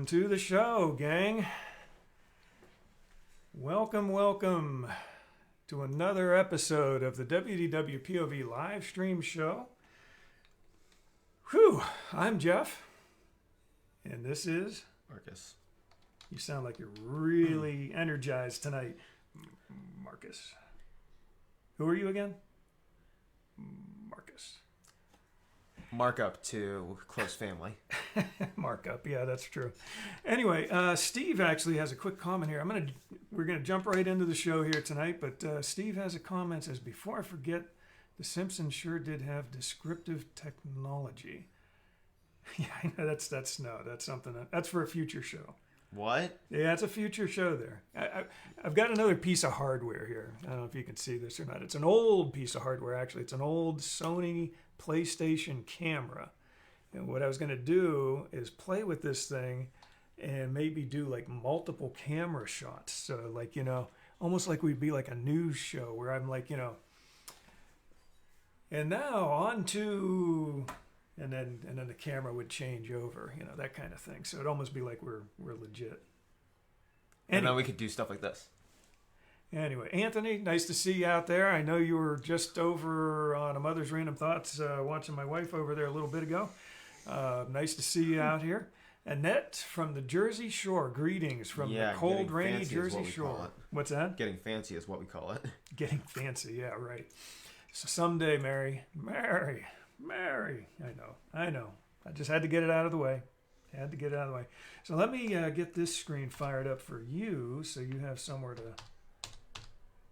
To the show, gang. Welcome to another episode of the WDWpov Live Stream Show. Whew, I'm Jeff, and this is Marcus. You sound like you're really energized tonight, Marcus. Who are you again? Marcus. Markup to close family. Markup, yeah, that's true. Anyway, Steve actually has a quick comment here. We're gonna jump right into the show here tonight, but Steve has a comment. Says, before I forget, The Simpsons sure did have descriptive technology. Yeah, I know that's something that's for a future show. What? Yeah, it's a future show there. I've got another piece of hardware here. I don't know if you can see this or not. It's an old piece of hardware, actually. It's an old Sony PlayStation camera. And what I was going to do is play with this thing and maybe do like multiple camera shots. So like, almost like we'd be like a news show where I'm like, and now on to... And then the camera would change over, that kind of thing. So it'd almost be like we're legit. And then we could do stuff like this. Anyway, Anthony, nice to see you out there. I know you were just over on A Mother's Random Thoughts watching my wife over there a little bit ago. Nice to see you out here. Annette from the Jersey Shore. Greetings from the cold, rainy Jersey Shore. What's that? Getting fancy is what we call it. Getting fancy, yeah, right. So someday, Mary. I know. I just had to get it out of the way. So let me get this screen fired up for you so you have somewhere to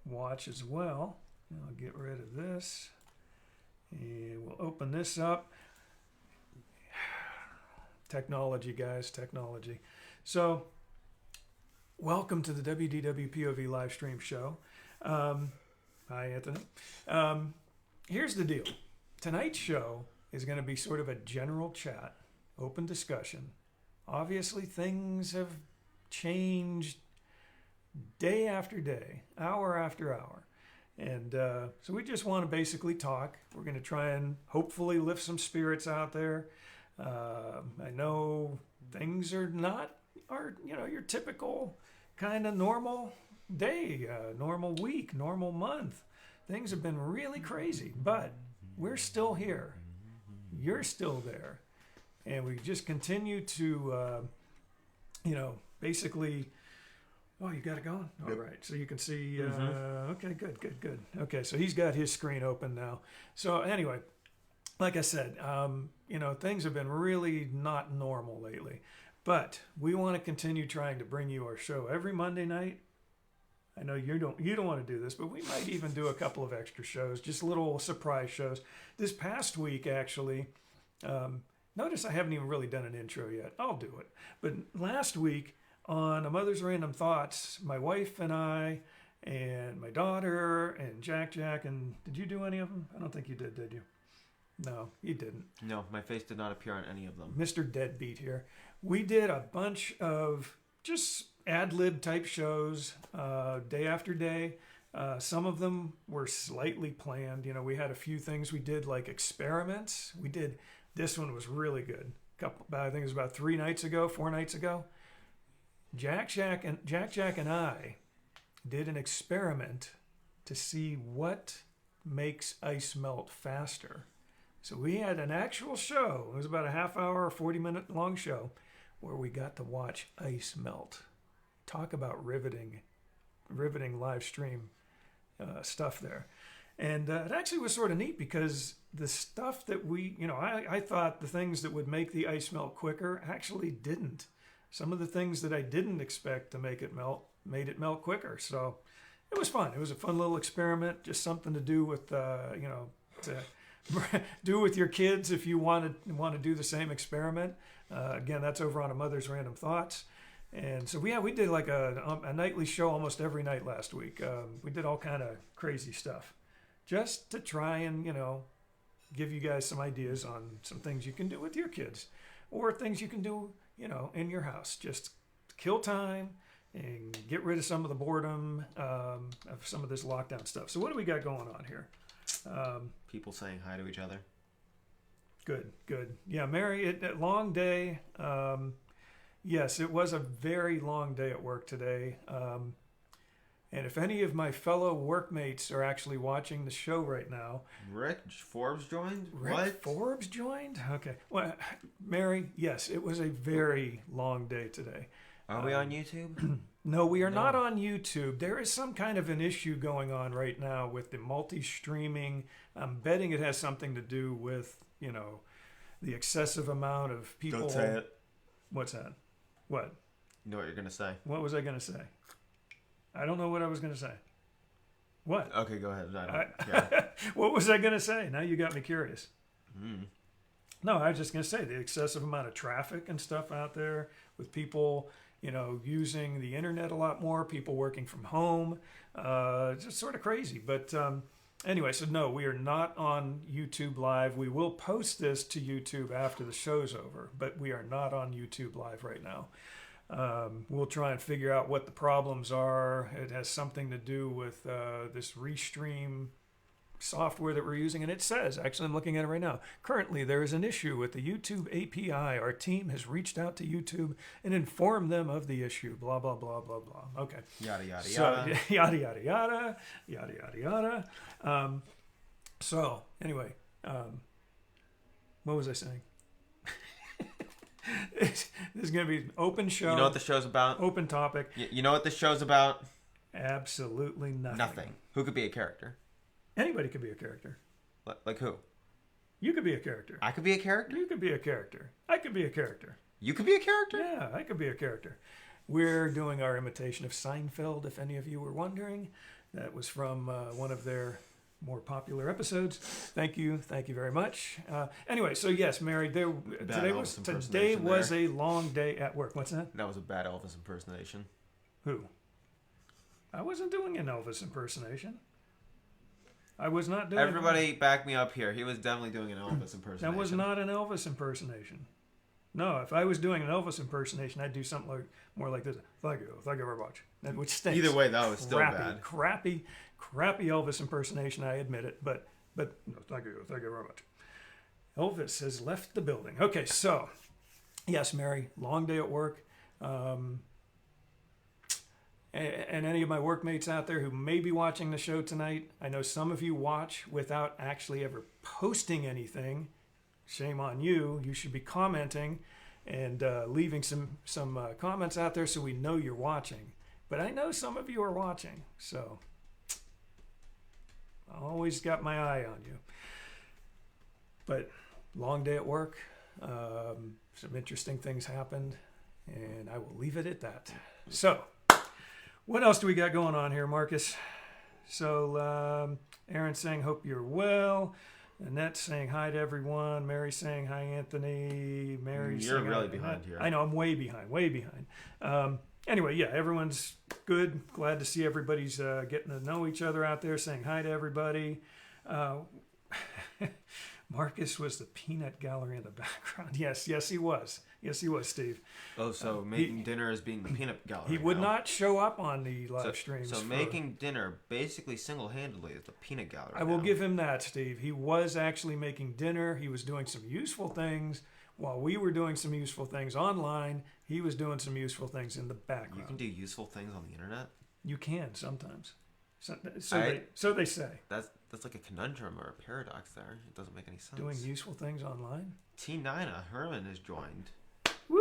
watch as well. I'll get rid of this. And we'll open this up. Technology, guys, technology. So, welcome to the WDWpov Live Stream Show. Hi, Anthony. Here's the deal. Tonight's show is going to be sort of a general chat, open discussion. Obviously, things have changed day after day, hour after hour. And so we just want to basically talk. We're going to try and hopefully lift some spirits out there. I know things are not your typical kind of normal day, normal week, normal month. Things have been really crazy, but we're still here. You're still there. And we just continue to, basically... Oh, you got it going? All right. So you can see... Okay, good. Okay, so he's got his screen open now. So anyway, like I said, things have been really not normal lately. But we want to continue trying to bring you our show every Monday night. I know you don't want to do this, but we might even do a couple of extra shows, just little surprise shows. This past week, actually, notice I haven't even really done an intro yet. I'll do it. But last week on A Mother's Random Thoughts, my wife and I and my daughter and Jack, and did you do any of them? I don't think you did you? No, you didn't. No, my face did not appear on any of them. Mr. Deadbeat here. We did a bunch of just ad-lib type shows day after day. Some of them were slightly planned. We had a few things we did like experiments. This one was really good. I think it was about 4 nights ago. Jack and I did an experiment to see what makes ice melt faster. So we had an actual show. It was about a half hour or 40-minute long show where we got to watch ice melt. Talk about riveting live stream stuff there. And it actually was sort of neat because the stuff that I thought the things that would make the ice melt quicker actually didn't. Some of the things that I didn't expect to make it melt made it melt quicker. So it was fun. It was a fun little experiment, just something to do with, to do with your kids if you want to do the same experiment. Again, that's over on A Mother's Random Thoughts. And so we did like a nightly show almost every night last week. We did all kind of crazy stuff just to try and, give you guys some ideas on some things you can do with your kids or things you can do, in your house. Just kill time and get rid of some of the boredom of some of this lockdown stuff. So what do we got going on here? People saying hi to each other. Good. Yeah, Mary, long day. Yes, it was a very long day at work today. And if any of my fellow workmates are actually watching the show right now... Rick Forbes joined? Rick Forbes joined? Okay. Well, Mary, yes, it was a very long day today. Are we on YouTube? No, we are not on YouTube. There is some kind of an issue going on right now with the multi-streaming. I'm betting it has something to do with, the excessive amount of people... Don't say it. What's that? What? You know what you're going to say. What was I going to say? I don't know what I was going to say. What? Okay, go ahead. What was I going to say? Now you got me curious. Mm. No, I was just going to say the excessive amount of traffic and stuff out there with people, using the internet a lot more, people working from home. Just sort of crazy. But anyway, so no, we are not on YouTube Live. We will post this to YouTube after the show's over, but we are not on YouTube Live right now. We'll try and figure out what the problems are. It has something to do with this Restream software that we're using. And it says, actually I'm looking at it right now, currently there is an issue with the YouTube API. Our team has reached out to YouTube and informed them of the issue. Blah, blah, blah, blah, blah. Okay. Yada, yada, so, yada. Yada, yada, yada. Yada, yada, yada. So, anyway, what was I saying? This is going to be an open show. You know what the show's about? Open topic. You know what the show's about? Absolutely nothing. Nothing. Who could be a character? Anybody could be a character. Like who? You could be a character. I could be a character? You could be a character. I could be a character. You could be a character? Yeah, I could be a character. We're doing our imitation of Seinfeld, if any of you were wondering. That was from one of their more popular episodes. Thank you very much. Anyway, so yes, Mary, today was a long day at work. What's that? That was a bad Elvis impersonation. Who? I wasn't doing an Elvis impersonation. I was not doing. Everybody, back me up here. He was definitely doing an Elvis impersonation. That was not an Elvis impersonation. No, if I was doing an Elvis impersonation, I'd do something more like this. Thank you very much. Which stinks. Either way, that was still bad. Crappy Elvis impersonation. I admit it, but no, thank you very much. Elvis has left the building. Okay, so yes, Mary, long day at work. And any of my workmates out there who may be watching the show tonight, I know some of you watch without actually ever posting anything. Shame on you. You should be commenting and leaving some comments out there so we know you're watching. But I know some of you are watching, so I always got my eye on you. But long day at work. Some interesting things happened, and I will leave it at that. So, what else do we got going on here, Marcus? So, Aaron's saying, hope you're well. Annette's saying hi to everyone. Mary's saying hi, Anthony. Mary's You're saying really hi. behind here. I know, I'm way behind. Anyway, yeah, everyone's good. Glad to see everybody's getting to know each other out there, saying hi to everybody. Marcus was the peanut gallery in the background. Yes, he was. Yes, he was, Steve. Oh, so making dinner is being the peanut gallery. He would not show up on the live streams. So making dinner basically single-handedly is the peanut gallery. I will give him that, Steve. He was actually making dinner. He was doing some useful things. While we were doing some useful things online, he was doing some useful things in the background. You can do useful things on the internet? You can sometimes. So they say. That's like a conundrum or a paradox there. It doesn't make any sense. Doing useful things online? T9 Herman has joined. Woo!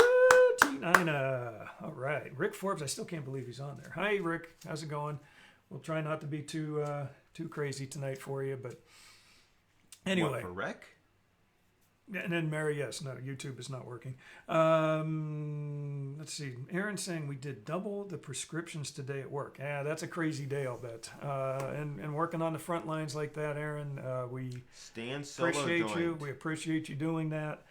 T9. All right. Rick Forbes, I still can't believe he's on there. Hi, Rick. How's it going? We'll try not to be too crazy tonight for you, but anyway. What, for Rick? And then Mary, yes, no, YouTube is not working. Let's see. Aaron's saying we did double the prescriptions today at work. Yeah, that's a crazy day, I'll bet. And working on the front lines like that, Aaron, we Stan Solo appreciate joined. you. We appreciate you doing that.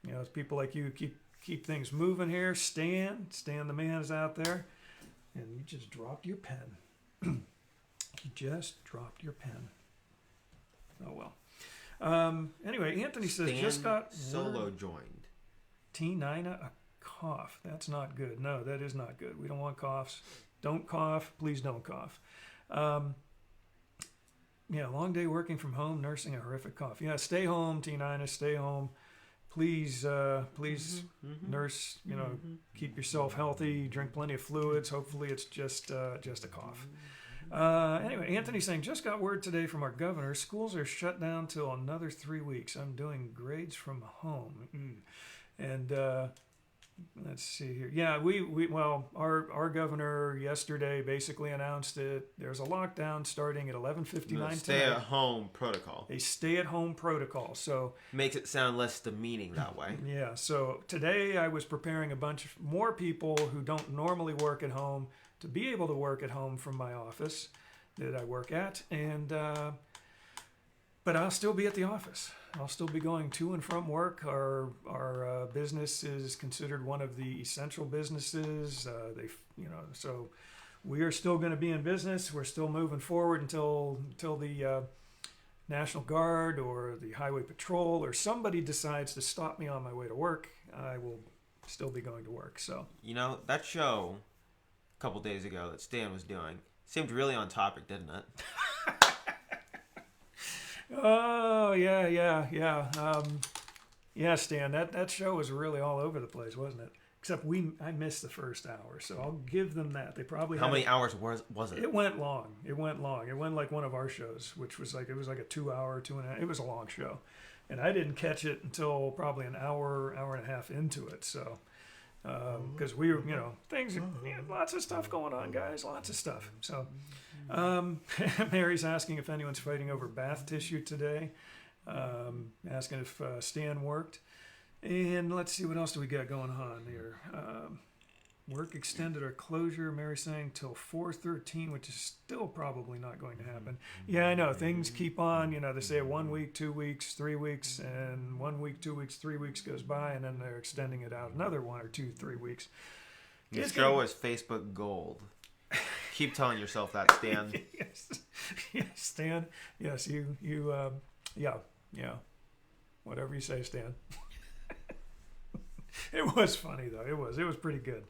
It's people like you keep things moving here. Stan the man is out there, and you just dropped your pen. You just dropped your pen. Oh well. Anyway, Anthony says Stan just got Solo word. joined. T9 a cough. That's not good. No, that is not good. We don't want coughs. Don't cough. Please don't cough. Long day working from home, nursing a horrific cough. Yeah, stay home, T9. Stay home. Please, nurse. Keep yourself healthy. Drink plenty of fluids. Hopefully, it's just a cough. Anyway, Anthony's saying, just got word today from our governor. Schools are shut down till another 3 weeks. I'm doing grades from home. And let's see here. Yeah, our governor yesterday basically announced that there's a lockdown starting at 11:59 Stay-at-home protocol. A stay-at-home protocol. So makes it sound less demeaning that way. Yeah. So today I was preparing a bunch more people who don't normally work at home to be able to work at home from my office that I work at, but I'll still be at the office. I'll still be going to and from work. Our business is considered one of the essential businesses. So we are still going to be in business. We're still moving forward until the National Guard or the Highway Patrol or somebody decides to stop me on my way to work. I will still be going to work. So that show couple days ago that Stan was doing seemed really on topic, didn't it? Oh yeah. Yeah, Stan, that show was really all over the place, wasn't it? Except I missed the first hour, so I'll give them that. They probably how many hours was it? It went long. It went like one of our shows, which was like 2 hour, 2.5. It was a long show, and I didn't catch it until probably an hour and a half into it. So. Because we were, things, lots of stuff going on, guys, lots of stuff. So, Mary's asking if anyone's fighting over bath tissue today, asking if Stan worked. And let's see, what else do we got going on here? Work extended our closure, Mary saying, till 4/13, which is still probably not going to happen. Yeah, I know. Things keep on. They say 1 week, 2 weeks, 3 weeks, and 1 week, 2 weeks, 3 weeks goes by, and then they're extending it out another 1 or 2, 3 weeks. This girl is Facebook gold. Keep telling yourself that, Stan. Yes, Stan. Yes, yeah. Whatever you say, Stan. It was funny though. It was pretty good.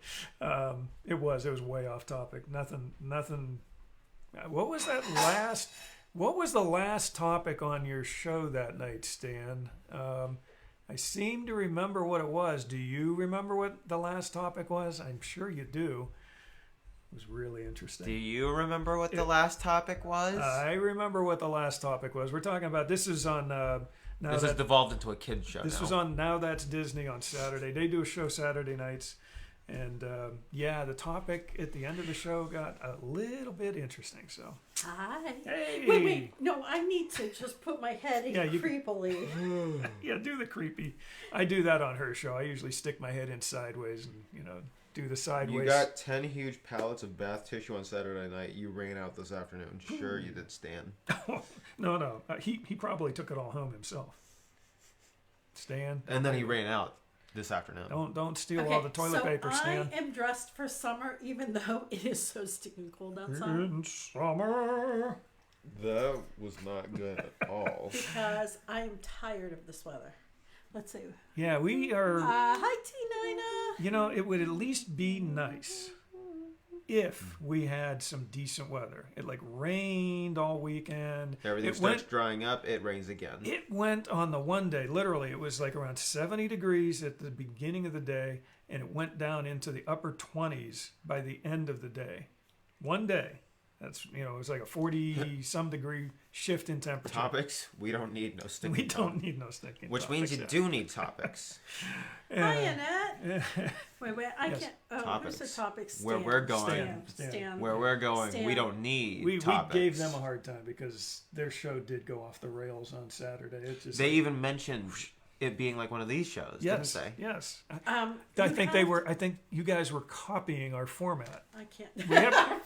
It was way off topic. Nothing. What was the last topic on your show that night, Stan? I seem to remember what it was. Do you remember what the last topic was? I'm sure you do. It was really interesting. Do you remember what the last topic was? I remember what the last topic was. We're talking about, this is on... This has devolved into a kid's show. This was on Now That's Disney on Saturday. They do a show Saturday nights. And the topic at the end of the show got a little bit interesting. So, hi. Hey. Wait. No, I need to just put my head in creepily. Yeah, do the creepy. I do that on her show. I usually stick my head in sideways and, do the sideways. You got 10 huge pallets of bath tissue on Saturday night. You ran out this afternoon. Sure you did, Stan. No. He probably took it all home himself. Stan. And then he ran out this afternoon. Don't steal all the toilet paper, Stan. I am dressed for summer, even though it is so stinking cold outside. In summer. That was not good at all. Because I am tired of this weather. Let's see. Yeah, we are... Hi, T-Nina. It would at least be nice if we had some decent weather. It rained all weekend. Everything starts drying up, it rains again. It went on the one day, literally, it was around 70 degrees at the beginning of the day, and it went down into the upper 20s by the end of the day. One day. That's, it was like a 40-some degree shift in temperature. Topics? We don't need no stinking We don't need no stinking Which topics, means you do need topics. Hi, Annette. Wait, I Yes. can't. Oh, Topics. where's the topics? Where we're going. Stan. Where we're going, Stan. we don't need We topics. gave them a hard time because their show did go off the rails on Saturday. It just They even mentioned it being like one of these shows, yes, didn't they? yes. Um, I you think have they to- were. I think you guys were copying our format. I can't.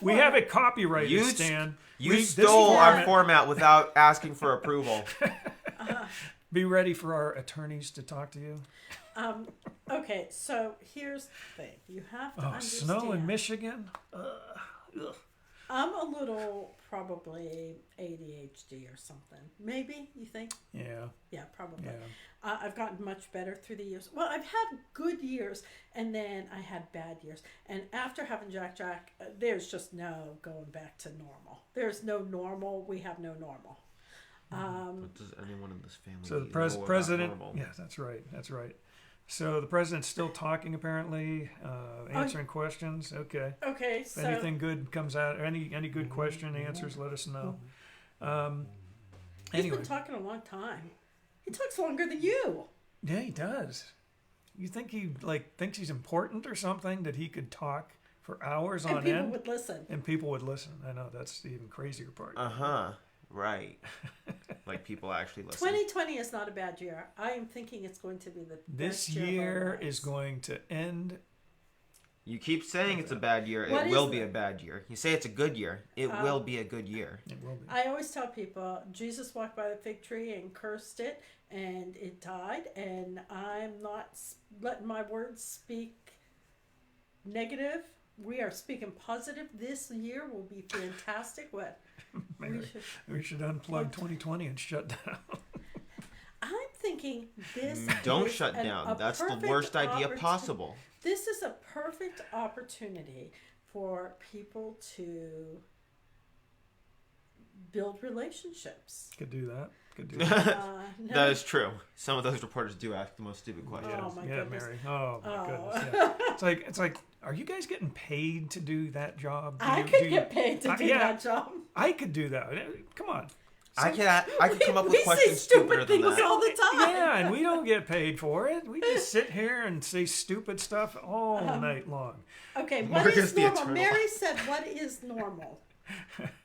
We have it copyrighted, You Stan. You this stole our format- format without asking for approval. Be ready for our attorneys to talk to you. Okay, so here's the thing. You have to Oh, understand. snow in Michigan. Ugh. I'm a little probably ADHD or something. Maybe, you think? Yeah, Yeah, probably. yeah. I've gotten much better through the years. Well, I've had good years, and then I had bad years. And after having Jack, there's just no going back to normal. There's no normal. We have no normal. But does anyone in this family So the know about president. normal? Yeah, that's right. That's right. So the president's still talking, apparently, answering questions. Okay. Okay, If so anything good comes out, any good question answers, let us know. he's Anyway, been talking a long time. He talks longer than you. yeah, he does. You think he thinks he's important or something that he could talk for hours And on people end, would listen. and people would listen. I know that's the even crazier part. Right. Like people actually listen. 2020 is not a bad year. I am thinking it's going to be the This best year of our year lives. is going to end. You keep saying it's a bad year. What It is will be the- a bad year. You say it's a good year. It will be a good year. It will be. I always tell people Jesus walked by the fig tree and cursed it, and it died. And I'm not letting my words speak negative. We are speaking positive. This year will be fantastic. What? We should unplug 2020 and shut down. I'm thinking this. Don't is shut a down. That's the perfect worst idea opportunity. possible. This is a perfect opportunity for people to build relationships. Could do that. Could do that. No. That is true. Some of those reporters do ask the most stupid questions. Oh my yeah, goodness. Mary. Oh my Oh. goodness. Yeah. It's like, are you guys getting paid to do that job? Do I you- could do you- get paid to do yeah. that job. I could do that. Come on. I could come up We with say questions stupid stupider than things that. all the time. Yeah, and we don't get paid for it. We just sit here and say stupid stuff all Uh-huh. night long. Okay, what Marcus is the normal? Eternal. Mary said, "What is normal?"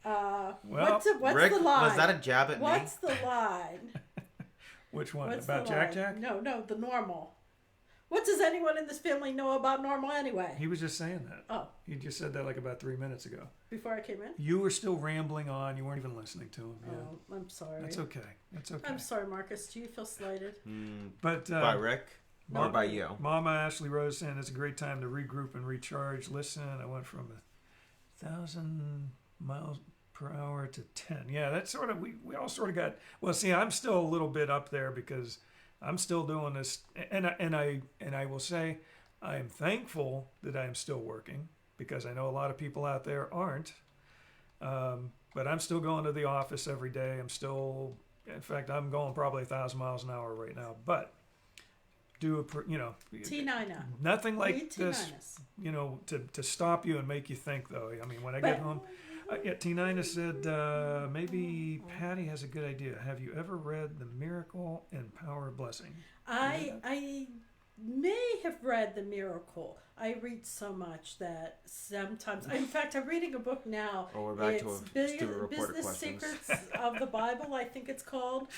What's Rick, the line? was that a jab at What's the line? Which one? What's About the Jack line? Jack? No, the normal. What does anyone in this family know about normal anyway? He was just saying that. Oh, He just said that like about 3 minutes ago. before I came in? You were still rambling on. You weren't even listening to him. Yeah. Oh, I'm sorry. That's okay. That's okay. I'm sorry, Marcus. Do you feel slighted? me? But By Rick or by you? Mama Ashley Rose saying it's a great time to regroup and recharge. Listen, I went from 1,000 miles per hour to 10. Yeah, that's sort of, we all sort of got, well, see, I'm still a little bit up there because I'm still doing this. And I will say, I am thankful that I am still working because I know a lot of people out there aren't. But I'm still going to the office every day. I'm still, in fact, I'm going probably 1,000 miles an hour right now. But T9. nothing like Read this, T9. to stop you and make you think, though. I mean, when I get home, T9 said, maybe Patty has a good idea. Have you ever read The Miracle and Power of Blessing? I may have read The Miracle. I read so much that sometimes, in fact, I'm reading a book now. Oh, we're back It's to stupid reporter Business questions. Secrets of the Bible, I think it's called.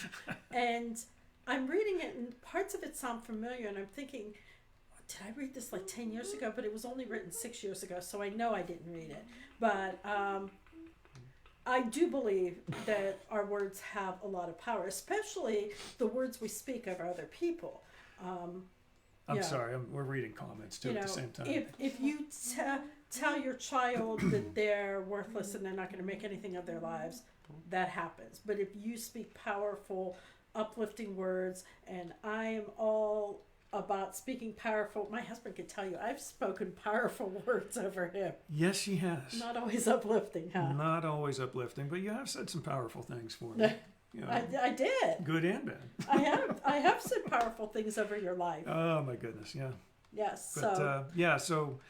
And I'm reading it, and parts of it sound familiar, and I'm thinking, did I read this like 10 years ago? But it was only written 6 years ago, so I know I didn't read it. But I do believe that our words have a lot of power, especially the words we speak of other people. I'm Yeah. sorry, we're reading comments too You at know, the same time. if you tell your child that they're worthless and they're not going to make anything of their lives, that happens. But if you speak powerful, uplifting words, and I'm all about speaking powerful, my husband could tell you I've spoken powerful words over him. Yes, she has. Not always uplifting, huh? Not always uplifting, but you have said some powerful things for me. You know, I did. good and bad. I have said powerful things over your life. Oh my goodness, yeah. Yes. But So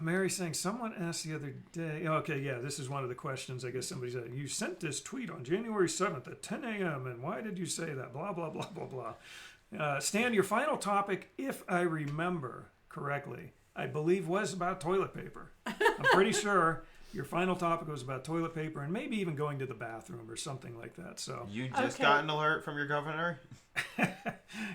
Mary's saying, someone asked the other day, okay, yeah, this is one of the questions, I guess somebody said, you sent this tweet on January 7th at 10 a.m. and why did you say that? Blah, blah, blah, blah, blah. Stan, your final topic, if I remember correctly, I believe was about toilet paper. I'm pretty sure your final topic was about toilet paper and maybe even going to the bathroom or something like that. So You just got an alert from your governor?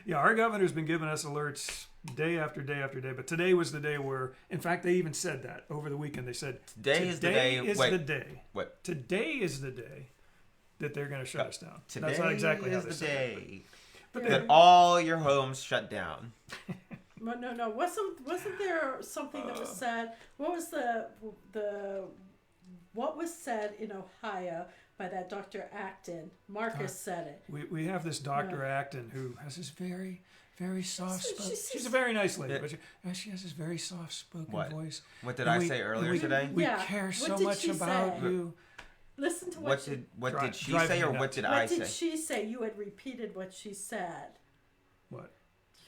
yeah, our governor's been giving us alerts day after day after day. But today was the day where, in fact, they even said that over the weekend. They said Today is the day. the day. What? Today is the day that they're going to shut us down. Today That's not exactly how is they the said it, day but that all your homes shut down. No. Wasn't there something that was said? What was what was said in Ohio by that Dr. Acton? Marcus said it. We have this Dr. Acton who has this very, very soft spoken. She's- She's a very nice lady, but she has this very soft spoken voice. What did And I say earlier today? We Yeah. care What so did much she about say? you. Listen to What did she driving say, or me what nuts. did what I did say? she say? You had repeated what she said. What?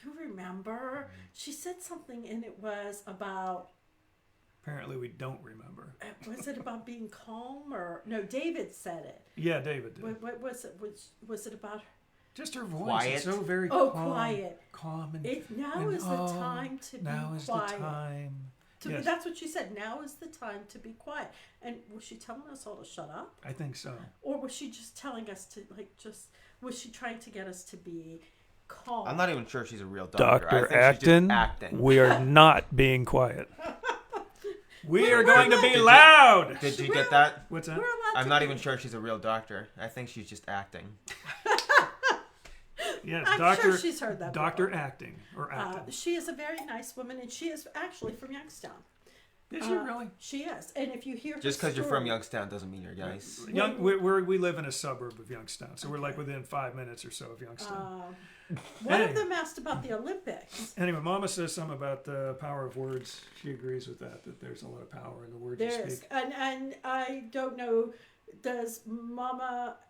Do you remember? She said something, and it was about. Apparently, we don't remember. Was it about being calm or no? David said it. Yeah, David did. What was it? Was it about? Just her voice. Quiet. It's so very Oh, calm, quiet. calm and Now and, is the time to be now is quiet. the time. Yes. That's what she said. Now is the time to be quiet. And was she telling us all to shut up, I think so. or was she just telling us to Was she trying to get us to be calm? I'm not even sure she's a real doctor. I Dr. think she's just Acton, acting. we are not being quiet. We are We're going to allowed be to- loud. Did you get that? What's that? We're allowed I'm to not be- even sure she's a real doctor. I think she's just acting. Yes, I'm Dr. sure she's heard that Dr. before. Acting or Acton. She is a very nice woman, and she is actually from Youngstown. Is she really? She is. And if you hear her Just because you're from story- Youngstown doesn't mean you're nice. We live in a suburb of Youngstown, so we're like within 5 minutes or so of Youngstown. One Hey. of them asked about the Olympics. Anyway, Mama says something about the power of words. She agrees with that there's a lot of power in the words you There's speak. and I don't know. Does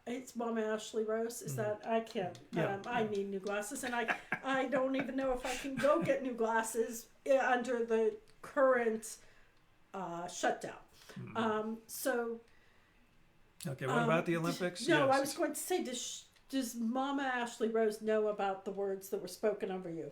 it's Mama Ashley Rose? Is that I can't? Yeah. I need new glasses, and I don't even know if I can go get new glasses under the current shutdown. So Okay, what about the Olympics? no, Yes. I was going to say, does Mama Ashley Rose know about the words that were spoken over you?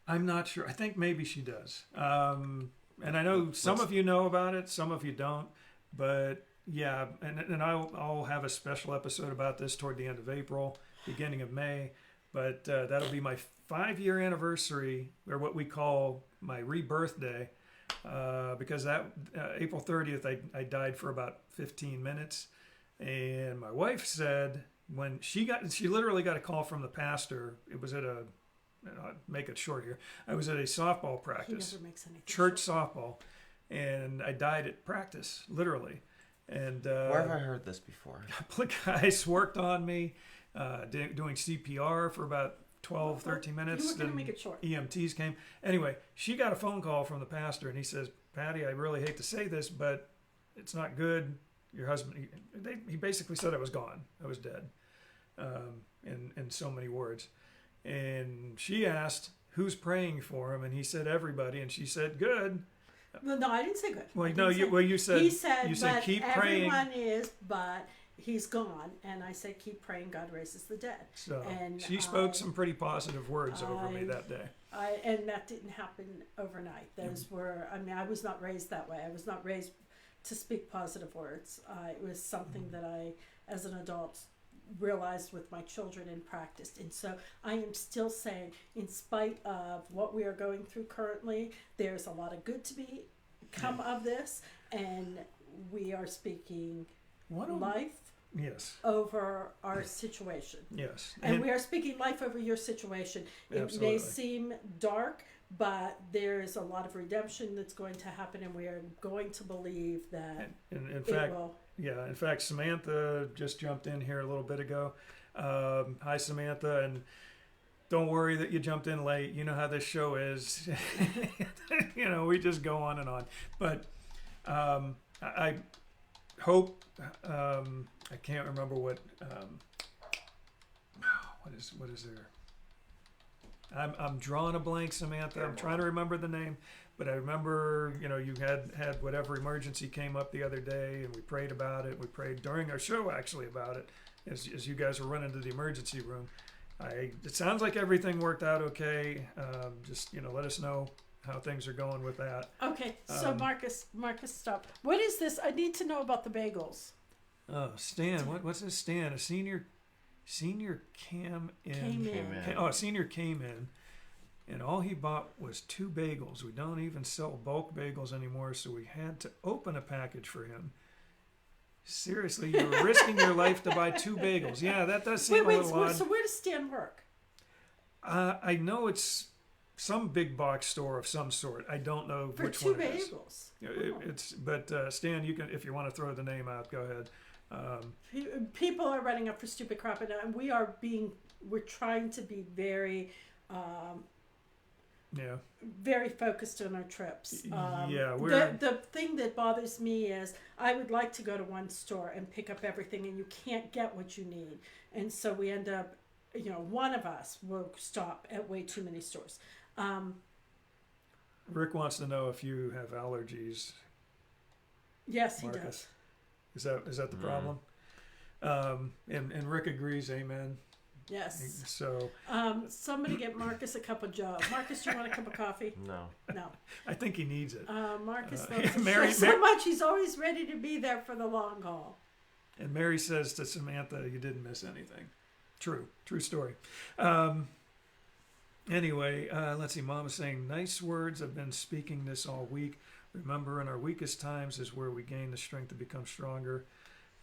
I'm not sure. I think maybe she does. And I know some of you know about it, some of you don't. But yeah, and I'll have a special episode about this toward the end of April, beginning of May. But that'll be my 5-year anniversary, or what we call my rebirth day, because that April 30th I died for about 15 minutes, and my wife said when she literally got a call from the pastor. It was at I'll make it short here. I was at a softball practice, He never makes anything church softball, and I died at practice, literally. And Where have I heard this before? a couple of guys worked on me, doing CPR for about 12, 13 minutes. You were going to Then make it short. EMTs came. Anyway, she got a phone call from the pastor, and he says, "Patty, I really hate to say this, but it's not good. Your husband," he basically said I was gone. I was dead, in so many words. And she asked, "Who's praying for him?" And he said, "Everybody." And she said, "Good." Well, no, I didn't say good. Well, I no, didn't say- you said He said, you said but keep praying. everyone is, but he's gone. And I said, keep praying, God raises the dead. So And she spoke some pretty positive words over me I- that day. And that didn't happen overnight. Those were, I was not raised that way. I was not raised to speak positive words. It was something that I, as an adult, realized with my children and practiced. And so I am still saying, in spite of what we are going through currently, there's a lot of good to come of this, and we are speaking life Yes. over our situation. Yes. And we are speaking life over your situation. It Absolutely. may seem dark, but there's a lot of redemption that's going to happen, and we are going to believe that in it fact, will. yeah. In fact, Samantha just jumped in here a little bit ago. Hi, Samantha, and don't worry that you jumped in late. You know how this show is. We just go on and on. But I hope. I can't remember what is there. I'm drawing a blank, Samantha. I'm trying to remember the name, but I remember you had whatever emergency came up the other day, and we prayed about it. We prayed during our show actually about it, as you guys were running to the emergency room, It sounds like everything worked out okay. Just let us know how things are going with that. Okay, so Marcus, stop. What is this? I need to know about the bagels. Oh, Stan, what's this? Stan, a senior came in. A senior came in, and all he bought was 2 bagels. We don't even sell bulk bagels anymore, so we had to open a package for him. Seriously, you were risking your life to buy 2 bagels. Yeah, that does seem a little odd. So where does Stan work? I know it's some big box store of some sort. I don't know For which 2 one it is. bagels. But Stan, you can, if you want to throw the name out, go ahead. People are running up for stupid crap, and we're trying to be very very focused on our trips. The thing that bothers me is I would like to go to one store and pick up everything, and you can't get what you need, and so we end up, one of us will stop at way too many stores. Rick wants to know if you have allergies. Yes, Marcus. He does. Is that the problem? And Rick agrees. Amen. Yes. So somebody get Marcus a cup of Joe. Marcus, do you want a cup of coffee? No. I think he needs it. Marcus loves the show so much. He's always ready to be there for the long haul. And Mary says to Samantha, "You didn't miss anything." True story. Anyway, let's see. Mom is saying, "Nice words. I've been speaking this all week. Remember, in our weakest times is where we gain the strength to become stronger."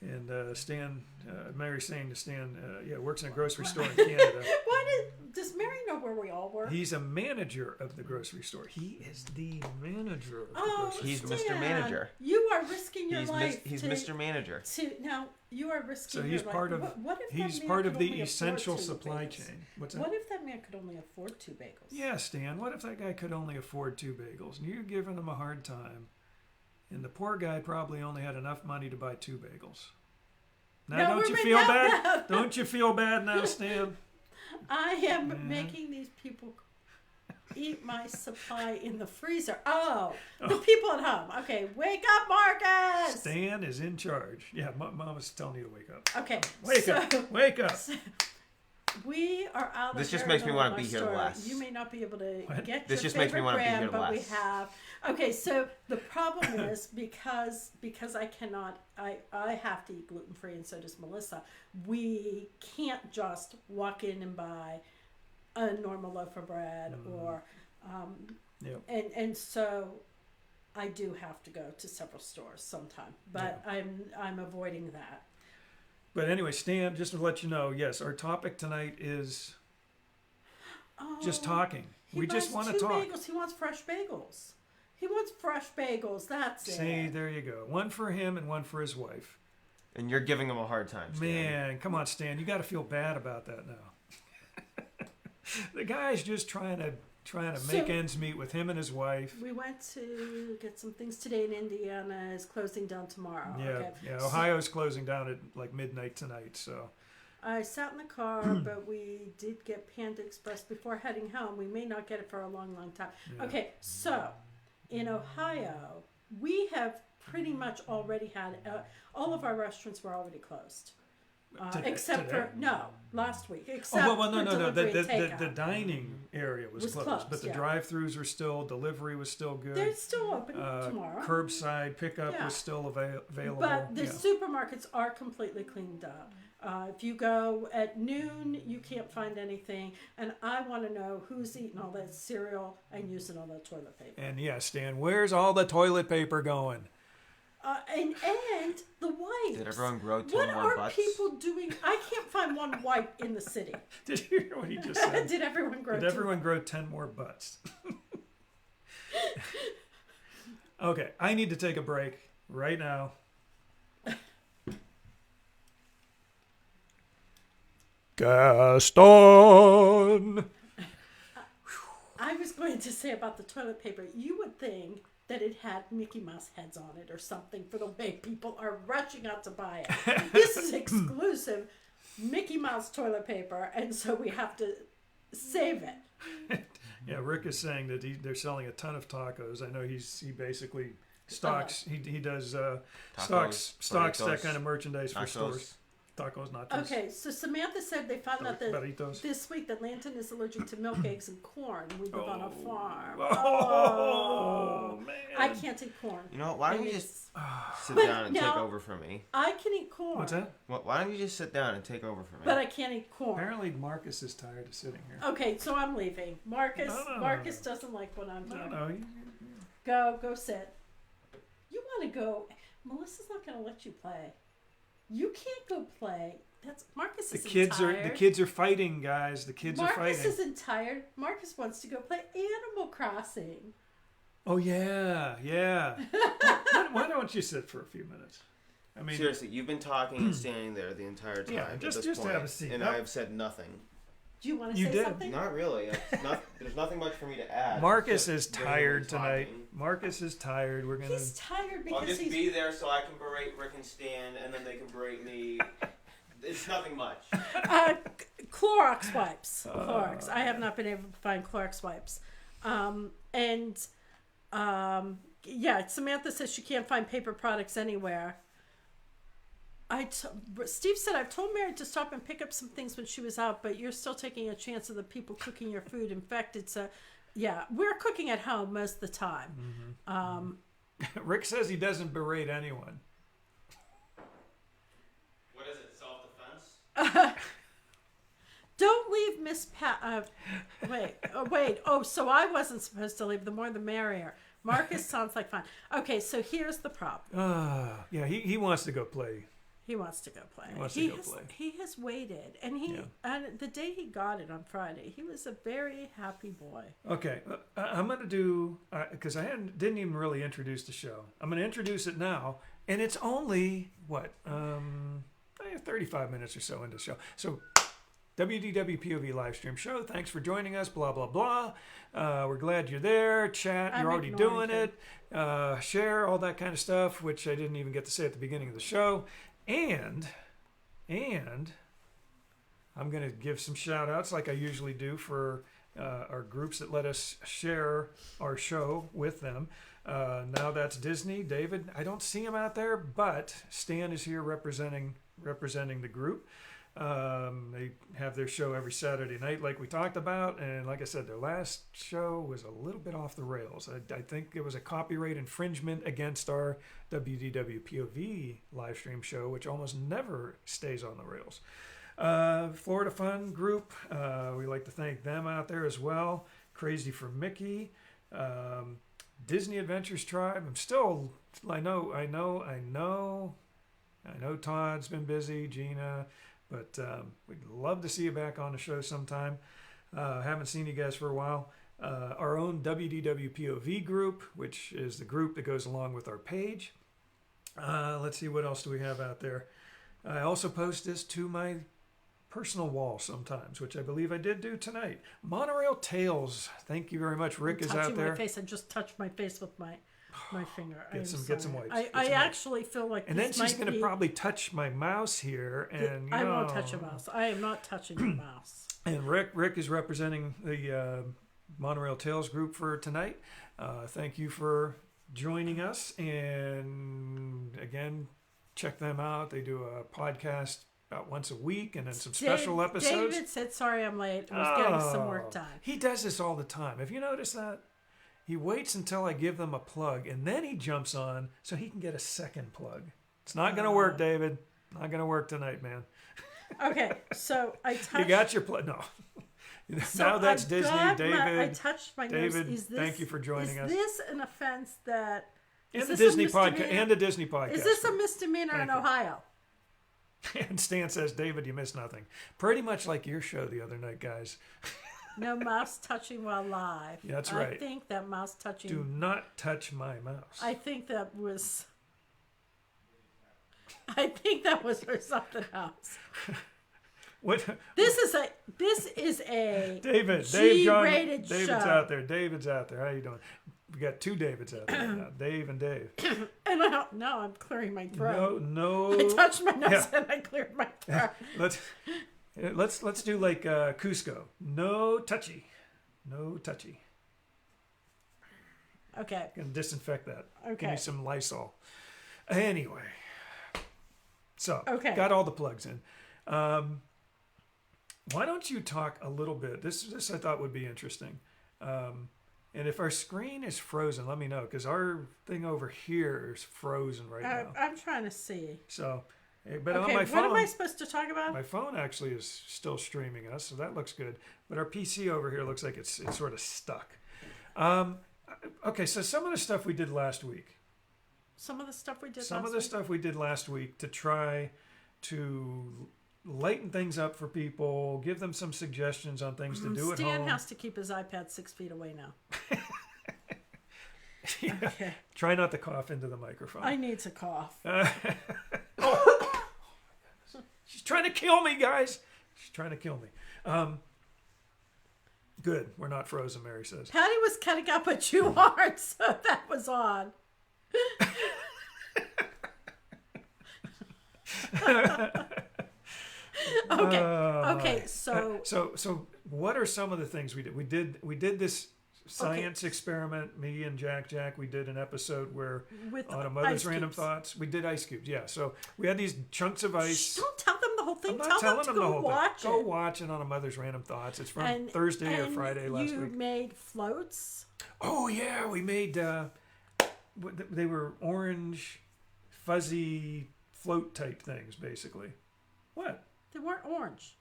And Stan, Mary's saying to Stan, works in a grocery store in Canada. Does Mary know where we all work? He's a manager of the grocery store. He is the manager of the grocery store. He's Mr. Manager. You are risking your life. He's Mr. Manager. Now, you are risking your life. He's part of the essential supply chain. What's that? What if that man could only afford 2 bagels? Yeah, Stan, what if that guy could only afford 2 bagels? And you're giving him a hard time. And the poor guy probably only had enough money to buy 2 bagels. Now, don't you feel bad? Don't you feel bad now, Stan? I am making these people eat my supply in the freezer. The people at home. Okay, wake up, Marcus! Stan is in charge. Yeah, Mama's telling you to wake up. Okay, Wake up. We are out of This just makes me want to be here less. You may not be able to get this your just makes me want to be here but less. we have. Okay, so the problem is because I cannot, I have to eat gluten free, and so does Melissa. We can't just walk in and buy a normal loaf of bread or, and so I do have to go to several stores sometime, but I'm avoiding that. But anyway, Stan, just to let you know, yes, our topic tonight is just talking. We just want to talk. Bagels. He wants fresh bagels. He wants fresh bagels. That's it. See, there you go. One for him and one for his wife. And you're giving him a hard time, Stan. Man, come on, Stan. You got to feel bad about that now. The guy's just trying to make ends meet with him and his wife. We went to get some things today, and Indiana is closing down tomorrow. Yeah. Ohio's closing down at like midnight tonight, so. I sat in the car, but we did get Panda Express before heading home. We may not get it for a long, long time. Yeah. Okay, so in Ohio, we have pretty much already had all of our restaurants were already closed. Except today? Last week. Except no. The dining area was closed, but the drive-throughs were still. Delivery was still good. They're still open tomorrow. Curbside pickup was still available. But the supermarkets are completely cleaned up. If you go at noon, you can't find anything. And I want to know who's eating all that cereal and using all that toilet paper. And Stan, where's all the toilet paper going? And the wipes. Did everyone grow 10 more butts? What are people doing? I can't find one wipe in the city. Did you hear what he just said? Did everyone grow 10 more butts? Okay, I need to take a break right now. Gaston! I was going to say about the toilet paper, you would think that it had Mickey Mouse heads on it or something for the way people are rushing out to buy it. This is exclusive Mickey Mouse toilet paper, and so we have to save it. Yeah, Rick is saying that they're selling a ton of tacos. I know he basically stocks he does stocks that kind of merchandise for stores. Tacos, nachos. Okay, so Samantha said they found out that Burritos. this week that Lanton is allergic to milk, eggs, and corn. We live on a farm. Oh, man. I can't eat corn. You know what? Why don't And you it's- just sit But down and take now- over for me? I can eat corn. What's that? Why don't you just sit down and take over for me? But I can't eat corn. Apparently Marcus is tired of sitting here. Okay, so I'm leaving. Marcus No. Marcus doesn't like what I'm doing. No. Go sit. You want to go? Melissa's not going to let you play. You can't go play. That's Marcus The isn't kids tired. are fighting, guys. The kids are Marcus fighting. isn't tired. Marcus wants to go play Animal Crossing. Oh yeah. Why don't you sit for a few minutes? I mean, Seriously, you've been talking and standing there the entire time. Yeah, at just this point, have a seat. and Nope. I have said nothing. Do you want to You say did. something? Not really. There's nothing much for me to add. Marcus Just is randomly tired tonight. talking. Marcus is tired. We're gonna. He's tired I'll because just he's. be there so I can berate Rick and Stan, and then they can berate me. It's nothing much. Clorox wipes. Clorox. I have not been able to find Clorox wipes. Yeah, Samantha says she can't find paper products anywhere. Steve said, I've told Mary to stop and pick up some things when she was out, but you're still taking a chance of the people cooking your food. In fact, yeah, we're cooking at home most of the time. Rick says he doesn't berate anyone. What is it? Self-defense? Don't leave Miss Pat. Wait. Oh, so I wasn't supposed to leave. The more the merrier. Marcus sounds like fun. Okay, so here's the problem. Yeah, he wants to go play. He wants to go play. He has waited, and and the day he got it on Friday, he was a very happy boy. Okay, I'm gonna do because I didn't even really introduce the show. I'm gonna introduce it now, and it's only 35 minutes or so into the show. So, WDWpov Live Stream Show. Thanks for joining us. Blah blah blah. We're glad you're there. Chat. You're already doing it. Share all that kind of stuff, which I didn't even get to say at the beginning of the show. And I'm going to give some shout outs like I usually do for our groups that let us share our show with them. Now that's Disney. David, I don't see him out there, but Stan is here representing the group. They have their show every Saturday night like we talked about, and like I said, their last show was a little bit off the rails. I think it was a copyright infringement against our WDWpov live stream show, which almost never stays on the rails. Florida Fun Group, we like to thank them out there as well. Crazy for Mickey, Disney Adventures Tribe. I know Todd's been busy, Gina. But we'd love to see you back on the show sometime. Haven't seen you guys for a while. Our own WDWpov group, which is the group that goes along with our page. Let's see, what else do we have out there? I also post this to my personal wall sometimes, which I believe I did do tonight. Monorail Tales. Thank you very much. Rick is out there. My face. I just touched my face with my finger. Get some wipes. I actually feel like and then she's going to probably touch my mouse here, and I won't touch a mouse. I am not touching your mouse. And Rick is representing the Monorail Tales group for tonight. Thank you for joining us, and again, check them out. They do a podcast about once a week, and then some special episodes. David said, "Sorry, I'm late. I was getting some work done." He does this all the time. Have you noticed that? He waits until I give them a plug, and then he jumps on so he can get a second plug. It's not going to work, David. Not going to work tonight, man. Okay, so I touched... You got your plug. No. So now that's Disney. David, I touched my nose. David, thank you for joining us. Is this an offense that... And the Disney podcast. Is this a misdemeanor in Ohio? And Stan says, David, you missed nothing. Pretty much like your show the other night, guys. No mouse touching while live. Yeah, that's right. I think that mouse touching... Do not touch my mouse. I think that was for something else. What? This is a David, G-rated David's show. out there. David's out there. How you doing? We got two Davids out there now. Dave and Dave. And I'm clearing my throat. No. I touched my nose and I cleared my throat. Let's do like Cusco. No touchy. Okay. Gonna disinfect that. Okay. Give me some Lysol. Anyway. So Okay. got all the plugs in. Why don't you talk a little bit? This I thought would be interesting. And if our screen is frozen, let me know, because our thing over here is frozen right now. I'm trying to see. So, but on Okay, my phone, what am I supposed to talk about? my phone actually is still streaming us, so that looks good. But our PC over here looks like it's sort of stuck. Okay, so some of the stuff we did last week. Some of the stuff we did Some last of the week? stuff we did last week to try to lighten things up for people, give them some suggestions on things to do at Stan home. has to keep his iPad 6 feet away now. Yeah. Okay. Try not to cough into the microphone. I need to cough. She's trying to kill me, guys. She's trying to kill me. Good. We're not frozen, Mary says. Patty was cutting up, but you aren't, so that was on. Okay, so So what are some of the things we did? We did this science experiment. Me and Jack. We did an episode where with on a Mother's ice Random cubes. Thoughts, we did ice cubes. Yeah. So we had these chunks of ice. Shh, don't tell them the whole thing. I'm not Tell telling them to them the go whole watch thing. it. Go watch it on a Mother's Random Thoughts. It's from Thursday or Friday last you week. made floats. Oh yeah, we made. They were orange, fuzzy float type things, basically. What? They weren't orange.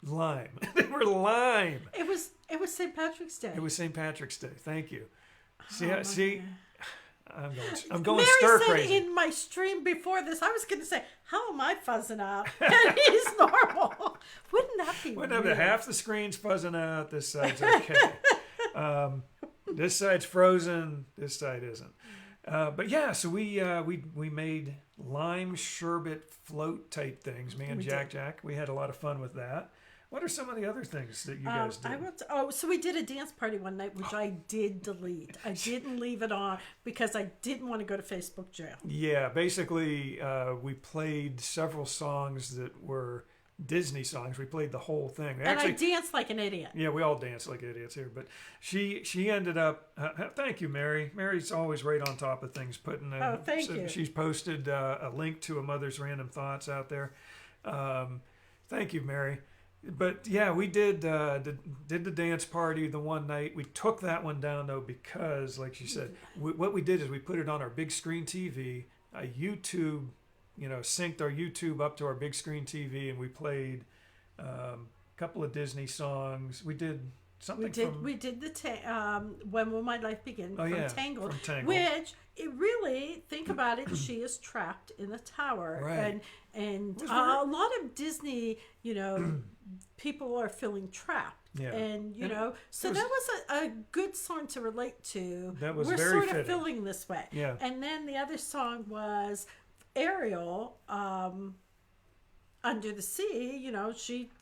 Lime. They were lime. It was St. Patrick's Day. It was St. Patrick's Day. Thank you. See, Oh, see, my I'm going Mary stir said crazy. in my stream before this, I was going to say, "How am I fuzzing out?" And he's normal. Wouldn't that be Whatever. weird? Half the screen's fuzzing out. This side's okay. This side's frozen. This side isn't. But yeah, so we made lime sherbet float type things. Me and We Jack. We had a lot of fun with that. What are some of the other things that you guys did? So we did a dance party one night, which I did delete. I didn't leave it on because I didn't want to go to Facebook jail. Yeah, basically, we played several songs that were Disney songs. We played the whole thing. And I danced like an idiot. Yeah, we all dance like idiots here. But she ended up. Thank you, Mary. Mary's always right on top of things. Thank you. She's posted a link to a Mother's Random Thoughts out there. Thank you, Mary. But yeah, we did the dance party the one night. We took that one down though because, like she said, what we did is we put it on our big screen TV. YouTube, synced our YouTube up to our big screen TV, and we played a couple of Disney songs. We did something. We did the When Will My Life Begin from Tangled, from Tangled. which it really think about it. She is trapped in a tower, Right. and a lot of Disney, people are feeling trapped. Yeah. And so was- that was a good song to relate to. That was We're very sort fitting. of feeling this way. Yeah. And then the other song was Ariel, Under the Sea.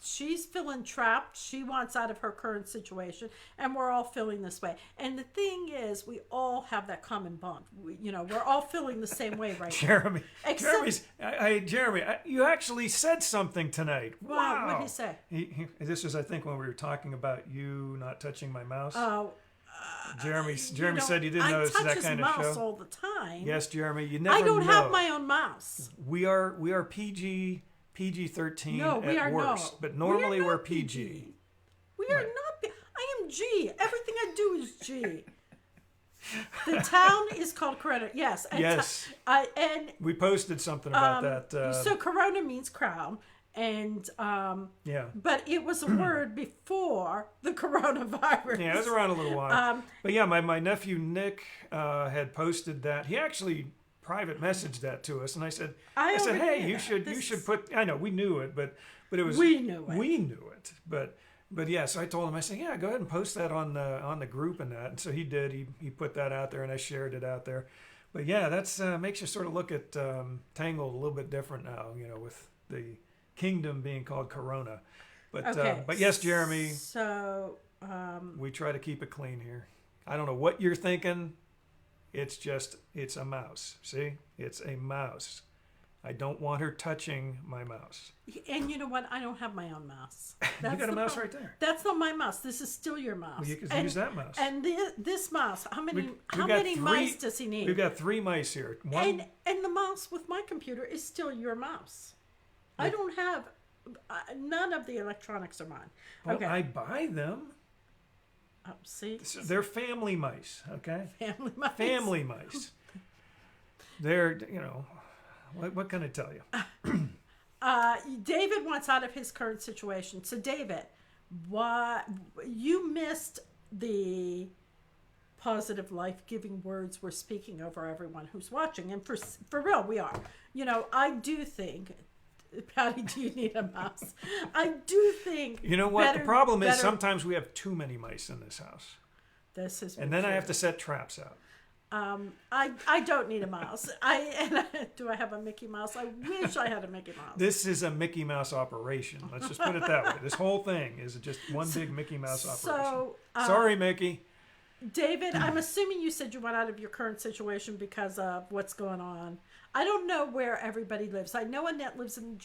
She's feeling trapped. She wants out of her current situation, and we're all feeling this way. And the thing is, we all have that common bond. We're all feeling the same way right now. Jeremy, you actually said something tonight. Wow. What did he say? This was, I think, when we were talking about you not touching my mouse. Oh, Jeremy said you didn't know it's that kind I of touch his mouse show. all the time. Yes, Jeremy, you never I don't know. have my own mouse. We are PG-13 No, we are at worst, not. but normally We are we're not PG. We are not. I am G. Everything I do is G. The town is called Corona. Yes. And Yes. and We posted something about that. so Corona means crown, and yeah. but it was a word before the coronavirus. Yeah, it was around a little while. But yeah, my nephew Nick had posted that. He actually private messaged that to us, and I said, hey, you should put. I know we knew it, but it was We knew it. But yeah, so I told him, I said, yeah, go ahead and post that on the group and that, and so he did. He put that out there, and I shared it out there. But yeah, that's makes you sort of look at Tangled a little bit different now, with the kingdom being called Corona. But yes, Jeremy. So We try to keep it clean here. I don't know what you're thinking. It's a mouse. See? It's a mouse. I don't want her touching my mouse. And you know what? I don't have my own mouse. You got a mouse right there. That's not my mouse. This is still your mouse. Well, you can use that mouse. And this mouse, how many got mice does he need? We've got 3 mice here. One, And the mouse with my computer is still your mouse. I don't have, none of the electronics are mine. well, Okay. I buy them. See? They're family mice, okay? Family mice. Family mice. They're, what can I tell you? David wants out of his current situation. So, David, you missed the positive, life-giving words we're speaking over everyone who's watching, and for real, we are. I do think, Patty, do you need a mouse? I do think. You know what? The problem is sometimes we have too many mice in this house, This is. and then I have to set traps out. I don't need a mouse. Do I have a Mickey Mouse? I wish I had a Mickey Mouse. This is a Mickey Mouse operation. Let's just put it that way. This whole thing is just one big Mickey Mouse operation. So, sorry, Mickey. David, I'm assuming you said you went out of your current situation because of what's going on. I don't know where everybody lives. I know Annette lives in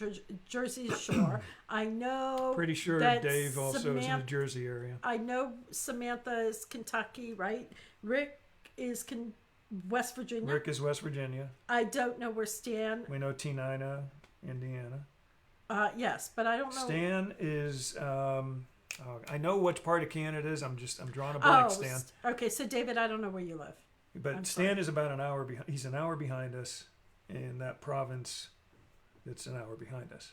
Jersey Shore. I know. Pretty sure that Dave also is in the Jersey area. I know Samantha is Kentucky, right? Rick is West Virginia. Rick is West Virginia. I don't know where Stan. We know Tenina, Indiana. Yes, but I don't know. Stan is. I know which part of Canada it is. I'm drawing a blank. Stan. Okay, so David, I don't know where you live. But Stan is about an hour behind. He's an hour behind us in that province that's an hour behind us.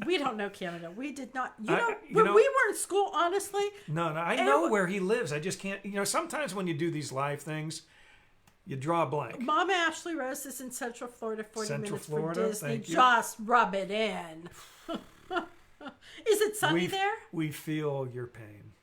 We don't know Canada. We did not. We were in school, honestly. No, I know where he lives. I just can't. Sometimes when you do these live things, you draw a blank. Mama Ashley Rose is in Central Florida, 40 minutes Florida, from Disney. thank you. Just rub it in. Is it sunny there? We feel your pain.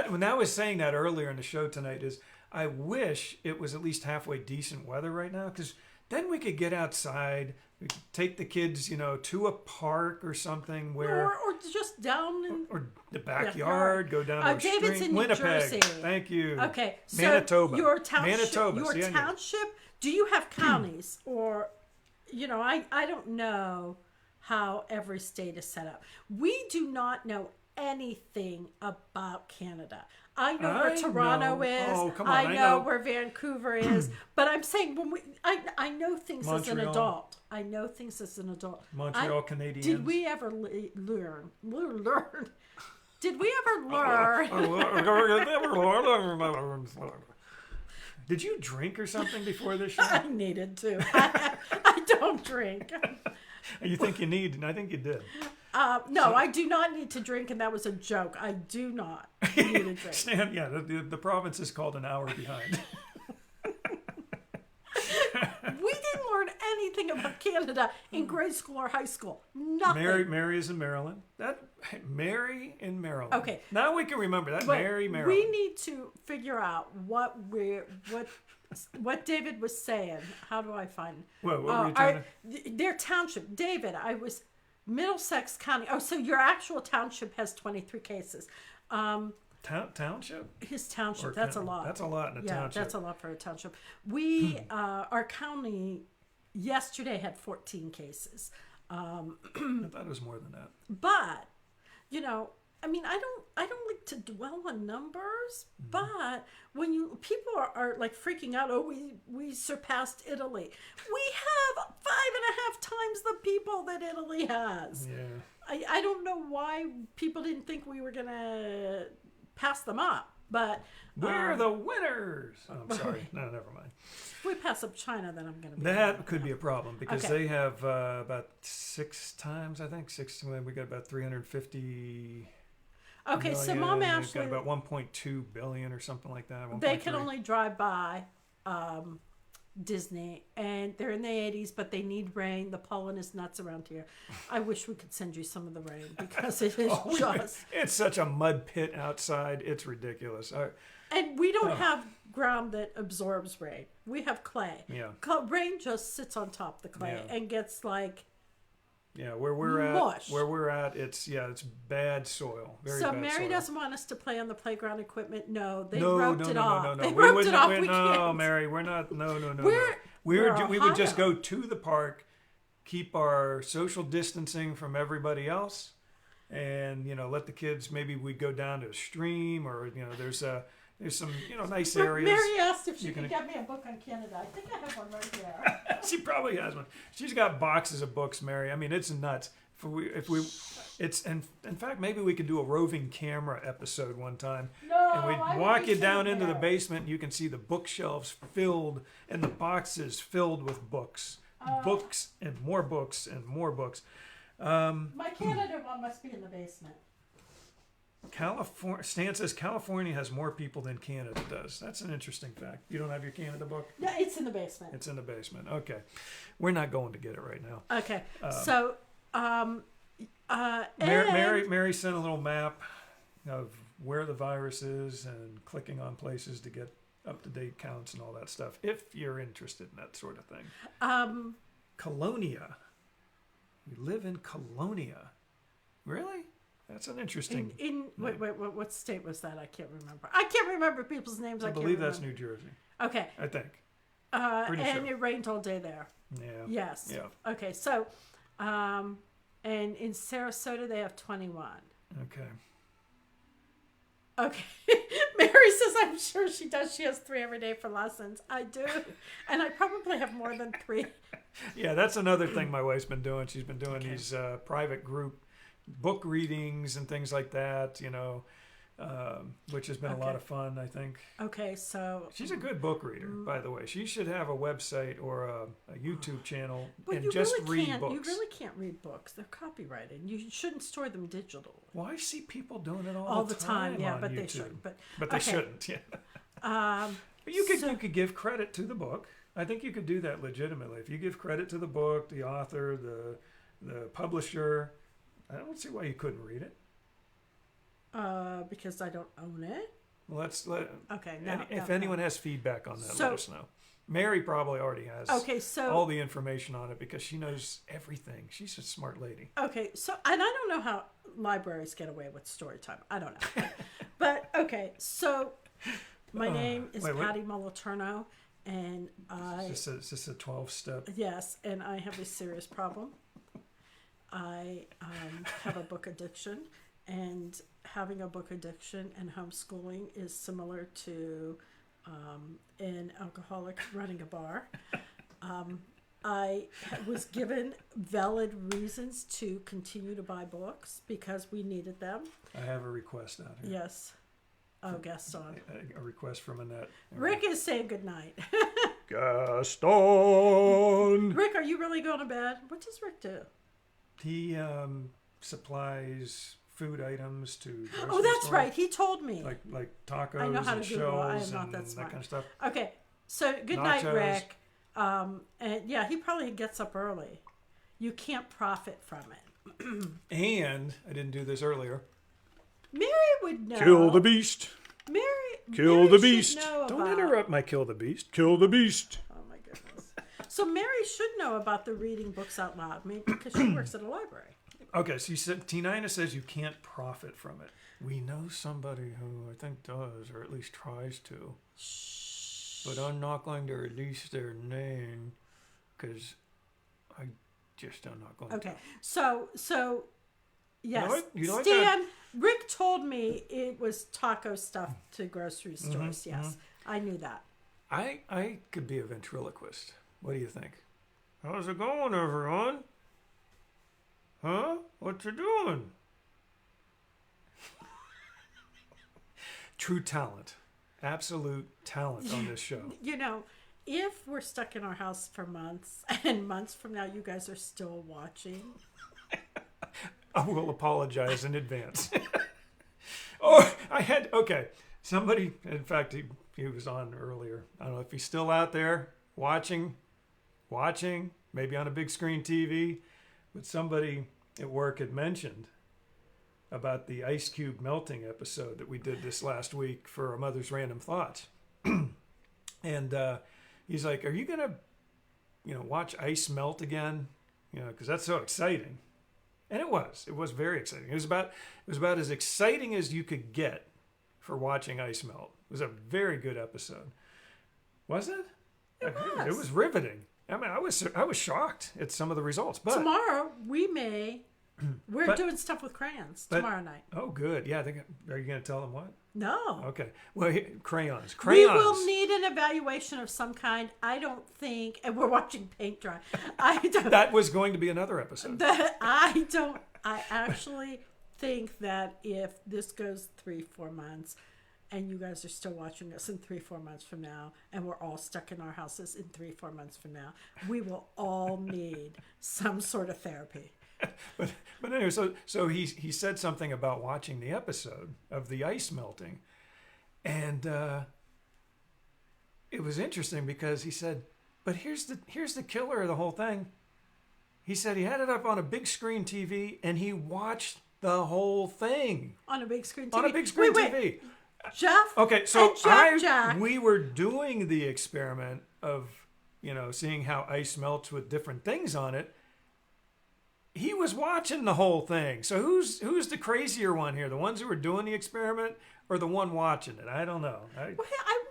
When I was saying that earlier in the show tonight is I wish it was at least halfway decent weather right now, because then we could get outside. We could take the kids, to a park or something where, or just down in or the backyard, go down to a David's stream. in New Winnipeg. Jersey. Thank you. Okay, so Manitoba. your township. Manitoba. Your See, I knew. township. Do you have counties or, I don't know how every state is set up. We do not know anything about Canada. I know where Toronto is. Oh, come on. I know where Vancouver is. But I'm saying I know things as an Montreal. adult. I know things as an adult. Montreal Canadiens. Did we ever learn? Did we ever learn? Did you drink or something before this show? I needed to. I don't drink. You think you need, and I think you did. No, I do not need to drink, and that was a joke. I do not need to drink. Stan, yeah, the province is called an hour behind. We didn't learn anything about Canada in grade school or high school. Nothing. Mary is in Maryland. Mary in Maryland. Okay. Now we can remember that. But Mary, Maryland. we need to figure out what David was saying. How do I find? What were you trying to? Their township, David. I was Middlesex County. Oh, so your actual township has 23 cases. Township? His township. That's a lot. That's a lot in a township. Yeah, that's a lot for a township. We, our county, yesterday had 14 cases. I thought it was more than that. But, I don't like to dwell on numbers. But when people are like freaking out, we surpassed Italy. We have 5.5 times the people that Italy has. Yeah. I don't know why people didn't think we were gonna pass them up, but we're the winners. Oh, I'm sorry. No, never mind. If we pass up China, then I'm gonna be that could be a problem because Okay. they have about 6 times, I think. We got about 350. Okay, so million. Mom They've Ashley, got about 1.2 billion or something like that. they can 1.3. only drive by Disney, and they're in the 80s, but they need rain. The pollen is nuts around here. I wish we could send you some of the rain because it is It's such a mud pit outside. It's ridiculous. And we don't have ground that absorbs rain. We have clay. Yeah. Rain just sits on top of the clay and gets like Yeah, Mush. where we're at, it's bad soil. Very So bad Mary soil. doesn't want us to play on the playground equipment. No, they No, roped no, it no, off. no, no, They We roped wouldn't- it off. we- We no, can't. Mary, we're not. No, no, no, We're- no. we're We would just Ohio. go to the park, keep our social distancing from everybody else, and let the kids. Maybe we'd go down to a stream, or there's some nice areas. Mary asked if she You could can- get me a book on Canada. I think I have one right here. She probably has one. She's got boxes of books, Mary. I mean, it's nuts. It's in fact, maybe we could do a roving camera episode one time, No, and I we'd would walk be you down sitting into the there. basement, and you can see the bookshelves filled and the boxes filled with books, books and more books and more books. My Canada one must be in the basement. Stan says California has more people than Canada does. That's an interesting fact. You don't have your Canada book? Yeah, it's in the basement. It's in the basement. Okay, we're not going to get it right now. Okay, so Mary sent a little map of where the virus is and clicking on places to get up-to-date counts and all that stuff, if you're interested in that sort of thing. Colonia. We live in Colonia. Really? That's an interesting... wait, what state was that? I can't remember. I can't remember people's names. I believe that's New Jersey. Okay. I think. And sure. it rained all day there. Yeah. Yes. Yeah. Okay, so, and in Sarasota they have 21. Okay. Okay. Mary says, I'm sure she does. She has 3 every day for lessons. I do. And I probably have more than 3. Yeah, that's another thing my wife's been doing. She's been doing these private group book readings and things like that, which has been a lot of fun, I think. Okay, so... She's a good book reader, by the way. She should have a website or a YouTube channel But and you just really read can't, books. You really can't read books. They're copyrighted. You shouldn't store them digitally. Well, I see people doing it All the time, yeah, on but YouTube. they shouldn't. But they okay. shouldn't, yeah. But you could give credit to the book. I think you could do that legitimately. If you give credit to the book, the author, the publisher, I don't see why you couldn't read it. Because I don't own it. Well, Okay, if anyone has feedback on that, let us know. Mary probably already has all the information on it because she knows everything. She's a smart lady. Okay, so, and I don't know how libraries get away with story time. I don't know. But, okay, so my name is Patty Moliterno, and Is this a 12-step? Yes, and I have a serious problem. I have a book addiction, and having a book addiction and homeschooling is similar to an alcoholic running a bar. I was given valid reasons to continue to buy books because we needed them. I have a request out here. Yes. Oh, Gaston. A request from Annette. Rick is saying goodnight. Gaston! Rick, are you really going to bed? What does Rick do? He supplies food items to grocery Oh, that's stores, right. He told me. like tacos I know how and to Google. I am shells not and that that smart. kind of stuff. Okay, so good night, Nachos. Rick. And yeah, he probably gets up early. You can't profit from it. And I didn't do this earlier. Mary would know. Kill the beast. Mary. Kill Mary the should beast. know Don't about- interrupt my kill the beast. Kill the beast. Oh my goodness. So Mary should know about the reading books out loud, maybe because she works at a library. Okay, so you said T9 says you can't profit from it. We know somebody who I think does, or at least tries to. But I'm not going to release their name because I just am not going Okay, to. so yes, You like Stan. Rick told me it was taco stuff to grocery stores. Yes, I knew that. I could be a ventriloquist. What do you think? How's it going, everyone? Huh? What you doing? True talent. Absolute talent on this show. You know, if we're stuck in our house for months and months from now you guys are still watching, I will apologize in advance. Okay. Somebody, in fact, he was on earlier. I don't know if he's still out there watching, maybe on a big screen TV, but somebody at work had mentioned about the ice cube melting episode that we did this last week for a Mother's Random Thoughts. And he's like, are you going to, watch ice melt again? you know, because that's so exciting. And it was very exciting. It was about as exciting as you could get for watching ice melt. It was a very good episode. Was it? It was. It was riveting. I mean, I was shocked at some of the results. But tomorrow we're doing stuff with crayons tomorrow night. Oh, good. Yeah, are you going to tell them what? No. Okay. Well, crayons. We will need an evaluation of some kind. I don't think, and we're watching paint dry. That was going to be another episode. I actually think that if this goes 3-4 months, and you guys are still watching us in 3-4 months from now, and we're all stuck in our houses in 3-4 months from now, we will all need some sort of therapy. But anyway, so he said something about watching the episode of the ice melting, and it was interesting because he said, "But here's the killer of the whole thing." He said he had it up on a big screen TV and he watched the whole thing on a big screen TV. On a big screen TV. Wait. Jeff. Okay, so Jack. We were doing the experiment of, you know, seeing how ice melts with different things on it. He was watching the whole thing. So who's the crazier one here? The ones who were doing the experiment or the one watching it? I don't know. I'm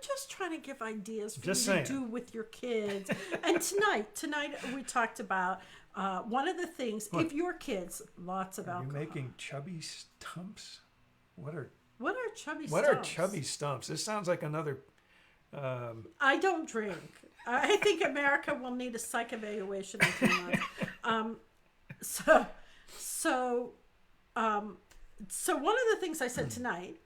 just trying to give ideas for just you saying. to do with your kids. And tonight we talked about one of the things. What? If your kids, lots of alcohol. Are you making chubby stumps? What are chubby stumps? What are chubby stumps? This sounds like another. I don't drink. I think America will need a psych evaluation in 2 months. So one of the things I said tonight,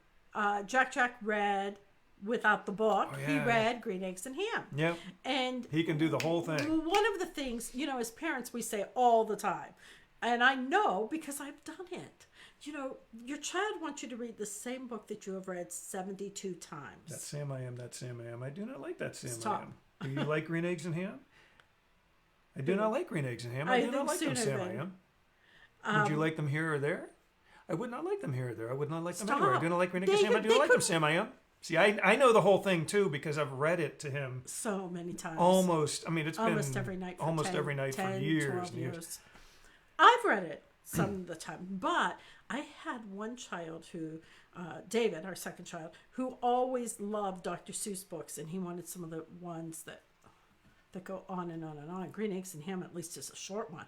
Jack read without the book. Oh, yeah. He read Green Eggs and Ham. Yep. And he can do the whole thing. One of the things, you know, as parents, we say all the time, and I know because I've done it. You know, your child wants you to read the same book that you have read 72 times. That Sam I Am, that Sam I Am. I do not like that Sam Stop. I Am. Do you like Green Eggs and Ham? I do not like Green Eggs and Ham. I do not like them Sam I Am. Would you like them here or there? I would not like them here or there. I would not like them anywhere. I do not like Green Eggs and Ham. I do like them Sam I Am. See, I know the whole thing too because I've read it to him so many times. Almost. I mean, it's almost been every night for almost 10, every night 10, for years 12 and years. I've read it some of the time, but I had one child who, David, our second child, who always loved Dr. Seuss books, and he wanted some of the ones that go on and on and on. Green Eggs and Ham, at least, is a short one.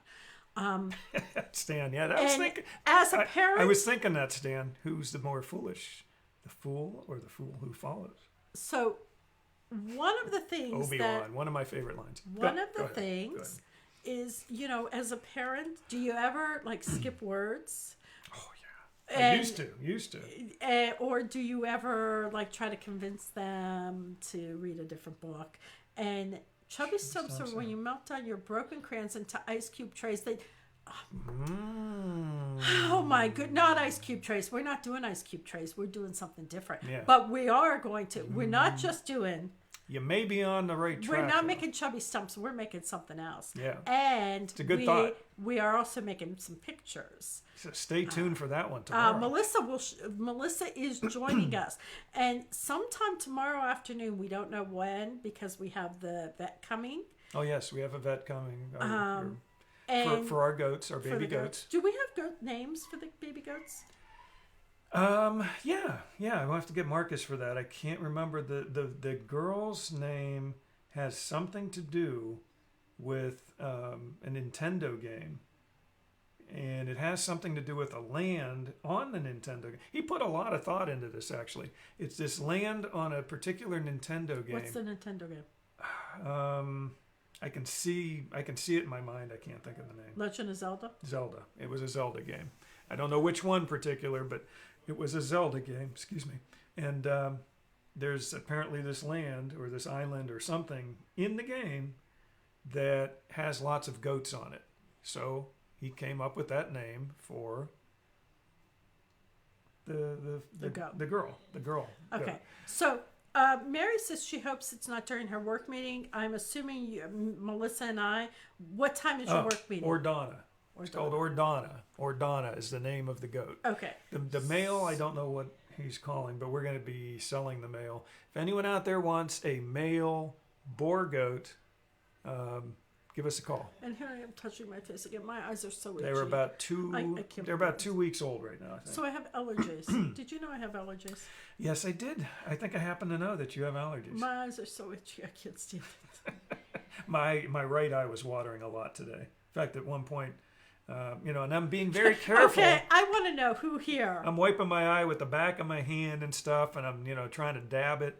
Stan, yeah, I was thinking. As a parent, I was thinking that, Stan. Who's the more foolish, the fool or the fool who follows? So, one of the things Obi-Wan, one of my favorite lines. One of the things is, you know, as a parent, do you ever skip words? Oh yeah, I used to. Or do you ever try to convince them to read a different book? And chubby stumps are when you melt down your broken crayons into ice cube trays. Oh my good, not ice cube trays. We're not doing ice cube trays. We're doing something different. Yeah. But we are going to. We're not just doing. You may be on the right track. We're not making chubby stumps. We're making something else. Yeah. And it's a good thought. We are also making some pictures. So stay tuned for that one tomorrow. Melissa is joining us, and sometime tomorrow afternoon. We don't know when because we have the vet coming. Oh yes, we have a vet coming. And for our goats, our baby goats. Do we have goat names for the baby goats? Yeah. We'll have to get Marcus for that. I can't remember the girl's name has something to do with a Nintendo game, and it has something to do with a land on the Nintendo game. He put a lot of thought into this. Actually, it's this land on a particular Nintendo game. What's the Nintendo game? I can see it in my mind. I can't think of the name. Legend of Zelda? Zelda. It was a Zelda game. I don't know which one particular, but it was a Zelda game. Excuse me. And there's apparently this land or this island or something in the game that has lots of goats on it. So he came up with that name for the girl. Okay. Goat. So Mary says she hopes it's not during her work meeting. I'm assuming Melissa and I. What time is your work meeting? Ordana. It's called Ordana. Ordana is the name of the goat. Okay. The male, I don't know what he's calling, but we're going to be selling the male. If anyone out there wants a male boar goat, give us a call. And here I am touching my face again. My eyes are so itchy. They were about two. I can't They're about 2 weeks old right now, I think. So I have allergies. Did you know I have allergies? Yes, I did. I think I happen to know that you have allergies. My eyes are so itchy. I can't stand it. My right eye was watering a lot today. In fact, at one point, and I'm being very careful. Okay, I want to know who here. I'm wiping my eye with the back of my hand and stuff, and I'm, trying to dab it.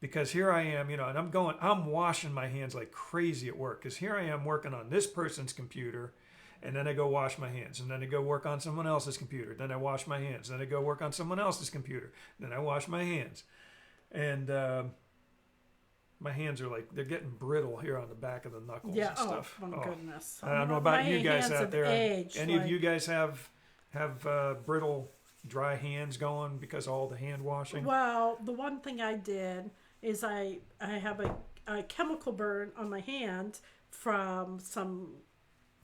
Because here I am, and I'm washing my hands like crazy at work. Because here I am working on this person's computer, and then I go wash my hands, and then I go work on someone else's computer. Then I wash my hands. Then I go work on someone else's computer. Then I wash my hands, and my hands are like they're getting brittle here on the back of the knuckles and stuff. Oh, my goodness! I don't know about you guys out there. Aged, Any of you guys have brittle, dry hands going because of all the hand washing? Well, the one thing I did is I have a chemical burn on my hand from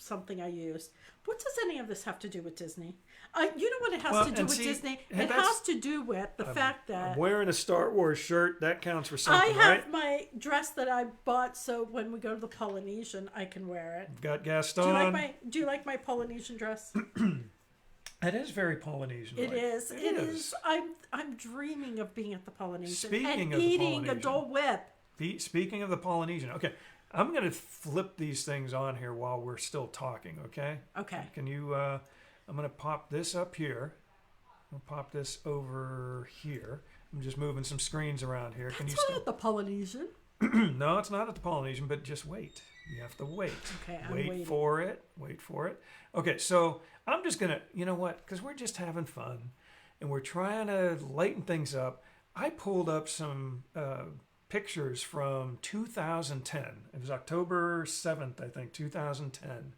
something I used. What does any of this have to do with Disney? You know what it has to do with Disney? It has to do with the fact that I'm wearing a Star Wars shirt. That counts for something, I have right? my dress that I bought, so when we go to the Polynesian, I can wear it. Got Gaston. Do you like my Polynesian dress? It is very Polynesian. It is. It is. I'm dreaming of being at the Polynesian Speaking and of the eating a Polynesian. Dole Whip. Speaking of the Polynesian, okay, I'm going to flip these things on here while we're still talking, okay? Okay. Can you, I'm going to pop this up here. I'll pop this over here. I'm just moving some screens around here. Can you It's not at the Polynesian. No, it's not at the Polynesian, but just wait. You have to wait. Okay, I'm wait waiting. for it. Wait for it. Okay, so I'm just going to, you know what? Because we're just having fun and we're trying to lighten things up. I pulled up some pictures from 2010. It was October 7th, I think, 2010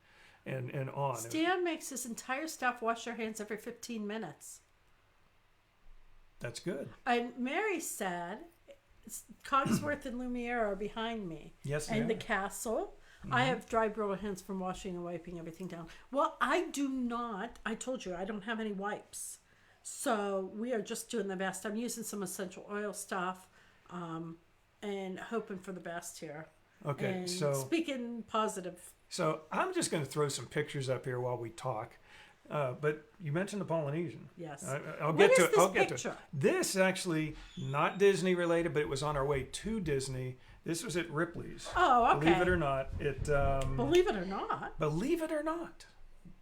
and on. Stan makes his entire staff wash their hands every 15 minutes. That's good. And Mary said, Cogsworth and Lumiere are behind me. Yes, they and are. the castle. I have dry brittle hands from washing and wiping everything down. Well, I do not. I told you I don't have any wipes. So we are just doing the best. I'm using some essential oil stuff and hoping for the best here. Okay, and so speaking positive. So I'm just going to throw some pictures up here while we talk. But you mentioned the Polynesian. Yes. I'll What get is to it. this I'll get to it. picture? This actually not Disney related, but it was on our way to Disney. This was at Ripley's. Oh, okay. Believe it or not, it. Believe it or not. Believe it or not.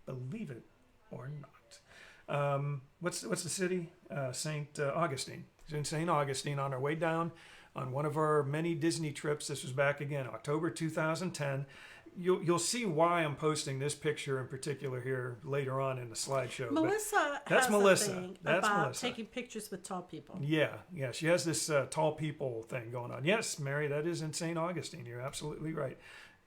Believe it or not. What's the city? St. Augustine. It's in St. Augustine on our way down on one of our many Disney trips. This was back again, October 2010. You'll see why I'm posting this picture in particular here later on in the slideshow. Melissa that's has Melissa. a thing That's about Melissa. taking pictures with tall people. Yeah, she has this tall people thing going on. Yes, Mary, that is in St. Augustine. You're absolutely right.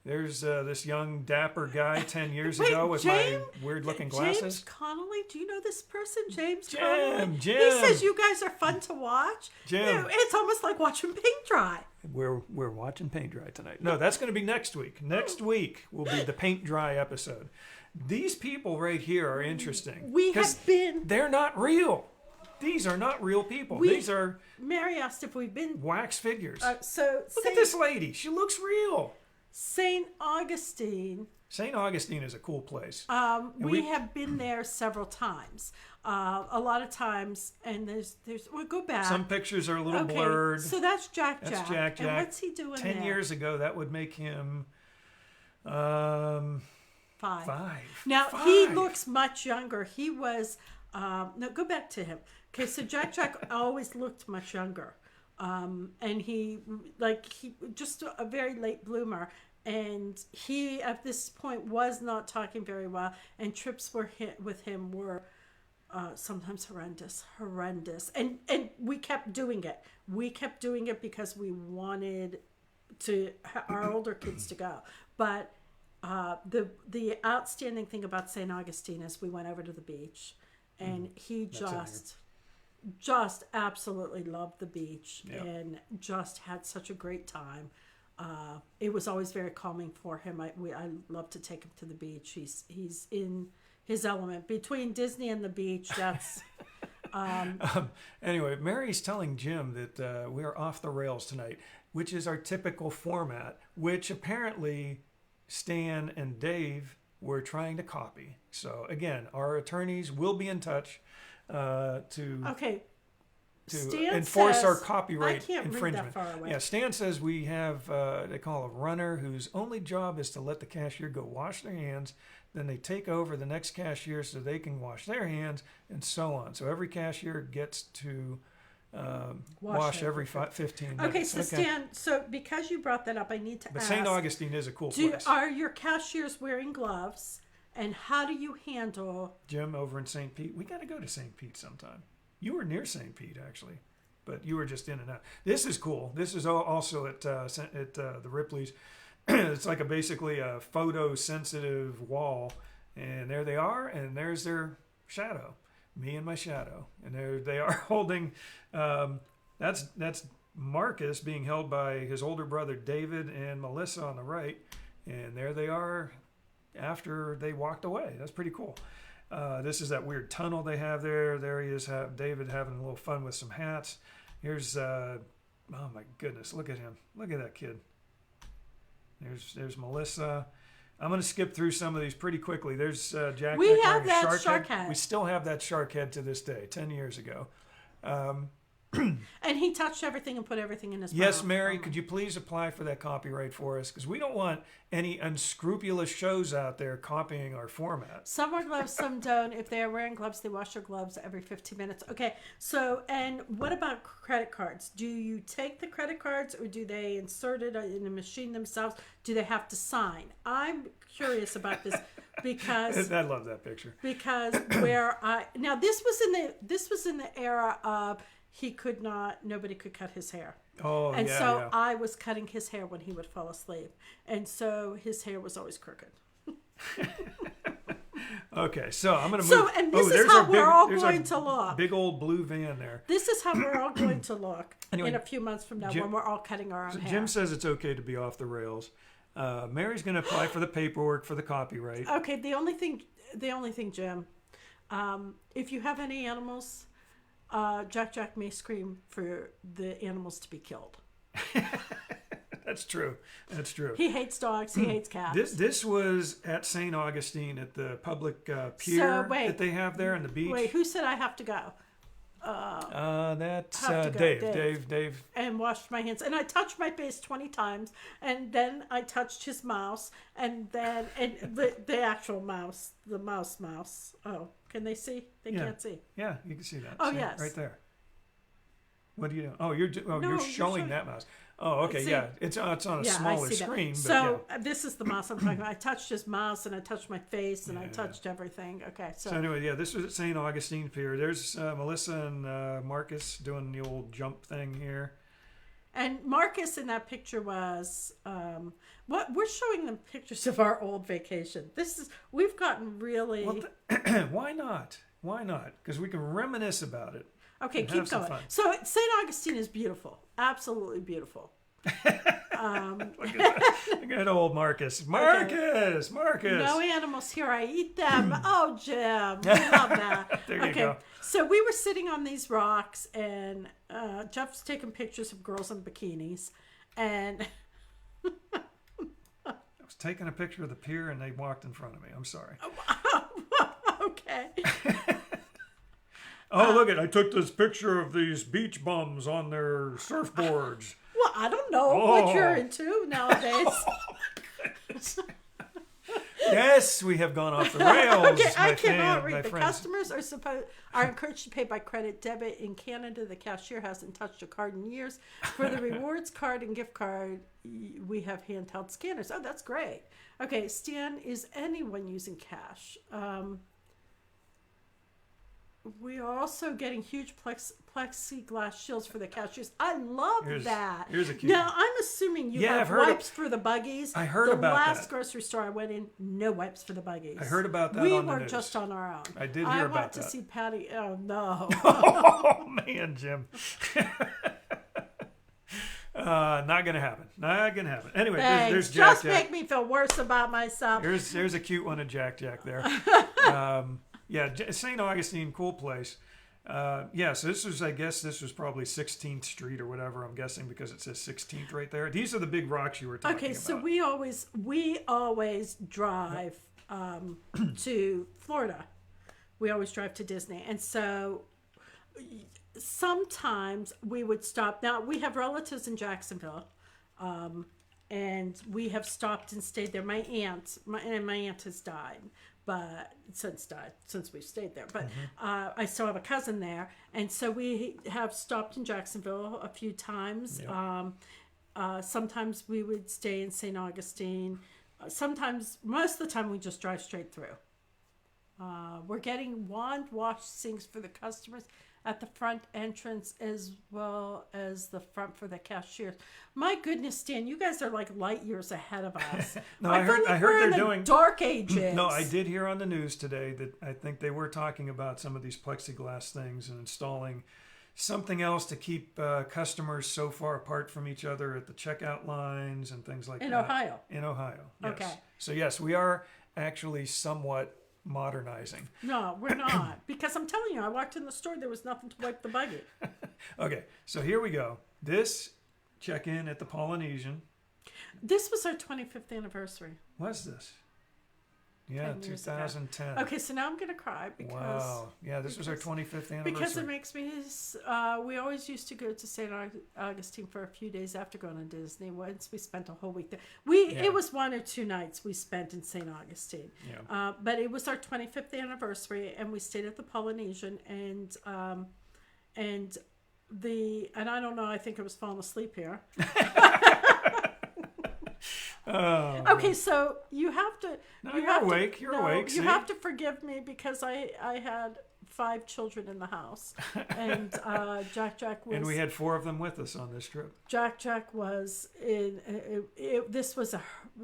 There's this young dapper guy 10 years ago with my weird-looking glasses. James Connolly, do you know this person? James Jim, Connolly? Jim. He says you guys are fun to watch. Jim. You know, it's almost like watching paint dry. We're watching paint dry tonight. No, that's going to be next week. Next week will be the paint dry episode. These people right here are interesting. We have been... They're not real. These are not real people. These are Mary asked if we've been... wax figures. Look at this lady. She looks real. St. Augustine. St. Augustine is a cool place. We have been there several times. A lot of times, and there's we'll go back. Some pictures are a little blurred. So that's Jack. That's Jack. And what's he doing 10 there? years ago, that would make him 5. Now, 5. he looks much younger. He was... no, go back to him. Okay, so Jack always looked much younger. And he just a very late bloomer. And he, at this point, was not talking very well. And trips with him were sometimes horrendous. And we kept doing it. We kept doing it because we wanted our older kids to go. But the outstanding thing about St. Augustine is we went over to the beach. And he just absolutely loved the beach and just had such a great time. It was always very calming for him. I love to take him to the beach. He's in his element. Between Disney and the beach, that's... Anyway, Mary's telling Jim that we're off the rails tonight, which is our typical format, which apparently Stan, and Dave were trying to copy. So again, our attorneys will be in touch to Stan enforce says, our copyright I can't infringement. read that far away. Yeah, Stan says we have, they call a runner whose only job is to let the cashier go wash their hands. Then they take over the next cashier so they can wash their hands, and so on. So every cashier gets to wash every 15 minutes. Okay, so Stan, so because you brought that up, I need to But ask. St. Augustine is a cool place. Are your cashiers wearing gloves? And how do you handle... Jim, over in St. Pete, we got to go to St. Pete sometime. You were near St. Pete, actually, but you were just in and out. This is cool. This is also at the Ripley's. It's like basically a photo-sensitive wall, and there they are, and there's their shadow, me and my shadow, and there they are holding. That's Marcus being held by his older brother David and Melissa on the right, and there they are after they walked away. That's pretty cool. This is that weird tunnel they have there. There he is, David having a little fun with some hats. Here's, oh my goodness, look at him. Look at that kid. There's Melissa. I'm going to skip through some of these pretty quickly. There's Jack. We have wearing a that shark head. We still have that shark head to this day, 10 years ago. And he touched everything and put everything in his mouth. Yes, Mary, could you please apply for that copyright for us? Because we don't want any unscrupulous shows out there copying our format. Some wear gloves, some don't. If they are wearing gloves, they wash their gloves every 15 minutes. Okay, so, and what about credit cards? Do you take the credit cards, or do they insert it in the machine themselves? Do they have to sign? I'm curious about this because... I love that picture. Because now this was in the era of nobody could cut his hair. Oh, and yeah, so yeah. I was cutting his hair when he would fall asleep. And so his hair was always crooked. Okay, so I'm going to move. So, and this is how we're all going to look. Big old blue van there. This is how we're all going to look Anyway, in a few months from now when we're all cutting our own hair. Jim says it's okay to be off the rails. Mary's going to apply for the paperwork for the copyright. Okay, the only thing, Jim, if you have any animals, Jack may scream for the animals to be killed. That's true. That's true. He hates dogs. He hates cats. This was at St. Augustine at the public pier that they have there on the beach. Wait, who said I have to go? That's Dave. And washed my hands. And I touched my face 20 times. And then I touched his mouse. And then the actual mouse. The mouse. Oh, can they see? They can't see. Yeah, you can see that. Oh, see, yes. Right there. What do you do? Oh, you're showing that mouse. Oh, okay, see, yeah. It's on a smaller screen. But so this is the mouse I'm talking about. I touched his mouse, and I touched my face, and I touched everything. Okay, so anyway, yeah, this was at St. Augustine Pier. There's Melissa and Marcus doing the old jump thing here. And Marcus in that picture was what we're showing them pictures of our old vacation. We've gotten really. Well, why not? Why not? Because we can reminisce about it. Okay, keep going. So St. Augustine is beautiful, absolutely beautiful. Look at old Marcus. Marcus. No animals here. I eat them. Oh, Jim, we love that. There you go. So we were sitting on these rocks, and Jeff's taking pictures of girls in bikinis, and I was taking a picture of the pier, and they walked in front of me. I'm sorry. Okay. Oh, look I took this picture of these beach bums on their surfboards. Well, I don't know what you're into nowadays. Yes, we have gone off the rails. Okay, I cannot read. The customers are encouraged to pay by credit debit. In Canada, the cashier hasn't touched a card in years. For the rewards card and gift card, we have handheld scanners. Oh, that's great. Okay, Stan, is anyone using cash? We are also getting huge plexiglass shields for the cashiers. I love that. Here's a cute Now, one. I'm assuming you have wipes for the buggies. I heard about that. The last grocery store I went in, no wipes for the buggies. I heard about that we on the were news. Just on our own. I did hear I about want that. to see Patty. Oh, no. Oh, man, Jim. Not going to happen. Not going to happen. Anyway, there's Jack. Just make me feel worse about myself. There's a cute one of Jack there. Yeah, St. Augustine, cool place. So this was probably 16th Street or whatever, I'm guessing, because it says 16th right there. These are the big rocks you were talking about. Okay, so we always drive to Florida. We always drive to Disney. And so sometimes we would stop. Now, we have relatives in Jacksonville, and we have stopped and stayed there. My aunt has died, but since we've stayed there. But I still have a cousin there, and so we have stopped in Jacksonville a few times. Yep. Sometimes we would stay in St. Augustine. Sometimes, most of the time, we just drive straight through. We're getting wand wash sinks for the customers at the front entrance as well as the front for the cashiers. My goodness, Stan, you guys are like light years ahead of us. No, I heard they're doing dark ages. No, I did hear on the news today that I think they were talking about some of these plexiglass things and installing something else to keep customers so far apart from each other at the checkout lines and things like that. In Ohio. In Ohio, yes. Okay. So yes, we are actually somewhat modernizing. No, we're not. Because I'm telling you, I walked in the store, there was nothing to wipe the buggy. Okay, so here we go. This check-in at the Polynesian. This was our 25th anniversary. What's this? Yeah, 2010. Okay, so now I'm going to cry because... This was our 25th anniversary. Because it makes me... we always used to go to St. Augustine for a few days after going to Disney. Once we spent a whole week there. It was 1 or 2 nights we spent in St. Augustine. Yeah. But it was our 25th anniversary, and we stayed at the Polynesian, and I don't know, I think I was falling asleep here. Okay, so you have to. No, you're awake. You're awake. You have to forgive me because I had 5 children in the house, and Jack was. And we had 4 of them with us on this trip. Jack was in. This was a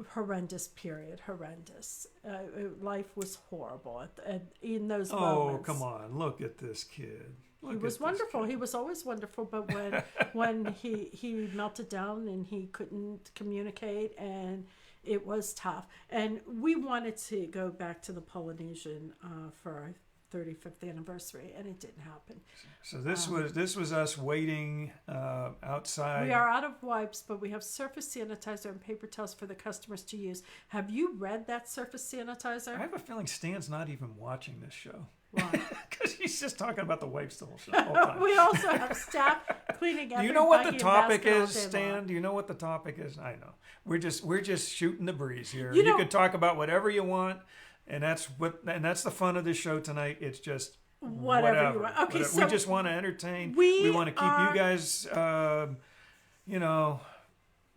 horrendous period. Horrendous. Life was horrible in those moments. Oh, come on! Look at this kid. He was wonderful. He was always wonderful, but when he melted down and he couldn't communicate, and it was tough. And we wanted to go back to the Polynesian for our 35th anniversary, and it didn't happen. So this was us waiting outside. We are out of wipes, but we have surface sanitizer and paper towels for the customers to use. Have you read that surface sanitizer? I have a feeling Stan's not even watching this show. Why? Because he's just talking about the wipes the whole time. We also have staff cleaning every Do you know what the buggy and topic basket all is, day Stan? long. Do you know what the topic is? I know. We're just shooting the breeze here. You You know- can talk about whatever you want, and that's the fun of this show tonight. It's just Whatever you want. Okay, Whatever. so we just want to entertain. we want to keep you guys,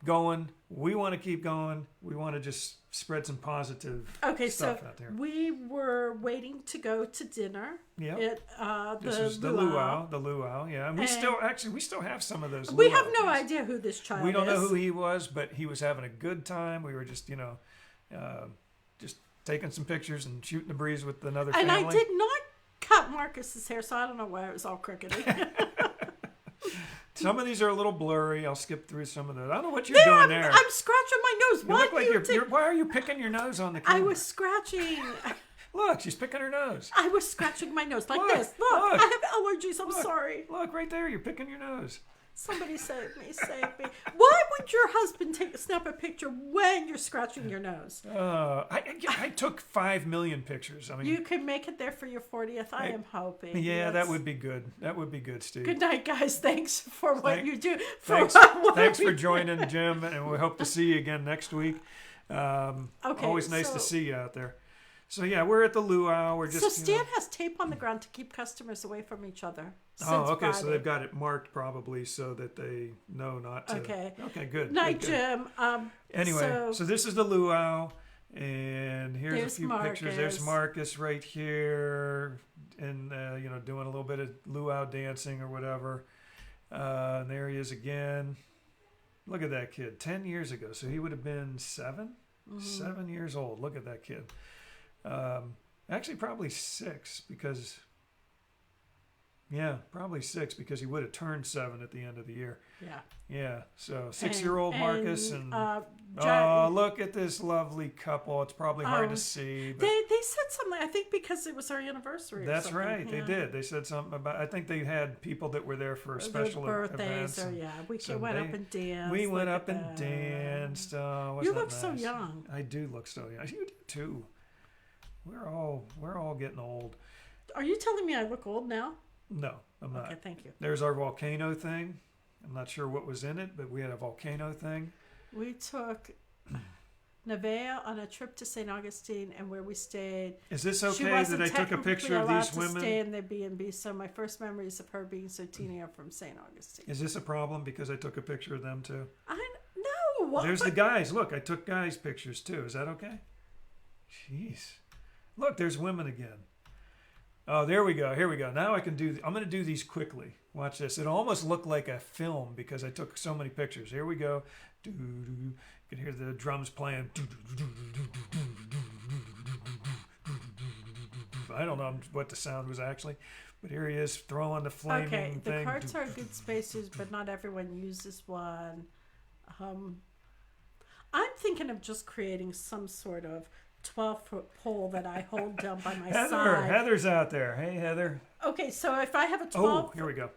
going. We want to keep going. We want to just spread some positive stuff out there. We were waiting to go to dinner. Yeah. This The is the luau, yeah. And we still have some of those. We luau have no things. idea who this child is. We don't know who he was, but he was having a good time. We were just, just taking some pictures and shooting the breeze with another And family. I did not cut Marcus's hair, so I don't know why it was all crookedy. Some of these are a little blurry. I'll skip through some of those. I don't know what you're doing there. I'm scratching my nose. You look like why are you picking your nose on the camera? I was scratching. Look, she's picking her nose. I was scratching my nose like Look, this. Look, look. I have allergies. I'm sorry. Look, right there. You're picking your nose. Somebody save me. Save me. Why would your husband snap a picture when you're scratching your nose? I took 5 million pictures. I mean, You can make it there for your 40th. I am hoping. yeah, Yes. that would be good. That would be good, Steve. Good night, guys. Thanks for what you do. Thanks what for we joining, Jim, and we hope to see you again next week. Always nice to so- see you out there. So yeah, we're at the luau. We're just. So Stan has tape on the ground to keep customers away from each other. Oh, okay. Friday. So they've got it marked probably so that they know not to. Okay. Okay. Good. Night, good. Jim. Anyway, so this is the luau, and here's There's a few pictures. There's Marcus right here, and doing a little bit of luau dancing or whatever. And there he is again. Look at that kid. 10 years ago, so he would have been 7. 7 years old. Look at that kid. Actually, probably 6 because Yeah, probably 6 because he would have turned 7 at the end of the year. Yeah. Yeah, so 6-year-old Marcus and Ja- look at this lovely couple. It's probably hard to see, but They said something. I think because it was our anniversary. that's or something. right. They Yeah. did. They said something about. I think they had people that were there for Their special birthdays, events. or we so went they- up and danced. We went Look up at and that. danced. Wasn't You that look so nice? young. I do look so young. You do too. We're all getting old. Are you telling me I look old now? No, I'm not. Okay, thank you. There's our volcano thing. I'm not sure what was in it, but we had a volcano thing. We took Nevaeh on a trip to St. Augustine, and where we stayed. Is this She okay wasn't that I took a technically picture of allowed these to women? stay in the B&B, so my first memories of her being so teeny are from St. Augustine. Is this a problem because I took a picture of them too? No. There's the guys. Look, I took guys' pictures too. Is that okay? Jeez. Look, there's women again. Oh, there we go. Here we go. Now I can do. I'm going to do these quickly. Watch this. It almost looked like a film because I took so many pictures. Here we go. You can hear the drums playing. I don't know what the sound was actually, but here he is throwing the flaming Okay, the thing. carts are good spaces, but not everyone uses one. I'm thinking of just creating some sort of 12-foot pole that I hold down by my side. Heather's out there. Hey, Heather. Okay, so if I have a 12, Oh, here we go.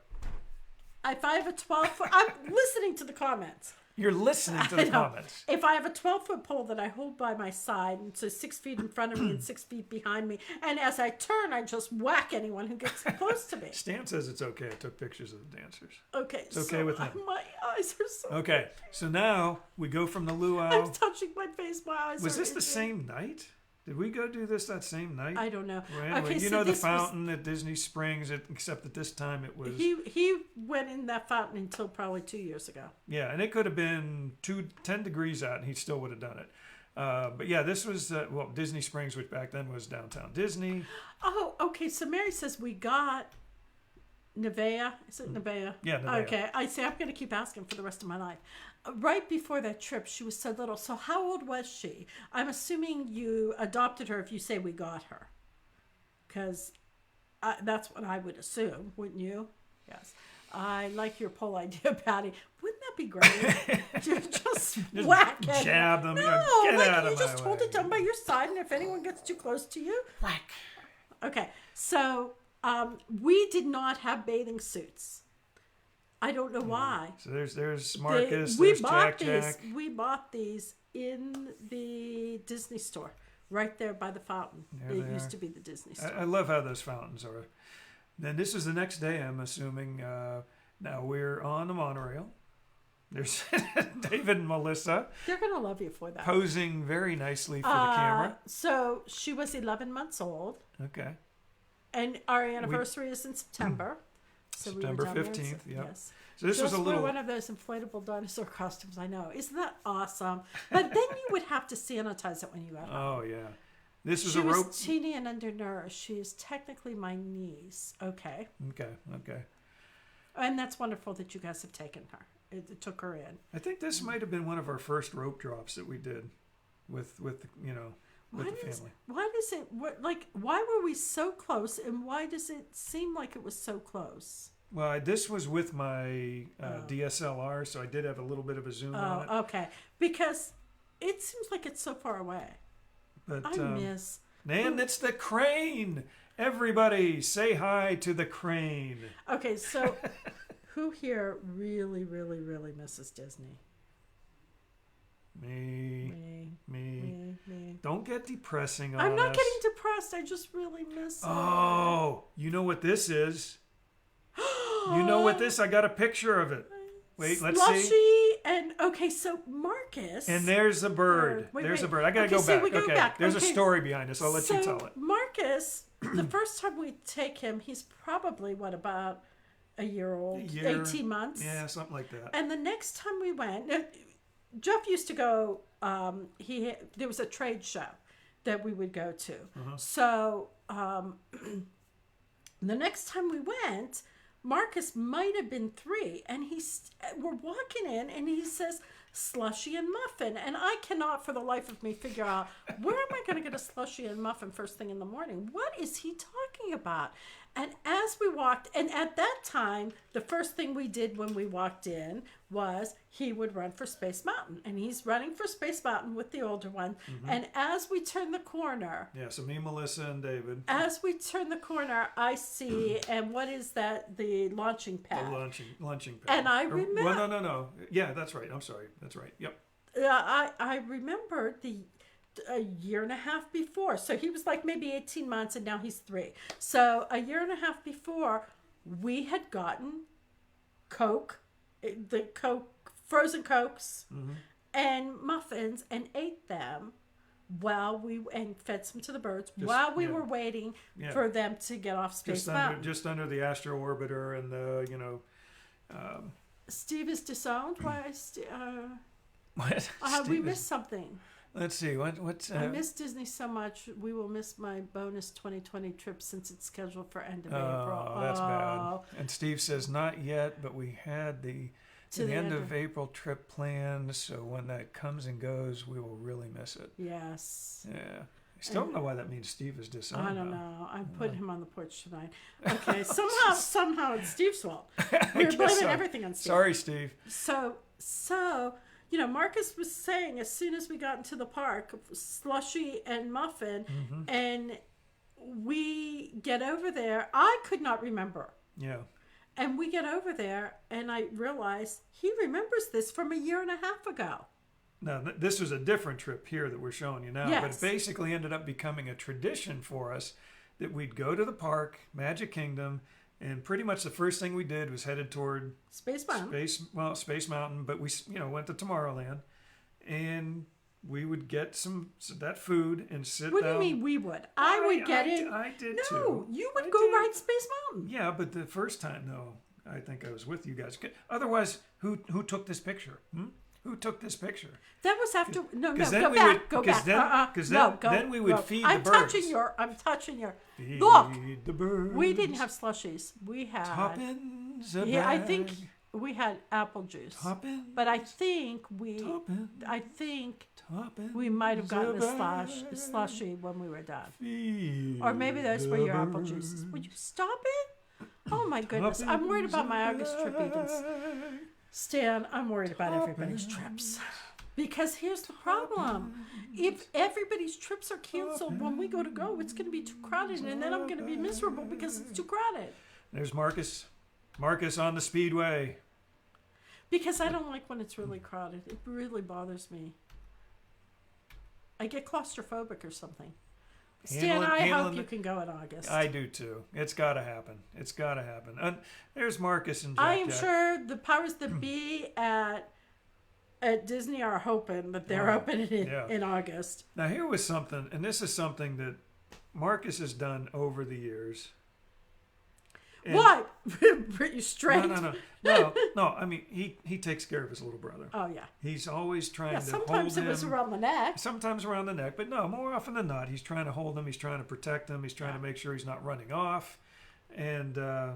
if I have a 12-foot, I'm listening to the comments. You're listening to I the know. comments. If I have a 12-foot pole that I hold by my side, and so 6 feet in front of me and 6 feet behind me, and as I turn, I just whack anyone who gets close to me. Stan says it's okay. I took pictures of the dancers. Okay, It's okay with him. My eyes are so. Okay, so now we go from the luau. I'm touching my face. My eyes. Was are this the itching. same night? Did we go do this that same night? I don't know. Well, anyway, Okay, you so know the this was- fountain at Disney Springs, except that this time it was... He went in that fountain until probably 2 years ago. Yeah, and it could have been 10 degrees out, and he still would have done it. But yeah, this was, Disney Springs, which back then was downtown Disney. Oh, okay. So Mary says we got Nevaeh. Is it Nevaeh? Yeah, Nevaeh. Okay. I say I'm going to keep asking for the rest of my life. Right before that trip, she was so little. So how old was she? I'm assuming you adopted her if you say we got her. Because that's what I would assume, wouldn't you? Yes. I like your poll idea, Patty. Wouldn't that be great? just whack it. jab them. No, Get like out you of just my hold way. it down by your side, and if anyone gets too close to you, Whack. okay. So we did not have bathing suits. I don't know why. So there's Marcus, we there's bought Jack. We bought these in the Disney store, right there by the fountain. There It they used are. to be the Disney store. I love how those fountains are. Then this is the next day, I'm assuming. Now we're on the monorail. There's David and Melissa They're gonna love you for that. posing very nicely for the camera. So she was 11 months old, Okay. and our anniversary is in September. So September we were down there in 15th, Sep- yep. Yes. So this Just was a little. wear one of those inflatable dinosaur costumes. I know, isn't that awesome? But then you would have to sanitize it when you got home. Oh yeah. This was She a rope. was teeny and undernourished. She is technically my niece. Okay. Okay. And that's wonderful that you guys have taken her. It took her in. I think this might have been one of our first rope drops that we did with the family. Why does it why were we so close, and why does it seem like it was so close? Well, this was with my DSLR, so I did have a little bit of a zoom on it. Oh, okay. Because it seems like it's so far away. But I miss. and it's the crane. Everybody, say hi to the crane. Okay, so who here really, really, really misses Disney? Me. Don't get depressing on I'm not us. getting depressed. I just really miss it. Oh, you know what this is? You know what this? I got a picture of it. Wait, let's Slushy see. and okay, so Marcus. And there's a bird. Wait, there's wait. a bird. I gotta Okay, go so back. we go Okay, back. there's Okay. a story behind this. I'll let you So tell it. Marcus, the first time we take him, he's probably about a year old, 18 months. Yeah, something like that. And the next time we went, Jeff used to go. There was a trade show that we would go to. So the next time we went, Marcus might have been 3, and we're walking in, and he says slushy and muffin, and I cannot for the life of me figure out where am I going to get a slushy and muffin first thing in the morning. What is he talking about? And as we walked, and at that time, the first thing we did when we walked in was he would run for Space Mountain. And he's running for Space Mountain with the older one. And as we turn the corner... Yeah, so me, Melissa, and David. As we turn the corner, I see, and what is that? The launching pad. The launching pad. And I remember... Well, no. Yeah, that's right. I'm sorry. That's right. Yep. I remember a year and a half before. So he was like maybe 18 months and now he's 3. So a year and a half before, we had gotten Coke, frozen Cokes and muffins and ate them and fed some to the birds while we were waiting for them to get off Space Mountain. Just under the Astro Orbiter and the, Steve is disowned. Why? What? We missed something. Let's see. What's I miss Disney so much. We will miss my bonus 2020 trip since it's scheduled for end of April. Oh, that's bad. And Steve says not yet, but we had the end of April trip planned. So when that comes and goes, we will really miss it. Yes. Yeah. I still don't know why that means Steve is disowned. I don't know. I'm putting him on the porch tonight. Okay. somehow it's Steve's fault. We're blaming everything on Steve. Sorry, Steve. So. Marcus was saying as soon as we got into the park, slushy and muffin, and we get over there, I could not remember. Yeah. And we get over there, and I realize he remembers this from a year and a half ago. Now, this was a different trip here that we're showing you now, but it basically ended up becoming a tradition for us that we'd go to the park, Magic Kingdom, and pretty much the first thing we did was headed toward Space Mountain. Space Mountain, but we went to Tomorrowland, and we would get that food and sit down. What do you mean we would? I would get it. I did too. No, you would go ride Space Mountain. Yeah, but the first time, no, I think I was with you guys. Otherwise, who took this picture? Who took this picture? That was after. No, go back. Because then we would feed the birds. I'm touching your. Feed Look, the birds. we didn't have slushies. We had Toppins. I think we had apple juice. Toppins. But I think we might have gotten a slushie when we were done. Or maybe those were your apple juices. Would you stop it? Oh my goodness. I'm worried about my August trip even. Stan, I'm worried about everybody's trips. Because here's the problem. If everybody's trips are canceled when we go, it's going to be too crowded. And then I'm going to be miserable because it's too crowded. There's Marcus. Marcus on the Speedway. Because I don't like when it's really crowded. It really bothers me. I get claustrophobic or something. Stan, I hope you can go in August. I do too. It's got to happen. And there's Marcus and Jack. I am sure the powers that be at Disney are hoping that they're opening in August. Now here was something, and this is something that Marcus has done over the years. And what? You straight? No. I mean, he takes care of his little brother. Oh yeah. He's always trying to hold him. Sometimes it was around the neck. Sometimes around the neck, but no, more often than not, he's trying to hold him. He's trying to protect him. He's trying to make sure he's not running off. And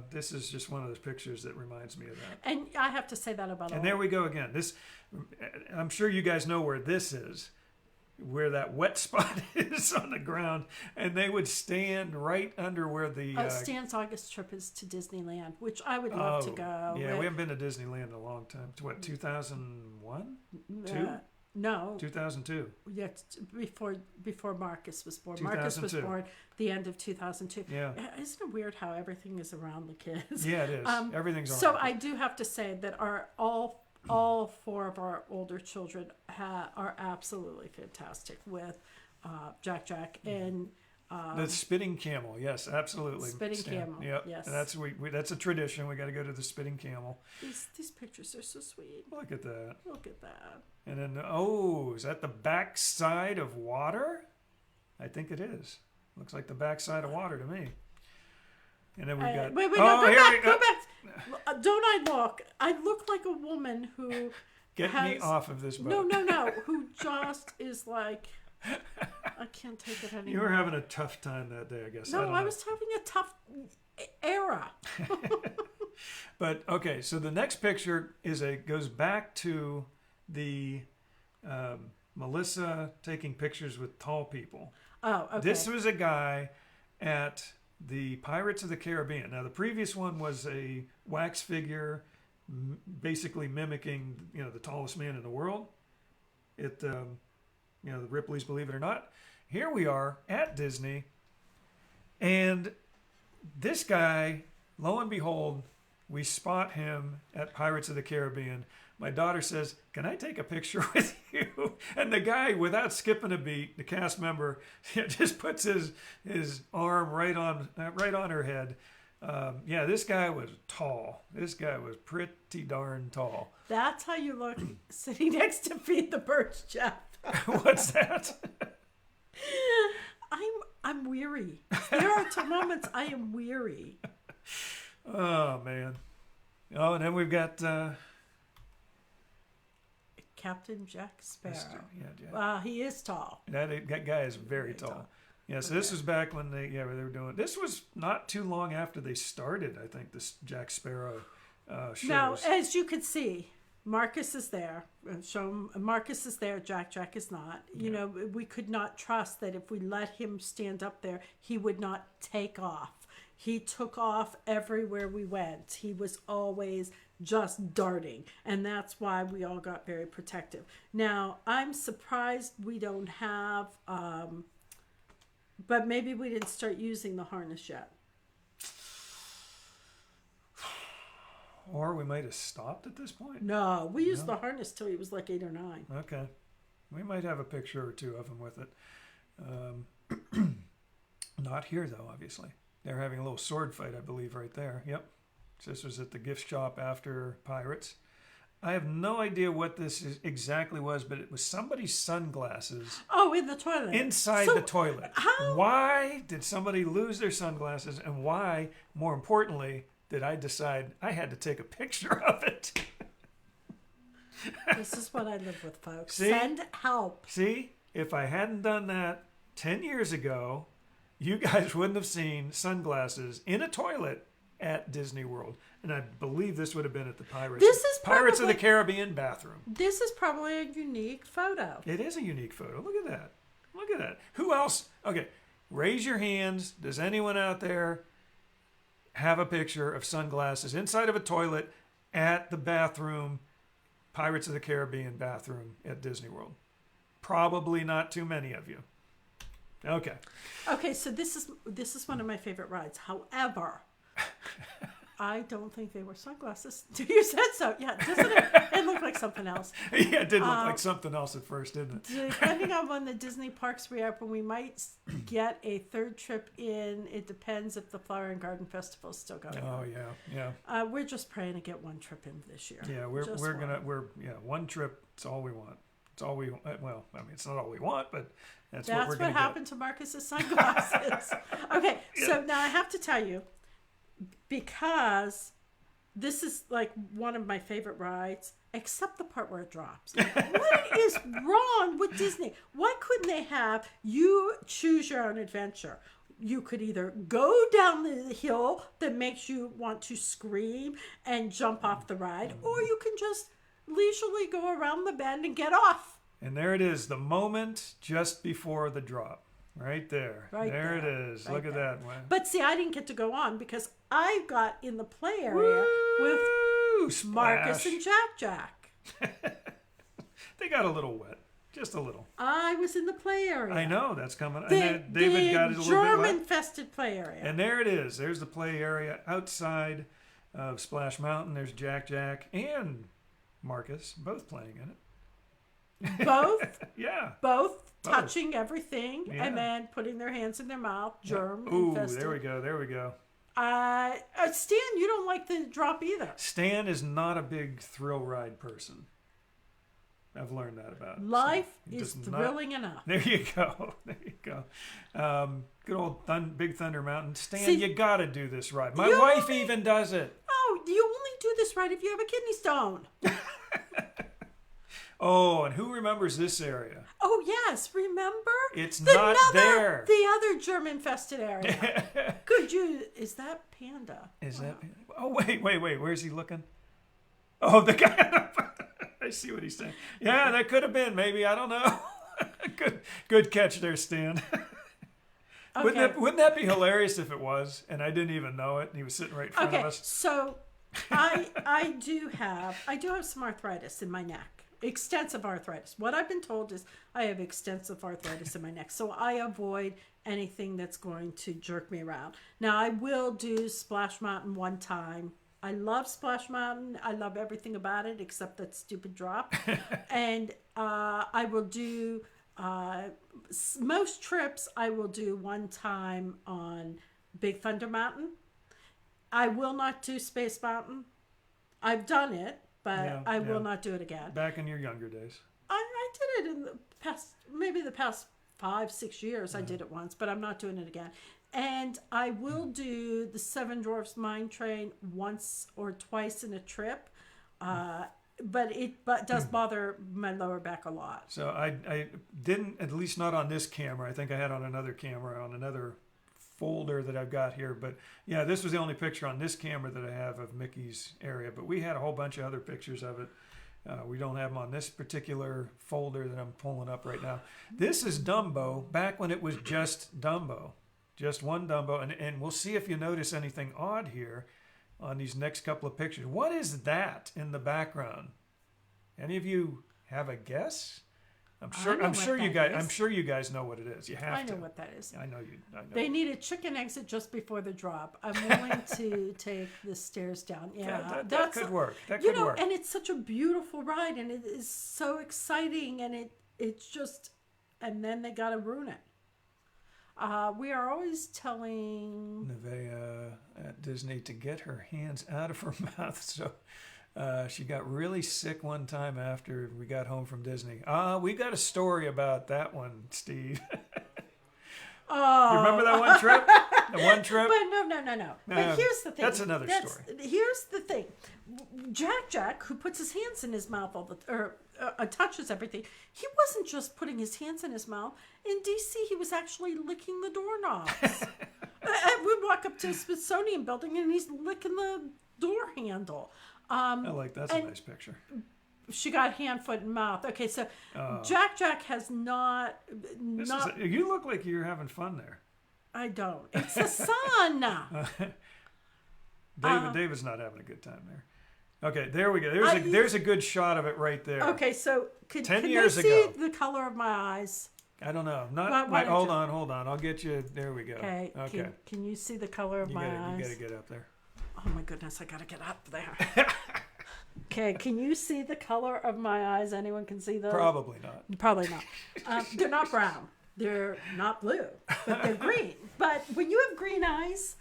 this is just one of those pictures that reminds me of that. And I have to say that about. And there we go again. I'm sure you guys know where this is. Where that wet spot is on the ground, and they would stand right under where the Stan's August trip is to Disneyland, which I would love to go. Yeah, we haven't been to Disneyland in a long time. To what, 2001? No, 2002. Yeah, before Marcus was born. Marcus was born the end of 2002. Yeah, isn't it weird how everything is around the kids? Yeah, it is. Everything's so I do have to say that all 4 of our older children are absolutely fantastic with Jack and the spitting camel. Yes, absolutely. Spitting camel. Yep. Yes. And that's a tradition. We got to go to the spitting camel. These pictures are so sweet. Look at that. And then is that the backside of water? I think it is. Looks like the backside of water to me. And then we got. Wait, go back. Don't I look? I look like a woman who. Get me off of this boat. No. Who just is like. I can't take it anymore. You were having a tough time that day, I guess. No, I was having a tough era. But okay, so the next picture goes back to the Melissa taking pictures with tall people. Oh, okay. This was a guy at the Pirates of the Caribbean. Now, the previous one was a wax figure, basically mimicking, the tallest man in the world. The Ripley's Believe It or Not. Here we are at Disney, and this guy, lo and behold, we spot him at Pirates of the Caribbean. My daughter says, "Can I take a picture with you?" And the guy, without skipping a beat, the cast member, just puts his arm right on her head. This guy was tall. This guy was pretty darn tall. That's how you look sitting next to Feed the Birds, Jeff. What's that? I'm weary. There are moments I am weary. Oh, man. Oh, and then we've got Captain Jack Sparrow. Yeah. He is tall. That guy is very tall. Yeah, so this was back when they were doing. This was not too long after they started, I think, this Jack Sparrow shows. Now, as you can see, Marcus is there. Marcus is there. Jack is not. We could not trust that if we let him stand up there, he would not take off. He took off everywhere we went. He was always just darting. And that's why we all got very protective. Now, I'm surprised we don't have, but maybe we didn't start using the harness yet. Or we might have stopped at this point. No, we used the harness till he was like 8 or 9. Okay. We might have a picture or two of him with it. Not here, though, obviously. They're having a little sword fight, I believe, right there. Yep. So this was at the gift shop after Pirates. I have no idea what this exactly was, but it was somebody's sunglasses. Oh, in the toilet. Inside the toilet. How? Why did somebody lose their sunglasses, and why, more importantly, did I decide I had to take a picture of it? This is what I live with, folks. See? Send help. See, if I hadn't done that 10 years ago, you guys wouldn't have seen sunglasses in a toilet at Disney World. And I believe this would have been at the Pirates of the Caribbean bathroom. This is probably a unique photo. It is a unique photo. Look at that. Look at that. Who else? Okay, raise your hands. Does anyone out there have a picture of sunglasses inside of a toilet at the bathroom, Pirates of the Caribbean bathroom at Disney World? Probably not too many of you. Okay. Okay, so this is one of my favorite rides. However, I don't think they were sunglasses. You said so. Yeah, doesn't it? It looked like something else. Yeah, it did look like something else at first, didn't it? Depending on when the Disney parks reopen, we might get a third trip in. It depends if the Flower and Garden Festival is still going on. Oh yeah. We're just praying to get one trip in this year. Yeah, one trip. It's all we want. It's all we. Well, I mean, it's not all we want, but that's what we're going to get. That's what happened to Marcus's sunglasses. Okay, so now I have to tell you, because this is like one of my favorite rides, except the part where it drops. What is wrong with Disney? Why couldn't they have you choose your own adventure? You could either go down the hill that makes you want to scream and jump off the ride, or you can just leisurely go around the bend and get off. And there it is, the moment just before the drop. Right there. There it is. Look at that one. But see, I didn't get to go on because I got in the play area with Marcus and Jack. They got a little wet. Just a little. I was in the play area. I know, that's coming. David got it a little bit wet. German-infested play area. And there it is. There's the play area outside of Splash Mountain. There's Jack and Marcus both playing in it. Both? Yeah. Both touching everything and then putting their hands in their mouth. Infested. There we go. Stan, you don't like the drop either. Stan is not a big thrill ride person. I've learned that about him. Life is thrilling enough. There you go. Good old Big Thunder Mountain. Stan, you got to do this ride. My wife even does it. Oh, you only do this ride if you have a kidney stone. Oh, and who remembers this area? Oh, yes. Remember? It's not there. The other German-infested area. Is that Panda? Is that Panda? Oh, wait. Where's he looking? Oh, the guy. I see what he's saying. Yeah, that could have been. Maybe. I don't know. Good catch there, Stan. Okay. Wouldn't that be hilarious if it was, and I didn't even know it, and he was sitting right in front of Okay, us? so I do have some arthritis in my neck, extensive arthritis. What I've been told is I have extensive arthritis in my neck, so I avoid anything that's going to jerk me around. Now I will do Splash Mountain one time. I love Splash Mountain. I love everything about it except that stupid drop. And I will do most trips. I will do one time on Big Thunder Mountain. I will not do Space Mountain. I've done it, but I will not do it again. Back in your younger days. I did it in the past, maybe the past 5-6 years. I did it once, but I'm not doing it again. And I will do the Seven Dwarfs Mine Train once or twice in a trip, but it does bother my lower back a lot. So I didn't, at least not on this camera. I think I had on another camera, on another folder that I've got here. But yeah, this was the only picture on this camera that I have of Mickey's area. But we had a whole bunch of other pictures of it. We don't have them on this particular folder that I'm pulling up right now. This is Dumbo, back when it was just Dumbo. Just one Dumbo. And we'll see if you notice anything odd here on these next couple of pictures. What is that in the background? Any of you have a guess? I'm sure you guys know what it is. You have to. I know what that is. I know. They need a chicken exit just before the drop. I'm willing to take the stairs down. Yeah, that could work. That could work. And it's such a beautiful ride, and it is so exciting, and it's just, and then they gotta ruin it. We are always telling Nevaeh at Disney to get her hands out of her mouth. So she got really sick one time after we got home from Disney. We got a story about that one, Steve. Oh, you remember that one trip? The one trip? But no. But here's the thing. That's another story. Here's the thing. Jack, who puts his hands in his mouth touches everything. He wasn't just putting his hands in his mouth. In DC, he was actually licking the doorknobs. We'd walk up to the Smithsonian building, and he's licking the door handle. That's a nice picture. She got hand, foot, and mouth. Okay, so Jack has not. You look like you're having fun there. I don't. It's the sun. David's not having a good time there. Okay, there we go. There's a good shot of it right there. Okay, so can years they see ago. the color of my eyes? I don't know. Hold on. I'll get you. There we go. Okay. Can you see the color of my eyes? You got to get up there. Oh my goodness, I got to get up there. Okay, can you see the color of my eyes? Anyone can see those? Probably not. Probably not. They're not brown. They're not blue, but they're green. But when you have green eyes,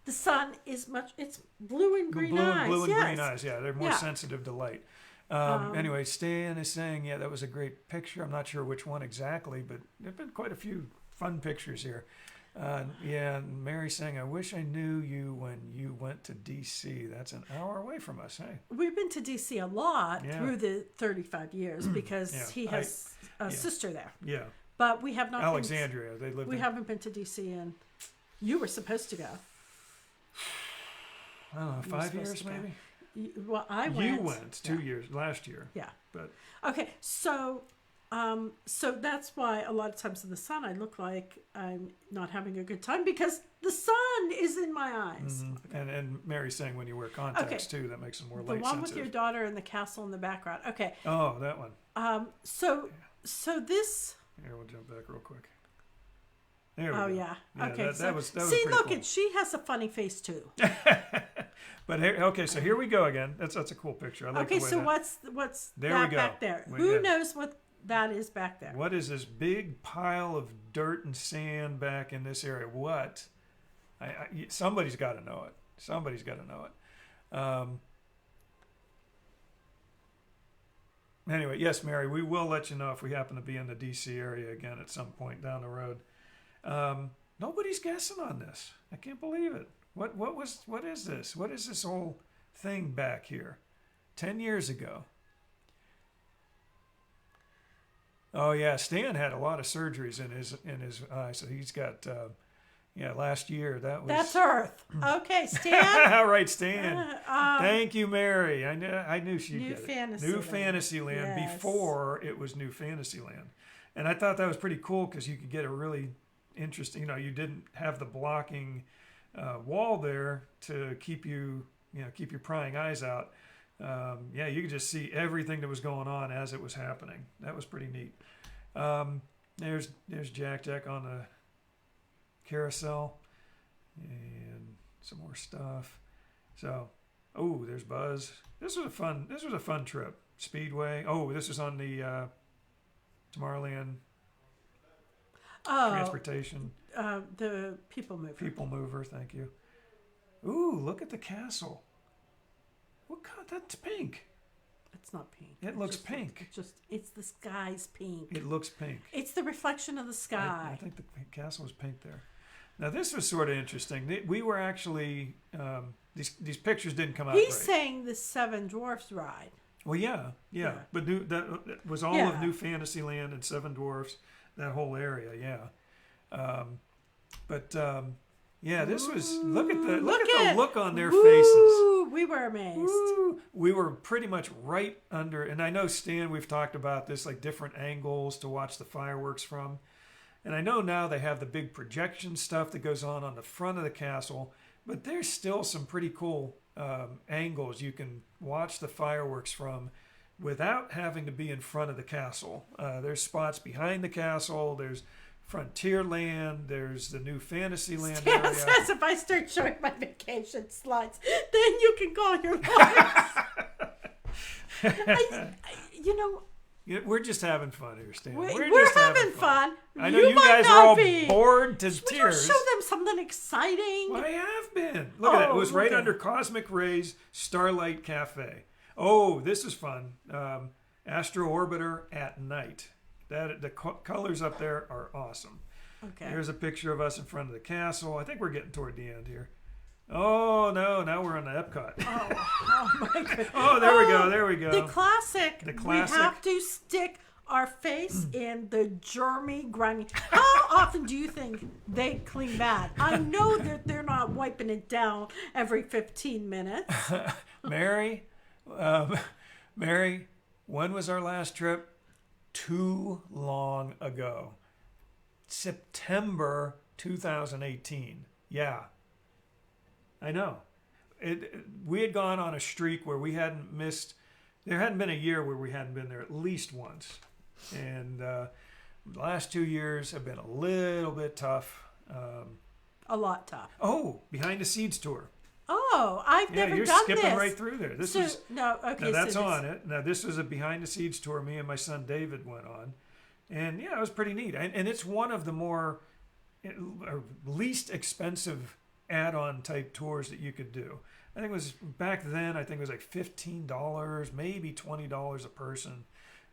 the sun is it's blue and green eyes. Blue and green eyes, yeah. They're more sensitive to light. Anyway, Stan is saying, yeah, that was a great picture. I'm not sure which one exactly, but there have been quite a few fun pictures here. And Mary's saying, I wish I knew you when you went to D.C. That's an hour away from us, hey? We've been to D.C. a lot through the 35 years because he has a sister there. Yeah. But we have not Alexandria. They live We haven't been to D.C. and you were supposed to go. I don't know, 5 years maybe? I went. You went 2 years, last year. Yeah. But okay, so that's why a lot of times in the sun I look like I'm not having a good time because the sun is in my eyes. Mm-hmm. Okay. And Mary's saying when you wear contacts too, that makes them more light sensitive. The one with your daughter and the castle in the background. Okay. Oh, that one. So this. Here, we'll jump back real quick. There we go. Yeah. Okay. That was see, look, cool. she has a funny face too. But so here we go again. That's a cool picture. I like the way so that... what's there that we go. back there? Who knows what that is back there? What is this big pile of dirt and sand back in this area? What? Somebody's got to know it. Somebody's got to know it. Anyway, yes, Mary, we will let you know if we happen to be in the D.C. area again at some point down the road. Nobody's guessing on this. I can't believe it. What is this? What is this whole thing back here? 10 years ago. Oh yeah, Stan had a lot of surgeries in his eye, so he's got last year That's Earth. Okay, Stan. All right, Stan. Thank you, Mary. I knew she'd New get it. Fantasyland. New Fantasyland before it was New Fantasyland, and I thought that was pretty cool because you could get a really interesting. You know, you didn't have the blocking wall there to keep you keep your prying eyes out. Yeah, you could just see everything that was going on as it was happening. That was pretty neat. There's Jack on the carousel, and some more stuff. So, oh, there's Buzz. This was a fun trip. Speedway. Oh, this was on the Tomorrowland transportation. The People Mover. People Mover. Thank you. Ooh, look at the castle. What color? That's pink. It's not pink. It looks pink. It's the sky's pink. It looks pink. It's the reflection of the sky. I think the castle was pink there. Now this was sort of interesting. We were actually these pictures didn't come out. He's right. saying the Seven Dwarfs ride. Well, yeah. But that was all of New Fantasyland and Seven Dwarfs, that whole area. Yeah. Yeah, this was look at the look on their faces. We were amazed. Woo. We were pretty much right under, and I know Stan, we've talked about this, like different angles to watch the fireworks from. And I know now they have the big projection stuff that goes on the front of the castle, but there's still some pretty cool angles you can watch the fireworks from without having to be in front of the castle. There's spots behind the castle. There's Frontierland. There's the New Fantasyland Stan area. says if I start showing my vacation slides, then you can call your lawyers. We're just having fun here, Stan. We're just having fun. I know you guys are all bored to Would tears. you show them something exciting? Well, I have been. Look at that. It was right under Cosmic Rays Starlight Cafe. Oh, this is fun. Astro Orbiter at night. The colors up there are awesome. Okay. Here's a picture of us in front of the castle. I think we're getting toward the end here. Oh, no. Now we're on the Epcot. Oh my goodness. Oh, there we go. The classic. The classic. We have to stick our face in the germy, grimy. How often do you think they clean that? I know that they're not wiping it down every 15 minutes. Mary, when was our last trip? Too long ago. September 2018. Yeah. I know. We had gone on a streak where we hadn't missed. There hadn't been a year where we hadn't been there at least once, and the last 2 years have been a little bit tough. A lot tough. Oh, Behind the Seeds tour. Oh, I've never done this. Yeah, you're skipping right through there. This is no, okay. Now that's on it. Now this was a Behind the Seeds tour me and my son David went on, and yeah, it was pretty neat. And it's one of the more least expensive add-on type tours that you could do. I think it was back then. I think it was like $15, maybe $20 a person.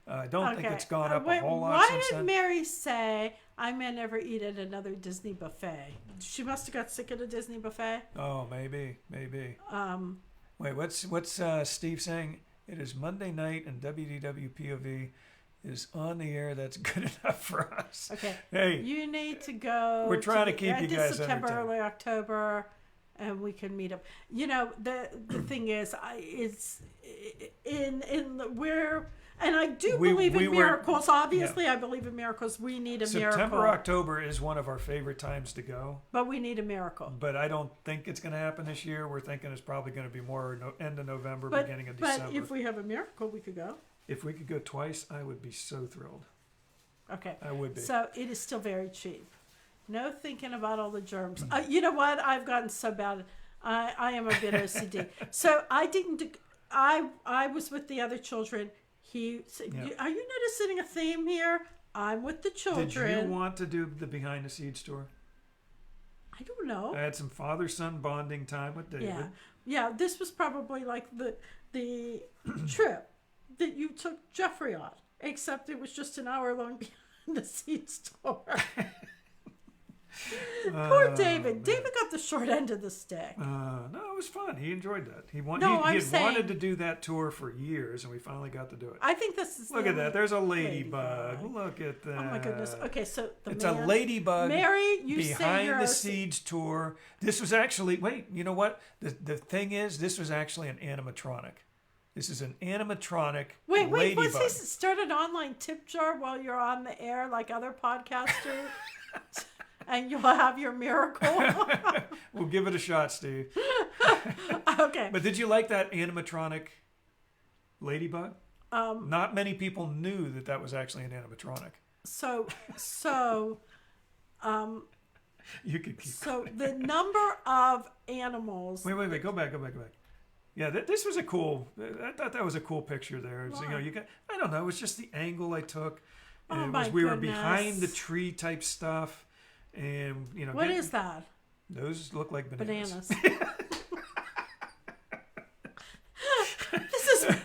I don't think it's gone up a whole lot since Why then. did Mary say I may never eat at another Disney buffet? She must have got sick at a Disney buffet. Oh, maybe. Wait, what's Steve saying? It is Monday night and WDWpov is on the air. That's good enough for us. Okay. Hey, you need to go. We're trying to keep you guys September, entertained. early October, and we can meet up. You know, the thing is, and I do believe in miracles. Obviously, I believe in miracles. We need a miracle. September, October is one of our favorite times to go. But we need a miracle. But I don't think it's going to happen this year. We're thinking it's probably going to be more end of November, beginning of December. But if we have a miracle, we could go. If we could go twice, I would be so thrilled. Okay. I would be. So it is still very cheap. No thinking about all the germs. You know what? I've gotten so bad. I am a bit OCD. So I didn't. I was with the other children. He said, "Are you noticing a theme here? I'm with the children." Did you want to do the Behind the Seeds tour? I don't know. I had some father-son bonding time with David. Yeah. This was probably like the trip that you took Jeffrey on, except it was just an hour long Behind the Seeds tour. Poor David. Man. David got the short end of the stick. No, it was fun. He enjoyed that. He had wanted to do that tour for years, and we finally got to do it. I think this is. Look at that. There's a ladybug. Look at that. Oh my goodness. Okay, so it's a ladybug. Mary, you Behind the Seeds tour. This was actually. Wait, you know what? The thing is, this was actually an animatronic. This is an animatronic. Wait, ladybug. Was he start an online tip jar while you're on the air like other podcasters? and you'll have your miracle. We'll give it a shot, Steve. Okay. But did you like that animatronic ladybug? Not many people knew that was actually an animatronic. So, You could keep. so the number of animals. Wait. Go back. Yeah, this was a cool. I thought that was a cool picture there. So, you got. I don't know. It was just the angle I took. And Oh it my was we were goodness. behind the tree type stuff, and What is that? Those look like bananas. This is. Okay.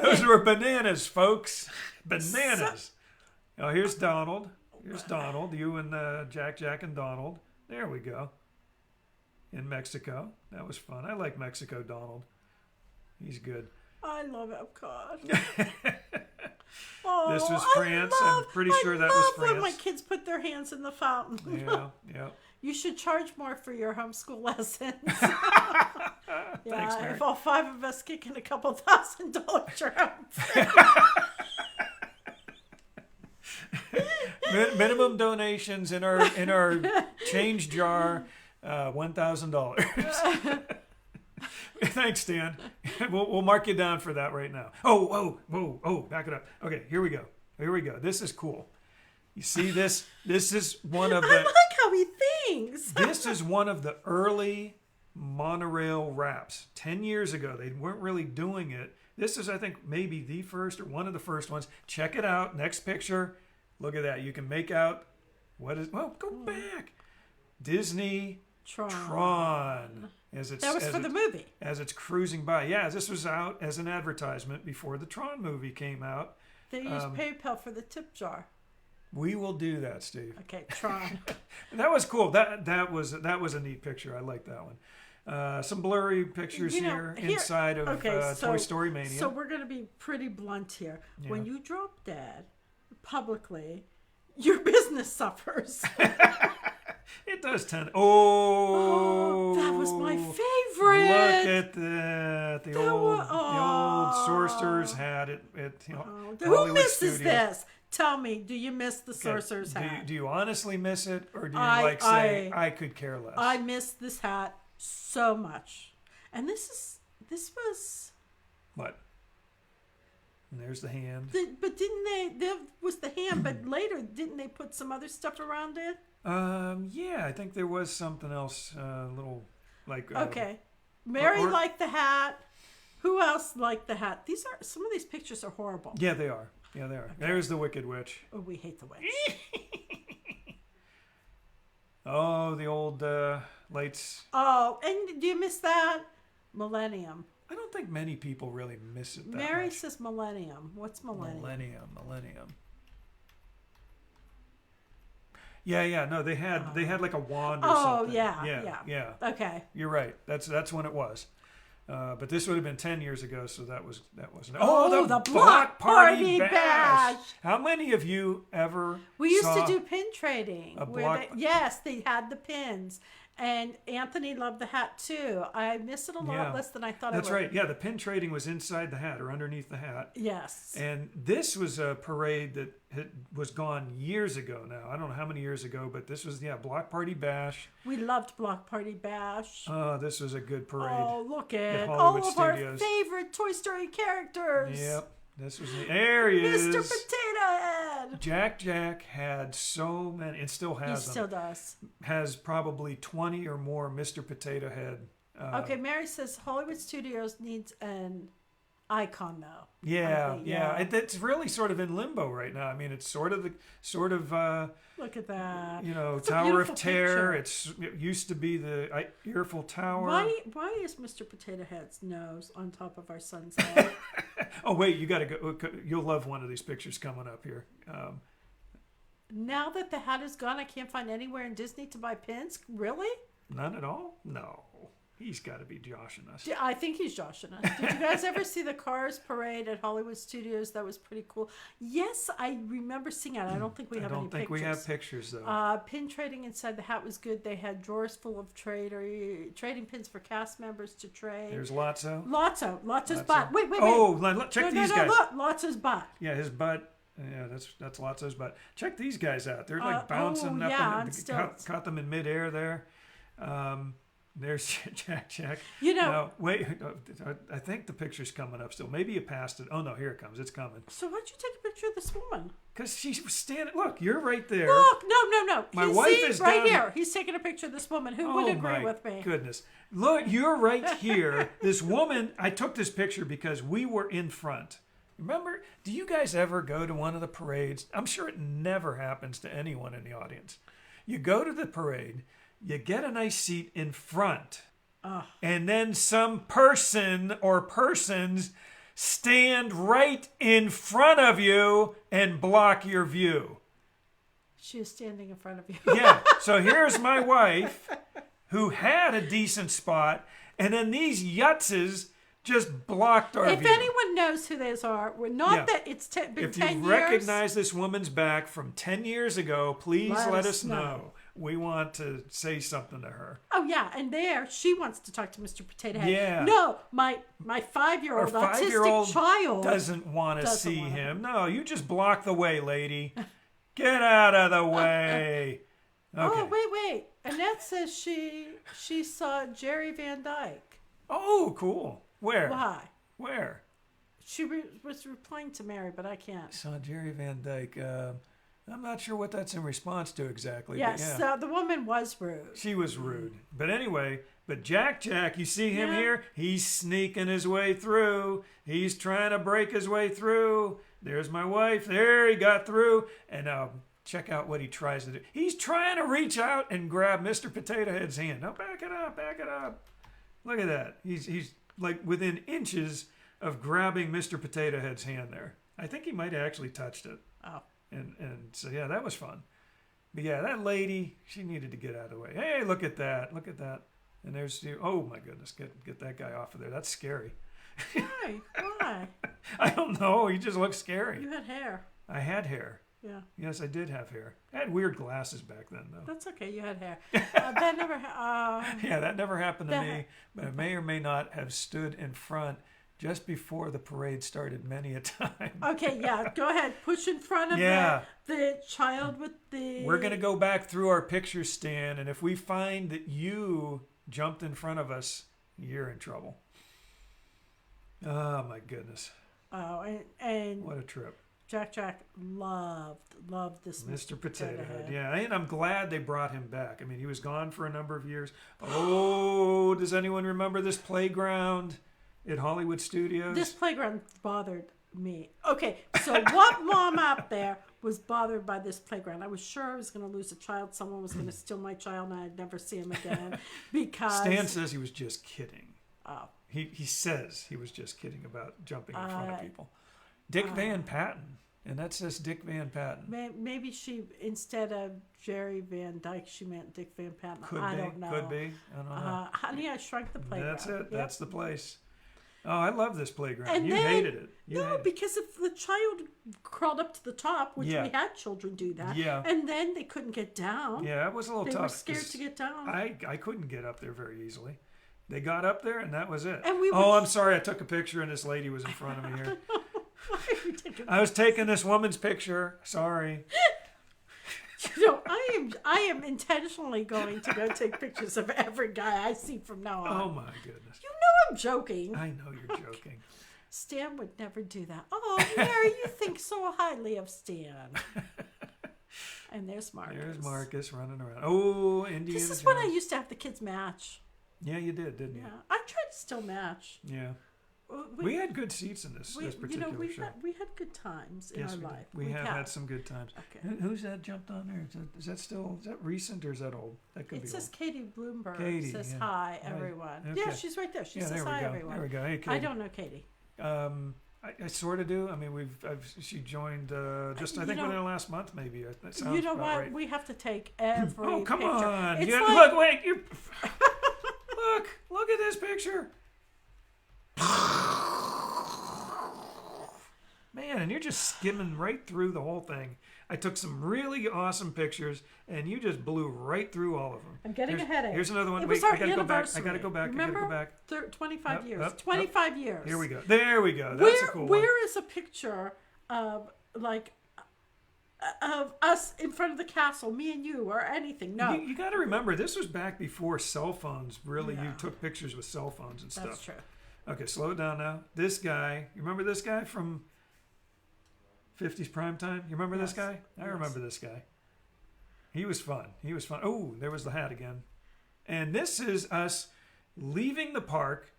Those were bananas, folks. Bananas. Oh, here's Donald. Here's Donald. You and Jack, and Donald. There we go. In Mexico. That was fun. I like Mexico Donald. He's good. I love Epcot. Oh, This was France. I'm pretty sure that was when my France. kids put their hands in the fountain. Yeah. You should charge more for your homeschool lessons. Thanks, Mary. If all 5 of us kick in a couple $1,000 trap. Minimum donations in our change jar, $1,000. Thanks, Dan. We'll mark you down for that right now. Oh, back it up. Okay, here we go. This is cool. You see this? This is one of I the. like how he thinks. This is one of the early monorail wraps. 10 years ago, they weren't really doing it. This is, I think, maybe the first or one of the first ones. Check it out. Next picture. Look at that. You can make out what is. Well, go back. Disney Tron. That was for the movie. As it's cruising by. Yeah, this was out as an advertisement before the Tron movie came out. They used PayPal for the tip jar. We will do that, Steve. Okay, Tron. That was cool. That was a neat picture. I like that one. Some blurry pictures here inside of Toy Story Mania. So we're going to be pretty blunt here. Yeah. When you drop dead publicly, your business suffers. It does tend. Oh, that was my favorite. Look at that. The old Sorcerer's hat at Who Hollywood misses Studios. this? Tell me, do you miss the Sorcerer's Do hat? you honestly miss it, or do you I- I could care less? I miss this hat so much. And this was. What? And there's the hand. But didn't they? There was the hand, but later didn't they put some other stuff around it? Yeah, I think there was something else, little like. Okay, Mary liked the hat. Who else liked the hat? Some of these pictures are horrible. Yeah, they are. Okay. There's the Wicked Witch. Oh, we hate the witch. Oh, the old lights. Oh, and do you miss that? Millennium. I don't think many people really miss it that Mary much. says millennium. What's millennium? Millennium. Yeah. No, they had like a wand or something. Yeah. Okay. You're right. That's when it was. But this would have been 10 years ago, so that wasn't. Oh, the Block Party Bash. How many of you ever? We used saw to do pin trading. Yes, they had the pins. And Anthony loved the hat too. I miss it a lot less than I thought I would. That's right. Yeah, the pin trading was inside the hat or underneath the hat. Yes. And this was a parade that was gone years ago now. I don't know how many years ago, but this was, Block Party Bash. We loved Block Party Bash. Oh, this was a good parade. Oh, look at all Hollywood of Studios. our favorite Toy Story characters. Yep. This was there he is. Mr. Potato Head. Jack had so many, and still has them. He still does. Has probably 20 or more Mr. Potato Head. Okay, Mary says Hollywood Studios needs an icon though. Yeah. It's really sort of in limbo right now. I mean, it's sort of look at that. It's Tower of Terror. It used to be the Eiffel Tower. Why is Mr. Potato Head's nose on top of our son's head? Oh wait, you got to go. You'll love one of these pictures coming up here. Now that the hat is gone, I can't find anywhere in Disney to buy pins. Really? None at all? No. He's got to be joshing us. I think he's joshing us. Did you guys ever see the Cars parade at Hollywood Studios? That was pretty cool. Yes, I remember seeing it. I don't think we have any pictures. I don't think we have pictures, though. Pin trading inside the hat was good. They had drawers full of trading pins for cast members to trade. There's Lotso. Lotso's butt. Wait. Oh, check these guys. Look, Lotso's butt. Yeah, his butt. Yeah, that's lots of those. But check these guys out. They're like bouncing up. yeah, and caught them in midair there. There's Jack. You know. Now, wait, I think the picture's coming up still. Maybe you passed it. Oh, no, here it comes. It's coming. So why'd you take a picture of this woman? Because she was standing. Look, you're right there. Look, no. My wife is right down here. He's taking a picture of this woman who would agree with me. Goodness. Look, you're right here. This woman, I took this picture because we were in front. Remember, do you guys ever go to one of the parades? I'm sure it never happens to anyone in the audience. You go to the parade, you get a nice seat in front, and then some person or persons stand right in front of you and block your view. She is standing in front of you. Yeah, so here's my wife who had a decent spot, and then these yutzes just blocked our view. If anyone knows who those are, not that it's been 10 years. If you recognize this woman's back from 10 years ago, please let us know. We want to say something to her. Oh, yeah, and there, she wants to talk to Mr. Potato Head. Yeah. No, my 5-year-old autistic child doesn't want to see him. No, you just block the way, lady. Get out of the way. Okay. Oh, wait. Annette says she saw Jerry Van Dyke. Oh, cool. Where? Why? Where? She was replying to Mary, but I can't. Saw Jerry Van Dyke. I'm not sure what that's in response to exactly. Yes, but yeah. the woman was rude. She was rude. But anyway, Jack, you see him here? He's sneaking his way through. He's trying to break his way through. There's my wife. There, he got through. And now check out what he tries to do. He's trying to reach out and grab Mr. Potato Head's hand. Now back it up. Look at that. He's like within inches of grabbing Mr. Potato Head's hand there. I think he might have actually touched it. Oh. And so, yeah, that was fun. But, yeah, that lady, she needed to get out of the way. Hey, look at that. And there's, oh, my goodness, get that guy off of there. That's scary. Why? I don't know. He just looks scary. You had hair. I had hair. Yeah. Yes, I did have hair. I had weird glasses back then, though. That's okay. You had hair. That never yeah, that never happened to me. But I may or may not have stood in front just before the parade started many a time. Okay, yeah, go ahead. Push in front of the child with the... We're going to go back through our picture stand, and if we find that you jumped in front of us, you're in trouble. Oh, my goodness. Oh, and what a trip. Jack loved this Mr. Potato Head. Yeah, and I'm glad they brought him back. I mean, he was gone for a number of years. Oh, does anyone remember this playground at Hollywood Studios? This playground bothered me. Okay, so what mom out there was bothered by this playground? I was sure I was going to lose a child. Someone was going to steal my child, and I'd never see him again. Because Stan says he was just kidding. Oh. He says he was just kidding about jumping in front of people. Dick Van Patten. And that says Dick Van Patten. Maybe she, instead of Jerry Van Dyke, she meant Dick Van Patten. I don't know. Could be. I don't know. Honey, I Shrunk the Playground. That's it. Yep. That's the place. Oh, I love this playground. And you hated it. Because if the child crawled up to the top, which we had children do that, and then they couldn't get down. Yeah, it was a little tough. They were scared to get down. I couldn't get up there very easily. They got up there, and that was it. And I'm sorry. I took a picture, and this lady was in front of me here. I was taking this woman's picture. Sorry. I am intentionally going to go take pictures of every guy I see from now on. Oh, my goodness. You know I'm joking. I know you're joking. Stan would never do that. Oh, Mary, you think so highly of Stan. And there's Marcus. There's Marcus running around. Oh, Indiana This is Jones. when I used to have the kids match. Yeah, you did, didn't you? Yeah, I tried to still match. Yeah. We had good seats in this particular show. We had good times in our life. We have had some good times. Okay. Who's that jumped on there? Is that recent or is that old? That could be old. It says Katie Bloomberg. Katie says hi, everyone. Okay. Yeah, she's right there. She says hi, everyone. There we go. Hey, Katie. I don't know Katie. I sort of do. I mean, she joined just I think within the last month, maybe. That sounds you know about what? right. We have to take every. Oh, come picture. on! It's Look, wait! Look at this picture. Man, and you're just skimming right through the whole thing. I took some really awesome pictures, and you just blew right through all of them. I'm getting a headache. Here's another one. It Wait, was our I gotta go back. anniversary. I gotta go back. Remember? I gotta go back. 25 years. Up, 25 years. Here we go. There we go. That's a cool one. Where is a picture of, like, of us in front of the castle, me and you, or anything. No, You got to remember, this was back before cell phones. Really, you Yeah. took pictures with cell phones and stuff. that's true. Okay, slow it down now. This guy, you remember this guy from 50s primetime? You remember this Yes. guy? I Yes. remember this guy. He was fun. Oh, there was the hat again. And this is us leaving the park.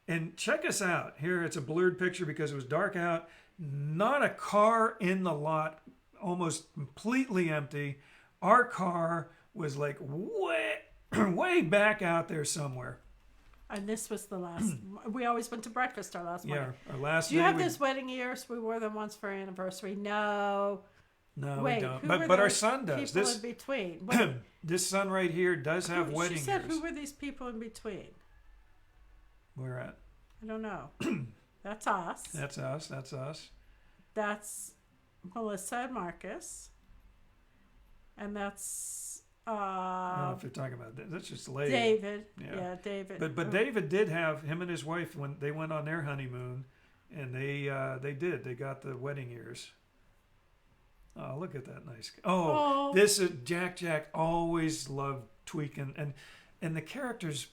And check us out. Here, it's a blurred picture because it was dark out. Not a car in the lot, almost completely empty. Our car was like way back out there somewhere. And this was the last. We always went to breakfast our last Yeah, morning. our last Do you day have we- those wedding ears? We wore them once for our anniversary. No. No, Wait, we don't. who But were our those son does. people This in between? Wait, this son right here does have wedding she said, ears. who were these people in between? Where at? I don't know. That's us. That's us. That's us. That's Melissa and Marcus. And that's I don't know if you're talking about that. That's just lady. David. Yeah. Yeah, David. But David did have him and his wife when they went on their honeymoon, and they got the wedding ears. Oh, look at that nice. Oh. This is Jack always loved tweaking, and the characters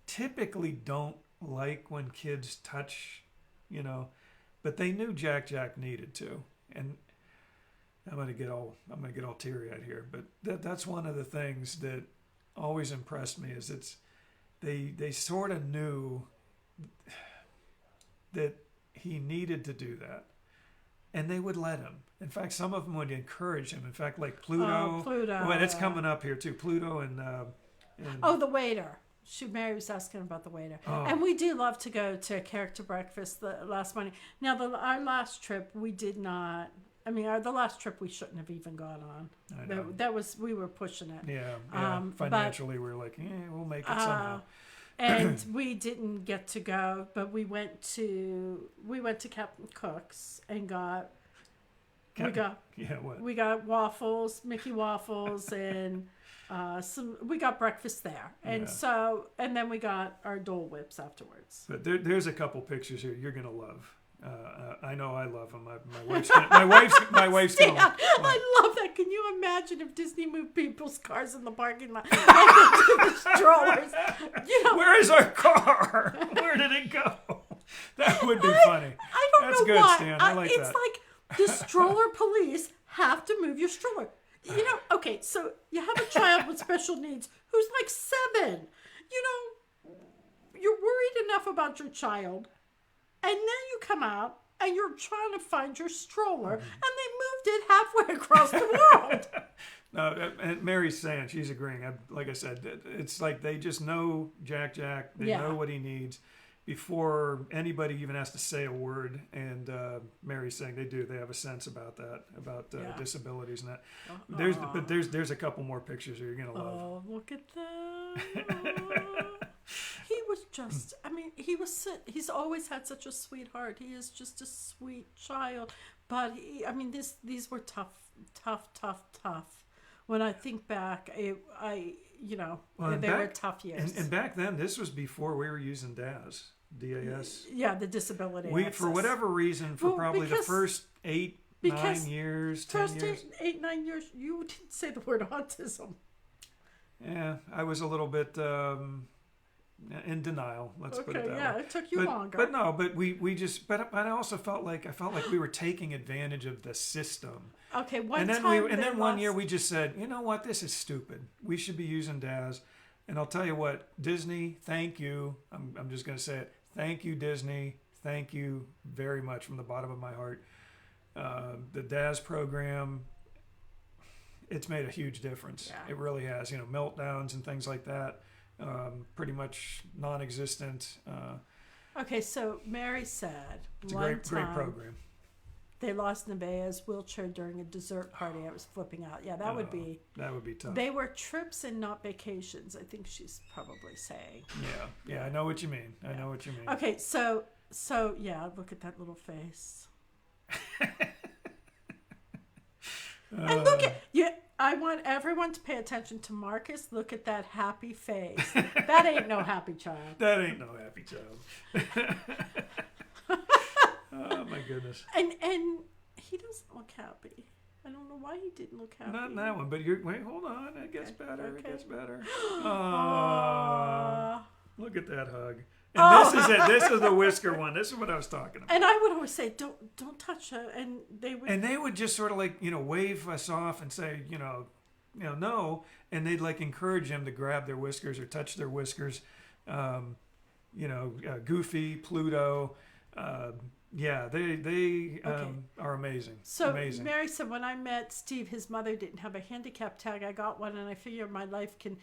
typically don't like when kids touch, but they knew Jack needed to, and I'm gonna get all teary-eyed here, but that's one of the things that always impressed me is they sort of knew that he needed to do that, and they would let him. In fact, some of them would encourage him. In fact, like Pluto. Oh, Pluto. Well, it's coming up here too. Pluto and the waiter. Mary was asking about the waiter. Oh. And we do love to go to character breakfast the last morning. Now, our last trip, we did not. I mean, the last trip we shouldn't have even gone on. I know. We were pushing it. Yeah. Financially, we were like, we'll make it somehow. And we didn't get to go, but we went to Captain Cook's and got What? we got waffles, Mickey waffles, and we got breakfast there, and and then we got our Dole Whips afterwards. But there's a couple pictures here you're gonna love. I know I love them. My wife's Damn, gonna. I love that. Can you imagine if Disney moved people's cars in the parking lot and the strollers? Where is our car? Where did it go? That would be funny. I don't That's know good, why. Stan. I like it's that. like the stroller police have to move your stroller. Okay, so you have a child with special needs who's like 7. You're worried enough about your child, and then you come out and you're trying to find your stroller, and they moved it halfway across the world. No, and Mary's saying, she's agreeing. Like I said, it's like they just know Jack. They know what he needs before anybody even has to say a word. And Mary's saying they do. They have a sense about that, about disabilities and that. There's a couple more pictures that you're gonna love. Oh, look at that. He was just, he's always had such a sweetheart. He is just a sweet child. But these were tough. When I think back, they were tough years. And back then, this was before we were using DAS. DAS. Yeah, the disability access. For whatever reason, probably the first 9 years, 10 first years. 8-9 years, you didn't say the word autism. Yeah, I was a little bit in denial. Let's put it that way. Yeah, it took you longer. But we just. But I also felt like we were taking advantage of the system. Okay, and then one year we just said, you know what, this is stupid. We should be using DAS. And I'll tell you what, Disney, thank you. I'm just going to say it. Thank you, Disney. Thank you very much from the bottom of my heart. The DAS program, it's made a huge difference. Yeah. It really has. Meltdowns and things like that, pretty much non-existent. Okay, so Mary said it's a great program. They lost Nevaeh's wheelchair during a dessert party. I was flipping out. Yeah, that would be tough. They were trips and not vacations, I think she's probably saying. Yeah, I know what you mean. I know what you mean. Okay, so yeah, look at that little face. And look at you. I want everyone to pay attention to Marcus. Look at that happy face. That ain't no happy child. That ain't no happy child. Oh my goodness. And he doesn't look happy. I don't know why he didn't look happy. Not in that one, but wait, hold on. It gets Okay, better. okay. It gets better. Aw. Look at that hug. And this is it. This is the whisker one. This is what I was talking about. And I would always say, don't touch her. And they would just sort of like, wave us off and say, no. And they'd like encourage him to grab their whiskers or touch their whiskers. Goofy, Pluto. They are amazing. So amazing. Mary said, when I met Steve, his mother didn't have a handicap tag. I got one, and I figure my life can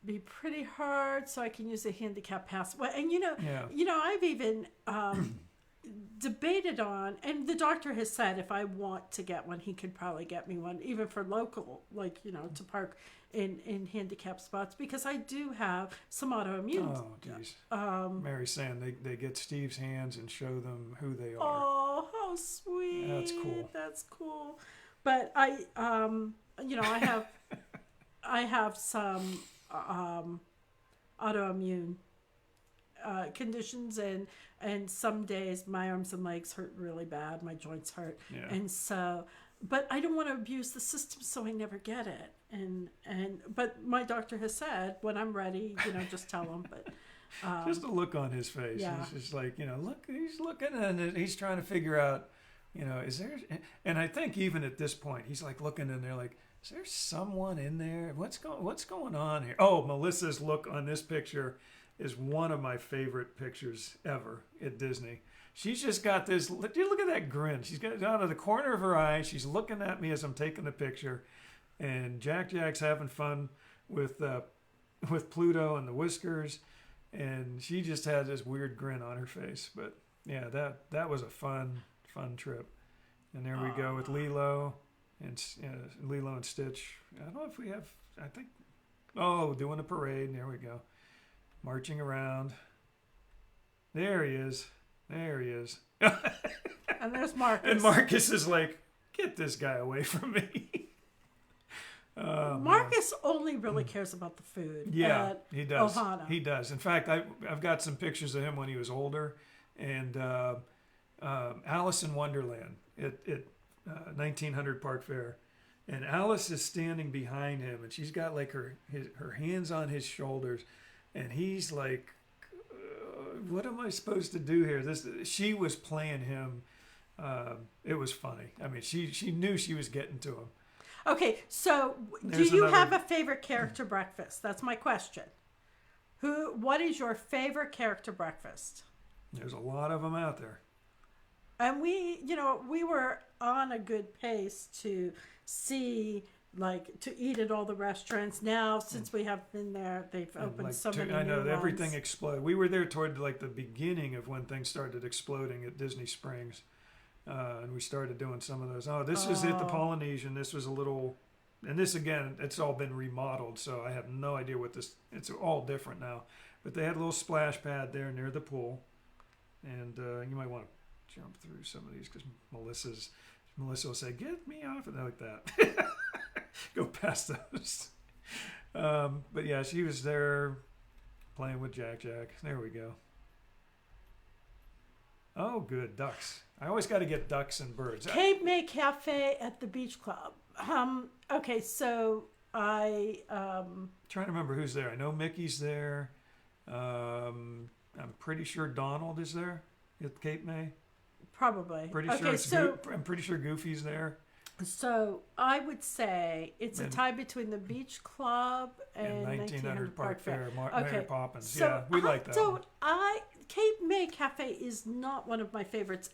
be pretty hard, so I can use a handicap pass. Well, and I've even debated on, and the doctor has said if I want to get one, he could probably get me one, even for local, like to park in handicap spots, because I do have some autoimmune. Oh, geez. Mary's saying they get Steve's hands and show them who they are. Oh, how sweet. That's cool. That's cool. But I have some autoimmune conditions, and some days my arms and legs hurt really bad, my joints hurt, and so, but I don't want to abuse the system, so I never get it. But my doctor has said when I'm ready, just tell him. But just the look on his face, he's just like, look, he's looking and he's trying to figure out, is there? And I think even at this point, he's like looking in there, like, is there someone in there? What's going on here? Oh, Melissa's look on this picture is one of my favorite pictures ever at Disney. She's just got this. Look at that grin. She's got it out of the corner of her eye. She's looking at me as I'm taking the picture. And Jack's having fun with Pluto and the whiskers, and she just had this weird grin on her face. But yeah, that was a fun trip. And there we go with Lilo and Stitch. I don't know if we have. I think. Oh, doing a parade. There we go, marching around. There he is. And there's Marcus. And Marcus is like, get this guy away from me. Marcus only really cares about the food. Yeah, he does. Ohana. He does. In fact, I've got some pictures of him when he was older, and Alice in Wonderland at 1900 Park Fair, and Alice is standing behind him, and she's got like her hands on his shoulders, and he's like, "What am I supposed to do here?" She was playing him. It was funny. I mean, she knew she was getting to him. Okay, so do you have a favorite character breakfast? That's my question. What is your favorite character breakfast? There's a lot of them out there. And we were on a good pace to see, like, to eat at all the restaurants. Now, since we have been there, they've opened so many new ones. Everything exploded. We were there toward like the beginning of when things started exploding at Disney Springs. And we started doing some of those. Oh, this is at the Polynesian. This was a little, and this again, it's all been remodeled, so I have no idea what this. It's all different now. But they had a little splash pad there near the pool, and you might want to jump through some of these because Melissa will say, "Get me off of that," like that. Go past those. But yeah, she was there playing with Jack. There we go. Oh, good. Ducks. I always got to get ducks and birds. Cape May Cafe at the Beach Club. Okay, so I... trying to remember who's there. I know Mickey's there. I'm pretty sure Donald is there at Cape May. Probably. I'm pretty sure Goofy's there. So I would say it's a tie between the Beach Club and 1900 Park Fair. Mary Poppins. So yeah, we like that. Cape May Cafe is not one of my favorites.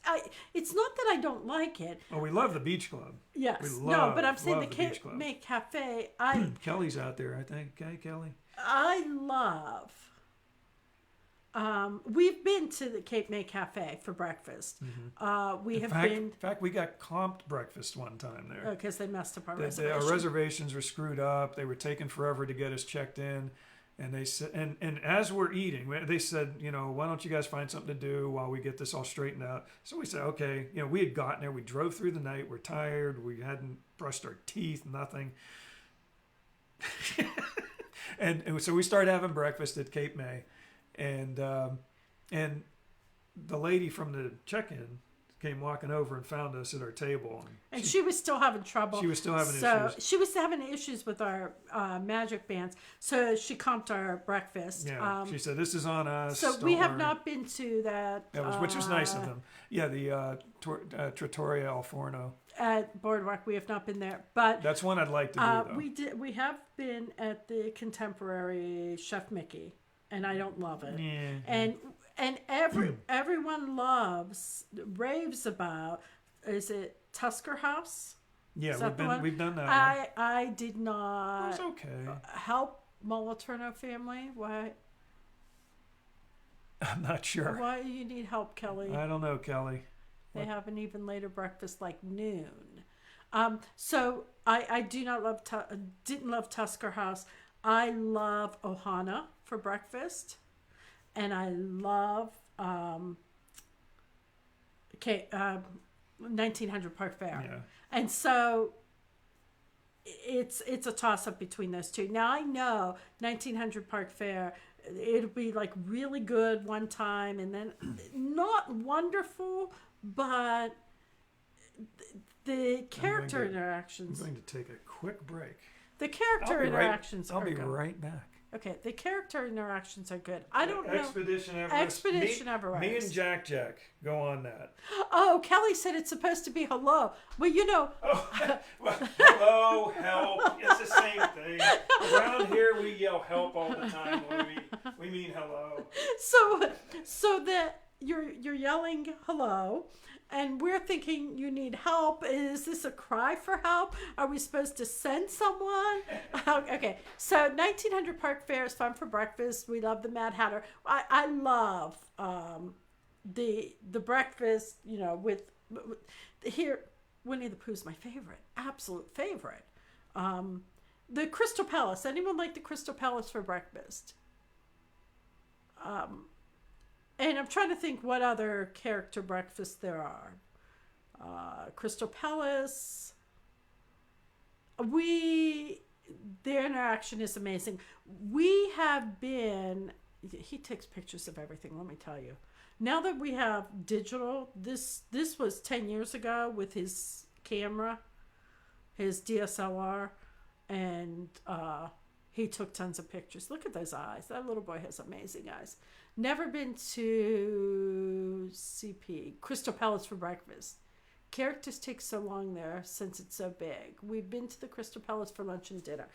It's not that I don't like it. Oh, we love the Beach Club. Yes. But I'm saying the Cape May Cafe. Kelly's out there, I think. Okay, Kelly. I love. We've been to the Cape May Cafe for breakfast. Mm-hmm. In fact, we got comped breakfast one time there. Because they messed up our reservation. Our reservations were screwed up. They were taking forever to get us checked in. And they said, and as we're eating, they said, why don't you guys find something to do while we get this all straightened out? So we said, okay. We had gotten there. We drove through the night. We're tired. We hadn't brushed our teeth. Nothing. and so we started having breakfast at Cape May. And the lady from the check-in came walking over and found us at our table. And she was still having trouble. She was still having issues. She was having issues with our magic bands. So she comped our breakfast. Yeah, she said, "This is on us." So don't we have worry." not been to that. Which was nice of them. Yeah, the Trattoria al Forno. At Boardwalk, we have not been there, but That's one I'd like to do, though. We have been at the Contemporary Chef Mickey, and I don't love it. Yeah. And everyone raves about. Is it Tusker House? Yeah, Is that the one? we've done that one. I did not. It was okay. Help Moliterno family. Why? I'm not sure. Why do you need help, Kelly? I don't know, Kelly. They have an even later breakfast, like noon. So I do not love didn't love Tusker House. I love Ohana for breakfast, and I love 1900 Park Fair. Yeah. And so it's a toss up between those two. Now I know 1900 Park Fair, it'll be like really good one time and then not wonderful, but the character interactions. I'm going to take a quick break. The character interactions I'll are be good. right back. Okay, the character interactions are good. I don't know. Expedition Everest. Expedition Everest. Me and Jack go on that. Oh, Kelly said it's supposed to be hello. Well, you know. Oh, well, hello, help. It's the same thing. Around here, we yell help all the time when we mean hello. So that you're yelling hello, and we're thinking you need help. Is this a cry for help? Are we supposed to send someone? Okay, so 1900 Park Fair is fun for breakfast. We love the Mad Hatter. I love the breakfast. You know, with here Winnie the Pooh's my favorite, absolute favorite. The Crystal Palace. Anyone like the Crystal Palace for breakfast? And I'm trying to think what other character breakfasts there are. Crystal Palace. Their interaction is amazing. We have been, he takes pictures of everything, let me tell you. Now that we have digital, this was 10 years ago with his camera, his DSLR, and he took tons of pictures. Look at those eyes. That little boy has amazing eyes. Never been to CP, Crystal Palace for breakfast. Characters take so long there since it's so big. We've been to the Crystal Palace for lunch and dinner.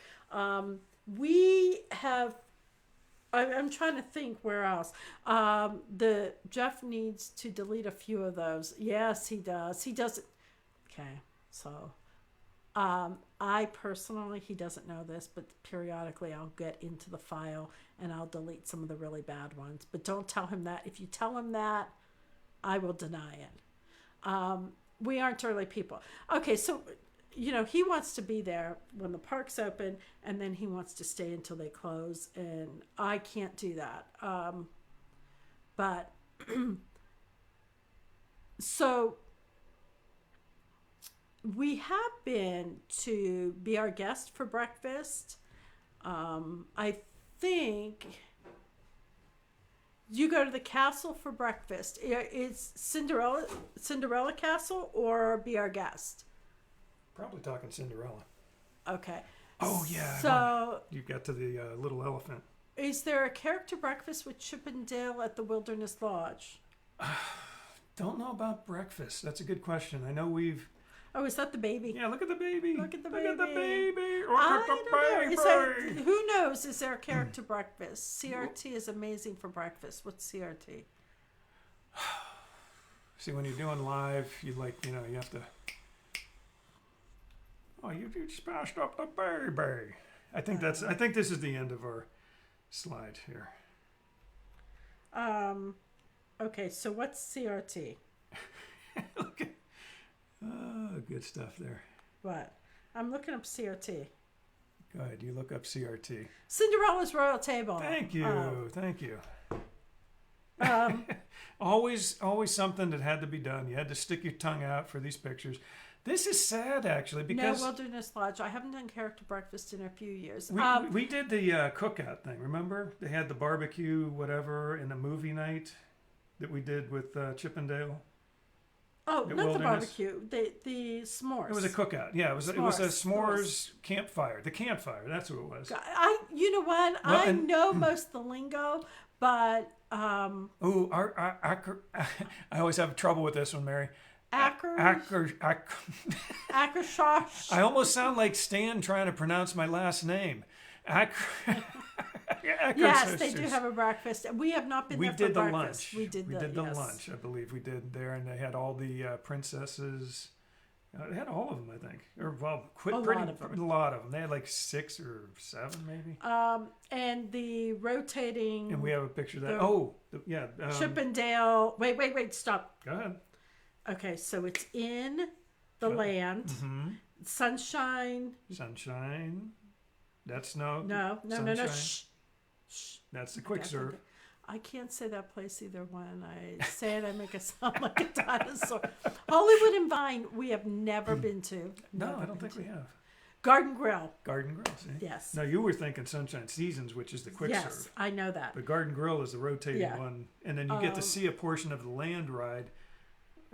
We have, I'm trying to think where else. The Jeff needs to delete a few of those. Yes, he does. He doesn't. Okay, so I personally, he doesn't know this, but periodically I'll get into the file and I'll delete some of the really bad ones. But don't tell him that. If you tell him that, I will deny it. We aren't early people. Okay, so, you know, he wants to be there when the park's open, and then he wants to stay until they close, and I can't do that. But, so, we have been to be our guest for breakfast. I think you go to the castle for breakfast. It's Cinderella Castle or be our guest? Probably talking Cinderella. Okay. Oh, yeah. So you got to the little elephant. Is there a character breakfast with Chip and Dale at the Wilderness Lodge? Don't know about breakfast. That's a good question. I know we've... Oh, is that the baby? Yeah, look at the baby. Look at the Look baby. at the baby. Look I at the don't baby. know. Who knows? Is there a character breakfast? CRT is amazing for breakfast. What's CRT? See, when you're doing live, you have to... Oh, you smashed up the baby. I think this is the end of our slide here. Okay, so what's CRT? Okay. Oh, good stuff there. What? I'm looking up CRT. Go ahead, you look up CRT. Cinderella's Royal Table. Thank you, thank you. Always something that had to be done. You had to stick your tongue out for these pictures. This is sad, actually, because... No, Wilderness Lodge. I haven't done character breakfast in a few years. We did the cookout thing, remember? They had the barbecue, whatever, and a movie night that we did with Chip and Dale. Oh, The not the wilderness. barbecue. The s'mores. It was a cookout. Yeah, it was a s'mores campfire. The campfire. That's what it was. You know what? Well, I and- know most of the lingo, but Ooh, I always have trouble with this one, Mary. Akershosh. I almost sound like Stan trying to pronounce my last name. Yes, they do have a breakfast. We have not been We there for did the breakfast. lunch. We did the yes. lunch, I believe we did there, and they had all the princesses. They had all of them, I think. Or well, A lot of them. A lot of them. They had like 6 or 7, maybe. And the rotating. And we have a picture of that. Yeah. Chippendale. Wait. Stop. Go ahead. Okay, so it's in the land. Mm-hmm. Sunshine. Sunshine. That's no. No. Sunshine. Shh. That's the quick serve. I can't say that place either. When I say it, I make it sound like a dinosaur. Hollywood and Vine, we have never been to. No, I don't think we have. Garden Grill. Garden Grill, see? Yes. No, you were thinking Sunshine Seasons, which is the quick Yes, serve. I know that. But Garden Grill is the rotating Yeah. one. And then you get to see a portion of the land ride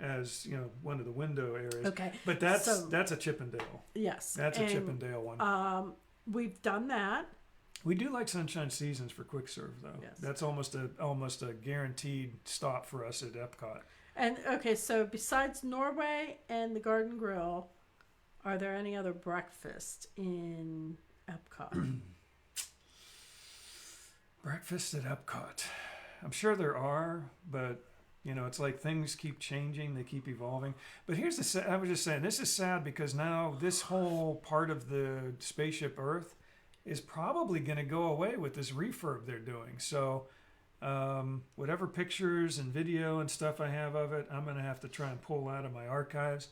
as, one of the window areas. Okay. But that's a Chippendale. Yes. That's a Chippendale one. We've done that. We do like Sunshine Seasons for quick serve, though. Yes. That's almost a guaranteed stop for us at Epcot. And okay, so besides Norway and the Garden Grill, are there any other breakfasts in Epcot? Breakfast at Epcot. I'm sure there are, but it's like things keep changing, they keep evolving. But here's I was just saying, this is sad because now this whole part of the Spaceship Earth is probably going to go away with this refurb they're doing. So whatever pictures and video and stuff I have of it, I'm going to have to try and pull out of my archives,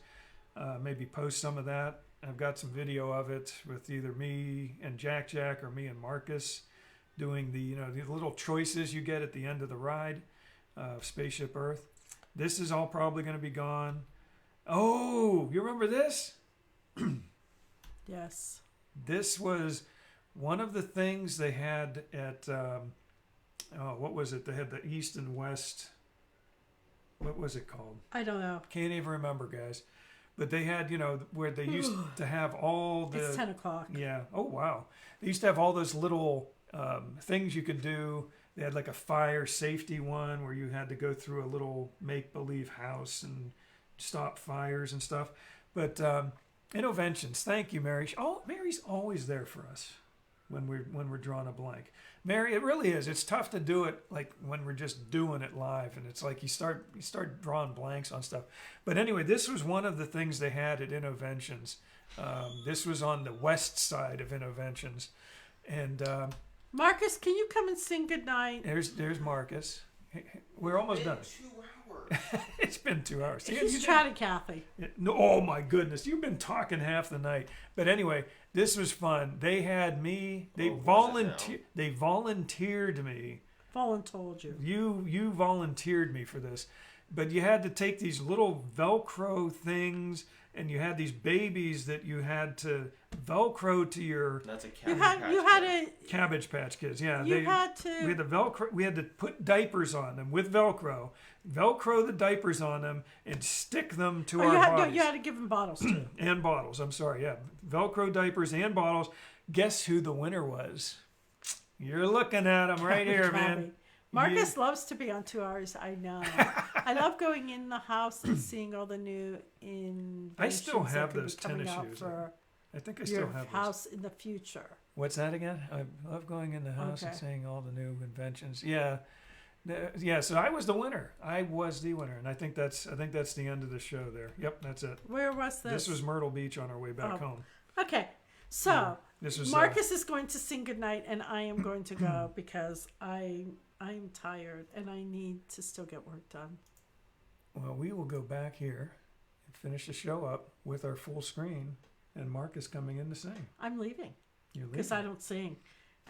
maybe post some of that. I've got some video of it with either me and Jack or me and Marcus doing the little choices you get at the end of the ride of Spaceship Earth. This is all probably going to be gone. Oh, you remember this? Yes. This was one of the things they had at, what was it? They had the East and West. What was it called? I don't know. Can't even remember, guys. But they had, where they used to have all the... It's 10 o'clock. Yeah. Oh, wow. They used to have all those little things you could do. They had like a fire safety one where you had to go through a little make-believe house and stop fires and stuff. But Innoventions, thank you, Mary. Mary's always there for us when we're drawing a blank. Mary, it really is. It's tough to do it like when we're just doing it live, and it's like you start drawing blanks on stuff. But anyway, this was one of the things they had at Innoventions. This was on the west side of Innoventions, and Marcus, can you come and sing goodnight? there's Marcus. We're almost done. 2 hours. It's been 2 hours. He's chatting Kathy. No, oh my goodness, you've been talking half the night. But anyway, this was fun. They had me. They volunteered me. Voluntold you. You volunteered me for this. But you had to take these little Velcro things, and you had these babies that you had to Velcro to your That's a You cabbage had patch. a Cabbage Patch Kids. Yeah, you had we had to the Velcro. We had to put diapers on them with Velcro. Velcro the diapers on them and stick them to our bodies. you had to give him bottles too. And bottles. I'm sorry. Yeah, Velcro diapers and bottles. Guess who the winner was? You're looking at him right here, man. Marcus loves to be on 2 hours. I know. I love going in the house and seeing all the new inventions. I still have that could be those coming tennis out shoes. for I think I your still have those. house in the future. What's that again? I love going in the house and Okay. seeing all the new inventions. Yeah. Yeah, so I was the winner. And I think that's the end of the show there. Yep, that's it. Where was this? This was Myrtle Beach on our way back home. Okay, so This was Marcus is going to sing goodnight, and I am going to go because I'm tired and I need to still get work done. well, we will go back here and finish the show up with our full screen and Marcus coming in to sing. I'm leaving You're leaving. because I don't sing,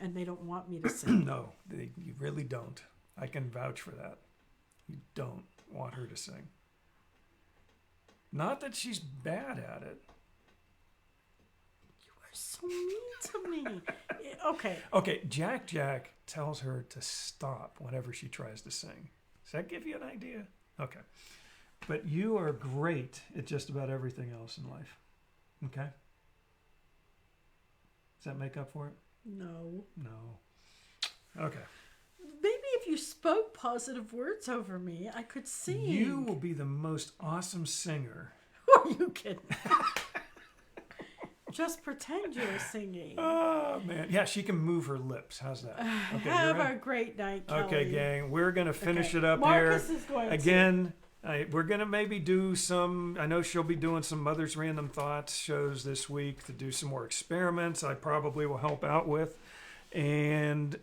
and they don't want me to sing. No, you really don't. I can vouch for that. You don't want her to sing. Not that she's bad at it. You are so mean to me. Okay. Okay, Jack tells her to stop whenever she tries to sing. Does that give you an idea? Okay. but you are great at just about everything else in life. Okay? Does that make up for it? No. No. Okay. Maybe if you spoke positive words over me, I could sing. You will be the most awesome singer. Are you kidding? Just pretend you're singing. Oh, man. Yeah, she can move her lips. How's that? Okay, Have you're in? a great night, Kelly. Okay, gang. We're going to finish it up Marcus here. is going Again, we're going to maybe do some, I know she'll be doing some Mother's Random Thoughts shows this week to do some more experiments I probably will help out with. And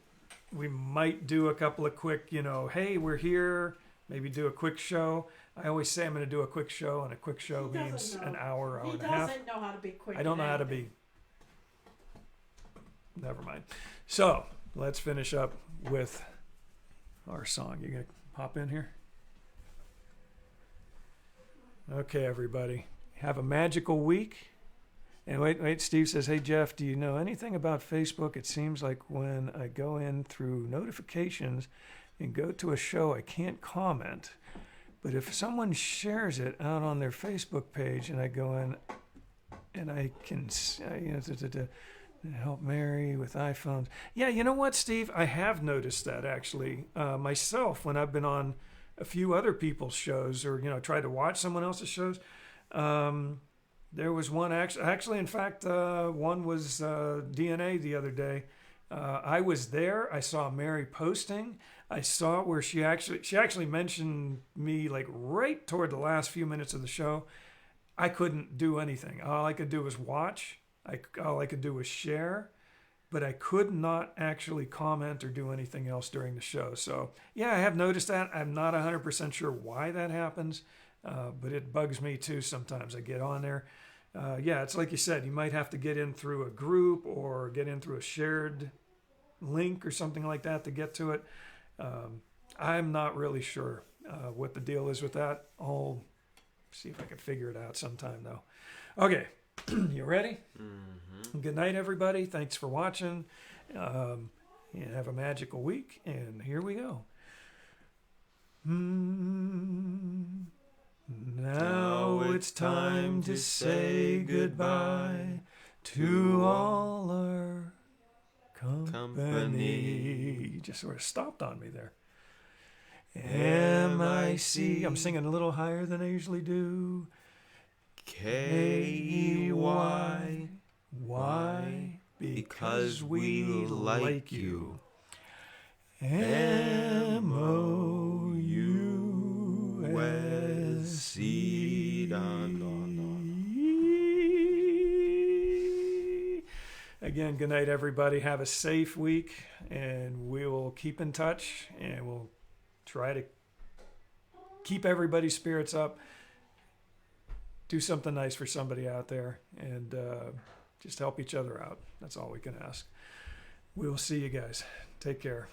we might do a couple of quick, hey, we're here. Maybe do a quick show. I always say I'm going to do a quick show, and a quick show means an hour, hour and a half. He doesn't know how to be quick. I don't know how to be. Never mind. So let's finish up with our song. You going to hop in here? Okay, everybody. Have a magical week. And wait, Steve says, hey, Jeff, do you know anything about Facebook? It seems like when I go in through notifications and go to a show, I can't comment. But if someone shares it out on their Facebook page and I go in and I can help Mary with iPhones. Yeah, you know what, Steve? I have noticed that actually myself when I've been on a few other people's shows or, tried to watch someone else's shows. There was one actually, in fact, one was DNA the other day. I was there. I saw Mary posting. I saw where she actually mentioned me like right toward the last few minutes of the show. I couldn't do anything. All I could do was watch. All I could do was share, but I could not actually comment or do anything else during the show. So yeah, I have noticed that. I'm not 100% sure why that happens, but it bugs me too sometimes. I get on there. Yeah, it's like you said, you might have to get in through a group or get in through a shared link or something like that to get to it. I'm not really sure what the deal is with that. I'll see if I can figure it out sometime, though. Okay, you ready? Mm-hmm. Good night, everybody. Thanks for watching. And have a magical week. And here we go. Now it's time to say goodbye to all our company. You just sort of stopped on me there. M-I-C. I'm singing a little higher than I usually do. K-Y. Why? Because we like you. M-O-U-S-C. Again, good night, everybody. Have a safe week, and we will keep in touch, and we'll try to keep everybody's spirits up. Do something nice for somebody out there, and just help each other out. That's all we can ask. We'll see you guys. Take care.